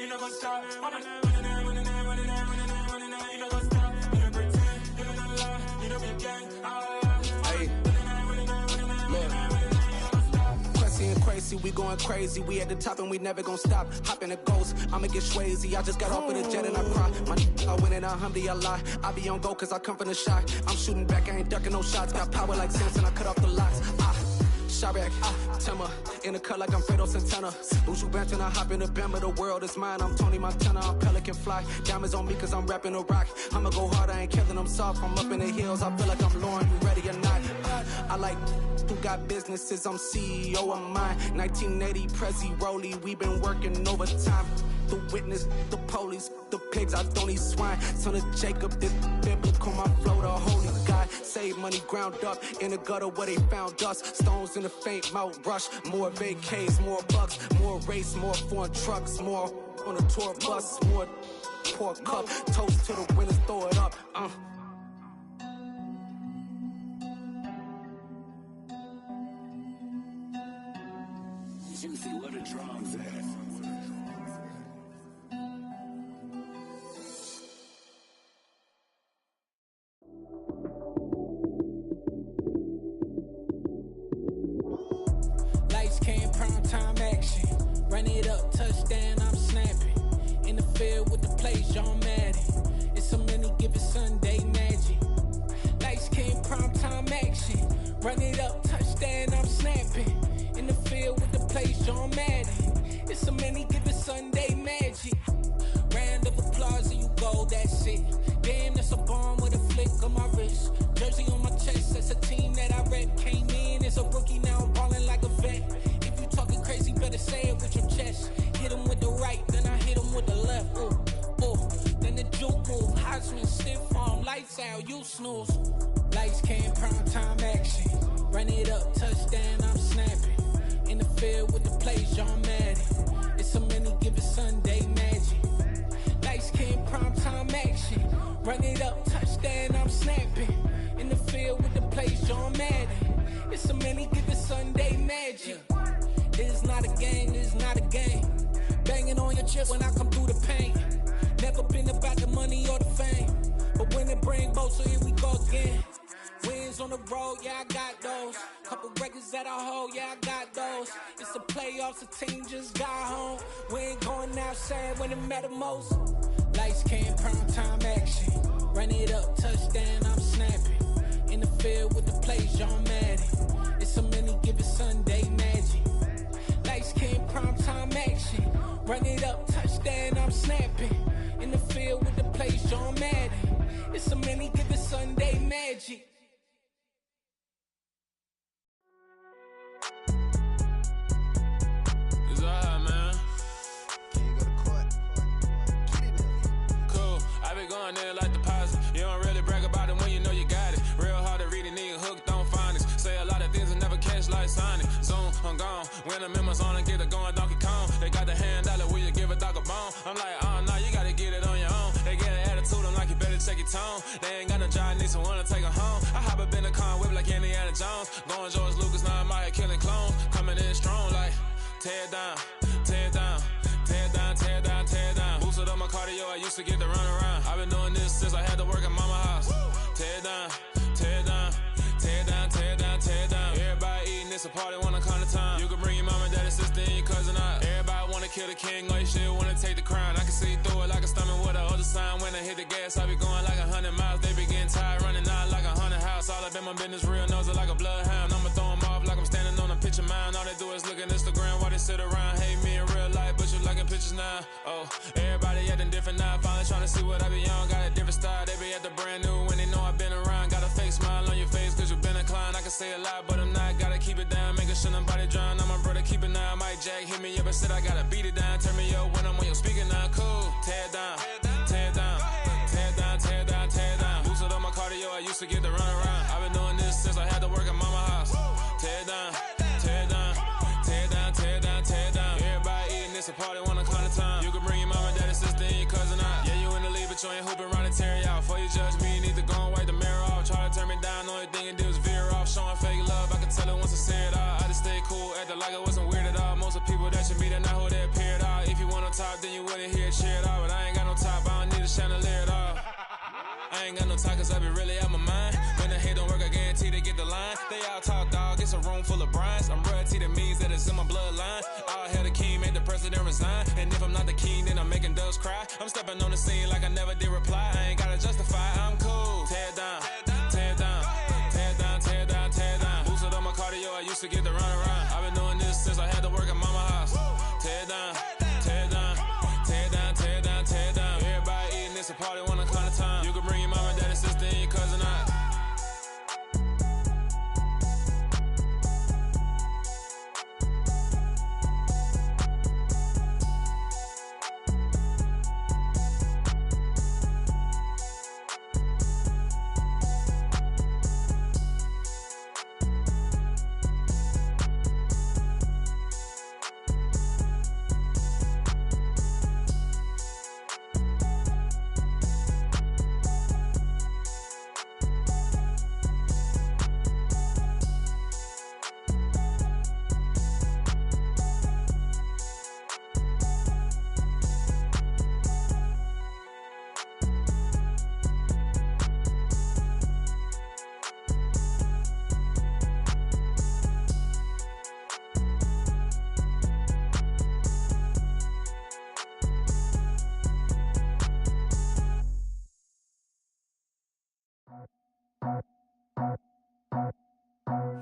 You know what's up? We going crazy, we at the top and we never gonna stop. Hop in a ghost, I'ma get swayzy. I just got off of the jet and I cry. I win in a Humvee, I lie. I be on go cause I come from the shot. I'm shooting back, I ain't ducking no shots. Got power like Samson, I cut off the locks. Chirac, Timmer, in the cut like I'm Fredo Santana. Buju Banton, I hop in the Bama, the world is mine. I'm Tony Montana, I'm Pelican Fly. Diamonds on me cause I'm rapping a rock. I'ma go hard, I ain't killing them soft. I'm up in the hills, I feel like I'm Lauren, you ready or not? I like who got businesses, I'm CEO of mine. 1980, Prezi Rolly, we been working overtime. The witness, the police, the pigs, I don't eat swine. Son of Jacob, this biblical, my flow, the holy God. Save money ground up in the gutter where they found us. Stones in the faint mouth rush. More vacays, more bucks, more race, more foreign trucks, more on a tour bus, more pour cup. Toast to the winners, throw it up. Juicy, what a drums at. Time action, run it up, touchdown, I'm snapping. In the field with the plays, John Madden. It's so many given Sunday magic. Lights came prime time action, run it up, touchdown, I'm snapping. In the field with the plays, John Madden. It's so many given Sunday magic. Round of applause and you go, that's it. Damn, that's a bomb with a flick on my wrist. Jersey on my chest, that's a team that I rep. Came in as a rookie, now I'm balling like a vet. Talking crazy, better say it with your chest. Hit him with the right, then I hit him with the left. Ooh, then the juke move. Heisman, stiff arm, lights out, you snooze. Lights came, prime time action. Run it up, touchdown, I'm snapping. In the field with the plays, John Madden. It's so many given Sunday magic. Lights came, prime time action. Run it up, touchdown, I'm snapping. In the field with the plays, John Madden. It's so many given Sunday magic. It's not a game, it's not a game. Banging on your chip when I come through the pain. Never been about the money or the fame. But when it bring both, so here we go again. Wins on the road, yeah, I got those. Couple records that I hold, yeah, I got those. It's the playoffs, the team just got home. We ain't going outside when it matter most. Lights came, prime time action. Run it up, touchdown, I'm snapping. In the field with the plays, John Madden. It's a many given Sunday magic. Lights came, prime time action. Run it up, touchdown, I'm snapping. In the field with the plays, John Madden. It's a many given Sunday magic. It's alright, man. Can you go to court? Get it up. Cool. I been going there like deposit. You don't really brag about it when you know you got it. Real hard to read it, nigga hooked, don't find it. Say a lot of things and never catch like Sonic. Zoom, I'm gone. When the memos on and get it going, Donkey Kong. They got the hand dollar, will you give a dog a bone? I'm like, oh, no, you gotta get it on your own. They get an attitude, I'm like, you better check your tone. They ain't got no job, need someone to take her home. I hop up in the car, whip like Indiana Jones. Going George Lucas, now I'm out here killing clones. Coming in strong like, tear down, tear down, tear down, tear down, tear down. Boosted up my cardio, I used to get to run around. I've been doing this since I had to work at mama house. Tear down, tear down, tear down, tear down, tear down. Everybody eating, it's a party, wanna come to time. You can bring your mama, daddy, sister, and your cousin out. Everybody wanna kill the king, like shit, wanna take the crown. I can see through it like a stomach with a other sign. When I hit the gas, I be going like 100 miles. They be getting tired, running out like 100 house. All up in my business, real nose it like a bloodhound. I'ma throw them off like I'm standing on a picture mound. All they do is look at Instagram while they sit around. Hate me in real life, but you liking pictures now. Oh, everybody acting different now. Finally trying to see what I be on. Got a different style, they be at the brand new when they know I've been around. Got a fake smile on your face cause you been inclined. I can say a lot, but I'm not. Gotta keep it down, making sure nobody drown. I'm my brother, keep it now. Mike Jack hit me up and said I gotta beat it down. Turn me up when I'm on your speaker now. Cool, tear down, tear down, tear down, tear down, tear down. Boosted up my cardio, I used to get to run around. I've been doing this since I had to work at mama house. Tear down, tear down, tear down, tear down, tear down. Everybody eating, it's a party, wanna come to time. You can bring your mama, daddy, sister, and your cousin out. Yeah, you in the lead, but you ain't hooping around and tear out. Before you judge me, you need to go and wipe the mirror off. Try to turn me down, only thing you did was veer off. Showing fake love, I can tell it once I say it all. I just stay cool, acting like it wasn't weird at all. Most of the people that you meet are not who they appear at all. If you want on top, then you wouldn't hear it cheer at all. But I ain't got no top, I don't need a chandelier at all. I ain't got no talk cause I be really out my mind. When the hate don't work, I guarantee they get the line. They all talk dog, it's a room full of brinds. I'm royalty, that means that it's in my bloodline. All hell the king, made the president resign. And if I'm not the king, then I'm making doves cry. I'm stepping on the scene like I never did reply. I ain't gotta justify, I'm cool. Tear down, tear down, tear down, tear down, tear down. Boosted up my cardio, I used to get to run around. I've been doing this since I had to work at mama house. Tear down, tear down, tear down, tear down, tear down. Everybody eating, it's a party, wanna come to time. You can bring your mama, daddy, sister, and your cousin out.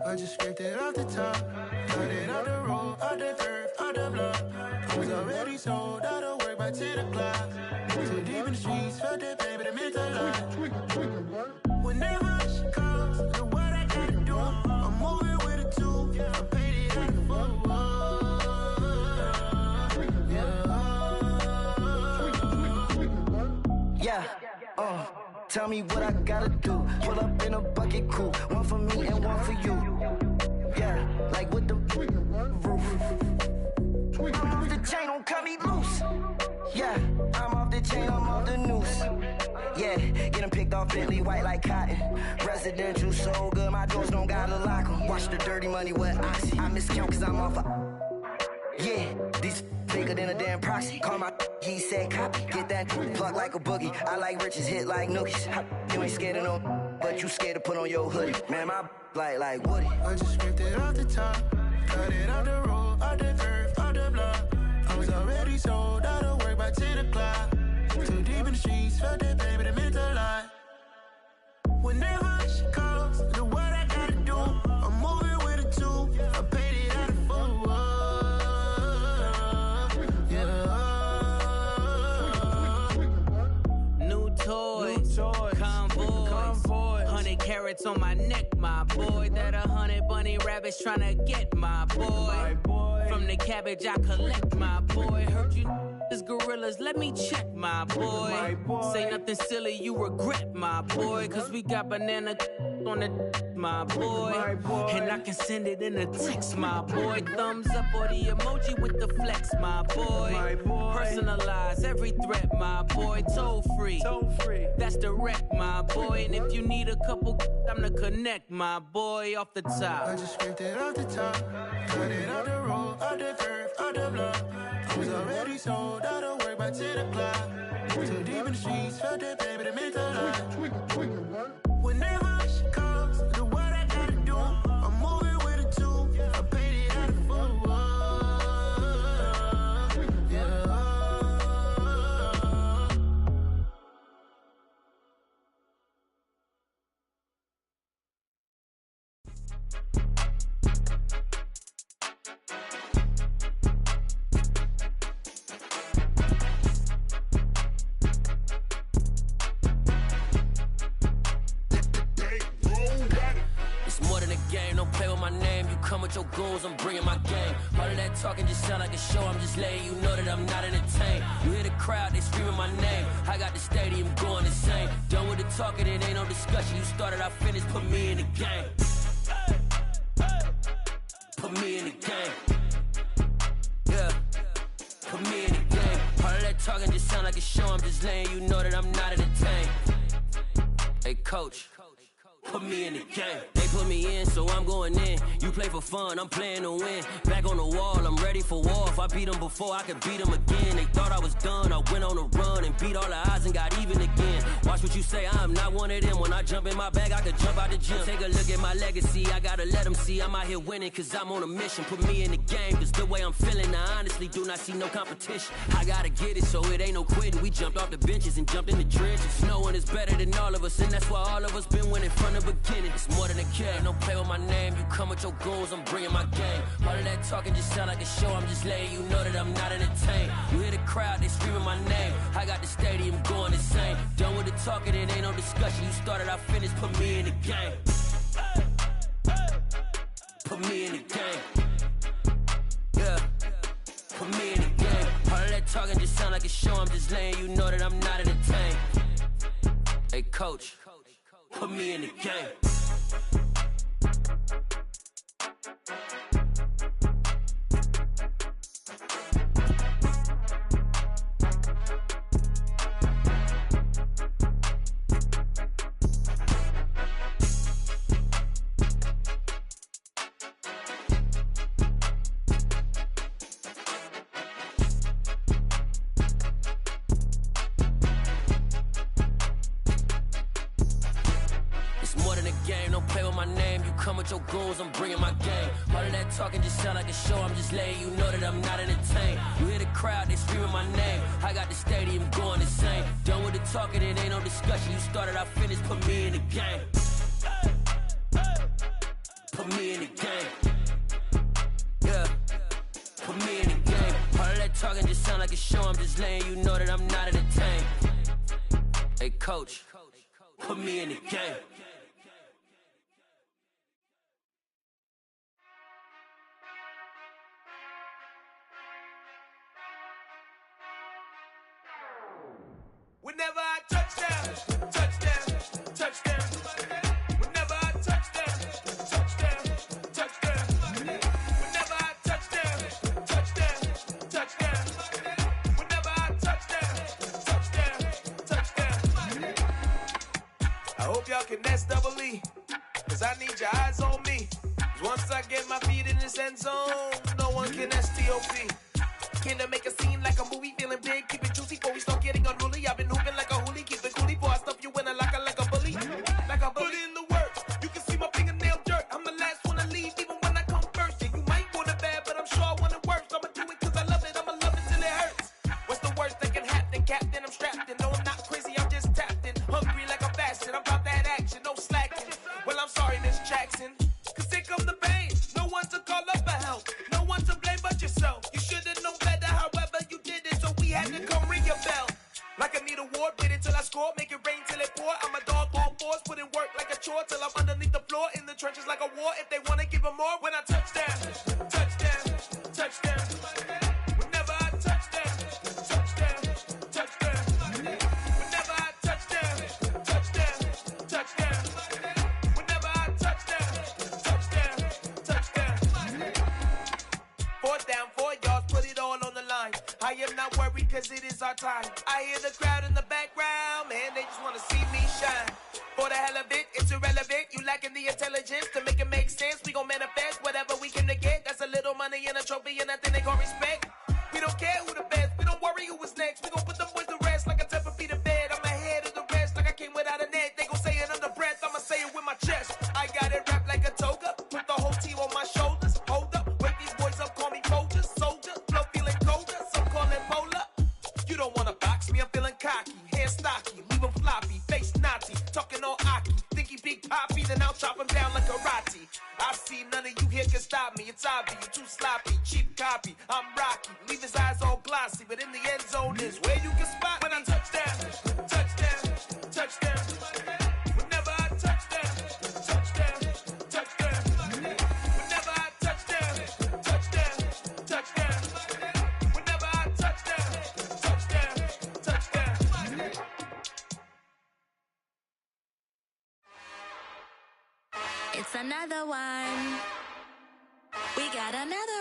I just scraped it off the top, cut it out the road, out the dirt, out the block. Was already sold, out of work by 10 o'clock. Too deep in the streets, felt that pain, but it meant a lot. Whenever she calls, look what I gotta do. I'm moving with a two, I paid it out the full. Yeah, tell me what I gotta do. Pull up in a bucket coupe, one for me and one for you. Yeah, like with the roof. I'm off the chain, don't cut me loose. Yeah, I'm off the chain, I'm off the noose. Yeah, getting picked off Bentley white like cotton. Residential so good, my doors don't gotta lock 'em. Watch the dirty money with oxy. I miscount cause I'm off yeah, these bigger than a damn proxy. Call my he said copy. Get that plug like a boogie. I like riches, hit like nookies. You ain't scared of no but you scared to put on your hoodie. Man, my like Woody. I just scraped it off the top, cut it off the road, off the curve, off the block. I was already sold out of work by 10 o'clock. Too deep in the streets, felt that baby, that meant a lot. Whenever she calls, do what I gotta do. I'm moving with a two, I paid it out of full. Yeah. New toys, convoys, 100 carats on my neck, my boy. That 100 bunny rabbits tryna get my boy. From the cabbage I collect, my boy. Heard you is gorillas, let me check, my boy. Say nothing silly, you regret, my boy. Cause we got banana on the my boy. And I can send it in a text, my boy. Thumbs up or the emoji with the flex, my boy. Personalize every threat, my boy. Toll free, that's direct, my boy. And if you need a couple, I'm to connect, my boy. Off the top, I just scraped it off the top, cut it off the road, off the curve, off the block. I was already sold out of work by 10 o'clock. Too deep in the streets, felt that baby, that meant a lot. Whenever she calls, do what I gotta do. I'm moving with a two, I paid it out of full. Yeah. Come with your goons, I'm bringing my game. All of that talking just sound like a show. I'm just letting you know that I'm not entertained. You hear the crowd, they screaming my name. I got the stadium going insane. Done with the talking, it ain't no discussion. You started, I finished, put me in the game. Put me in the game. Yeah, put me in the game. All of that talking just sound like a show. I'm just letting you know that I'm not entertained. Hey, coach, put me in the game. They put me in, so I'm going in. You play for fun, I'm playing to win. Back on the wall, I'm ready for war. If I beat them before, I could beat them again. They thought I was done, I went on a run and beat all the odds and got even again. Watch what you say, I'm not one of them. When I jump in my bag, I could jump out the gym. Take a look at my legacy, I gotta let them see I'm out here winning, cause I'm on a mission. Put me in the game, cause the way I'm feeling, I honestly do not see no competition. I gotta get it, so it ain't no quitting. We jumped off the benches and jumped in the trenches. No one is better than all of us, and that's why all of us been winning from the beginning. It's more than a game, don't play with my name. You come with your goons, I'm bringing my game. All of that talking just sound like a show. I'm just letting you know that I'm not entertained. You hear the crowd, they screaming my name. I got the stadium going insane. Done with the talking, it ain't no discussion. You started, I finished, put me in the game. Put me in the game. Yeah, put me in the game. All of that talking just sound like a show. I'm just letting you know that I'm not entertained. Hey, coach, put me in the game. Your goons, I'm bringing my game. All of that talking just sound like a show. I'm just letting you know that I'm not entertained. You hear the crowd, they screaming my name. I got the stadium going insane. Done with the talking, it ain't no discussion. You started, I finished, put me in the game. Put me in the game. Yeah, put me in the game. All of that talking just sound like a show. I'm just letting you know that I'm not entertained. Hey, coach, put me in the game. Whenever I touch down, touchdown, touchdown. Whenever I touch down, touchdown, touchdown. Whenever I touch down, touchdown, touchdown. Whenever I touch down, touchdown, touchdown. I hope y'all can S-double-E, cause I need your eyes on me. Cause once I get my feet in this end zone, no one can S-T-O-P. Can I make a scene like a movie, feeling big, keep it juicy before we start getting unruly. I've been hooping like a hoolie, keep it coolie before I stuff you in a locker like a bully. Like a bully. wanna give them more when I touch down. Touchdown, touchdown. Whenever I touch down, touchdown, touchdown. Whenever I touch down, touchdown, touchdown. Whenever I touch down, touchdown, touchdown. 4th down, 4 yards, put it all on the line. I am not worried cause it is our time. I hear the crowd in the background, man, they just wanna see me shine. For the hell of it, it's irrelevant. You lacking the intelligence to make it make sense. We gon' manifest whatever we came to get. That's a little money and a trophy and nothing they gon' respect. We don't care who the best, we don't worry who was next. We gon' put them boys to rest like a temper feet of bed. I'm ahead of the rest like I came without a net. They gon' say it under breath, I'ma say it with my chest. I got it wrapped like a toga, put the whole team on my shoulders. Hold up, wake these boys up, call me Folger, soldier. Flow feeling colder, some call it polar. You don't wanna box me, I'm feeling cocky. Hair stocky, leave him floppy, face naughty. Talking all aki, think he big poppy, then I'll chop him down like karate. I see none of you here can stop me. It's obvious, you too sloppy, cheap copy. I'm Rocky, leave his eyes all glossy, but in the end zone is where you can spot when I touch down, touchdown, touchdown. Whenever I touch down, touchdown, touchdown. Whenever I touch down, touchdown, touchdown. Whenever I touch down, touchdown, touchdown. It's another one. We got another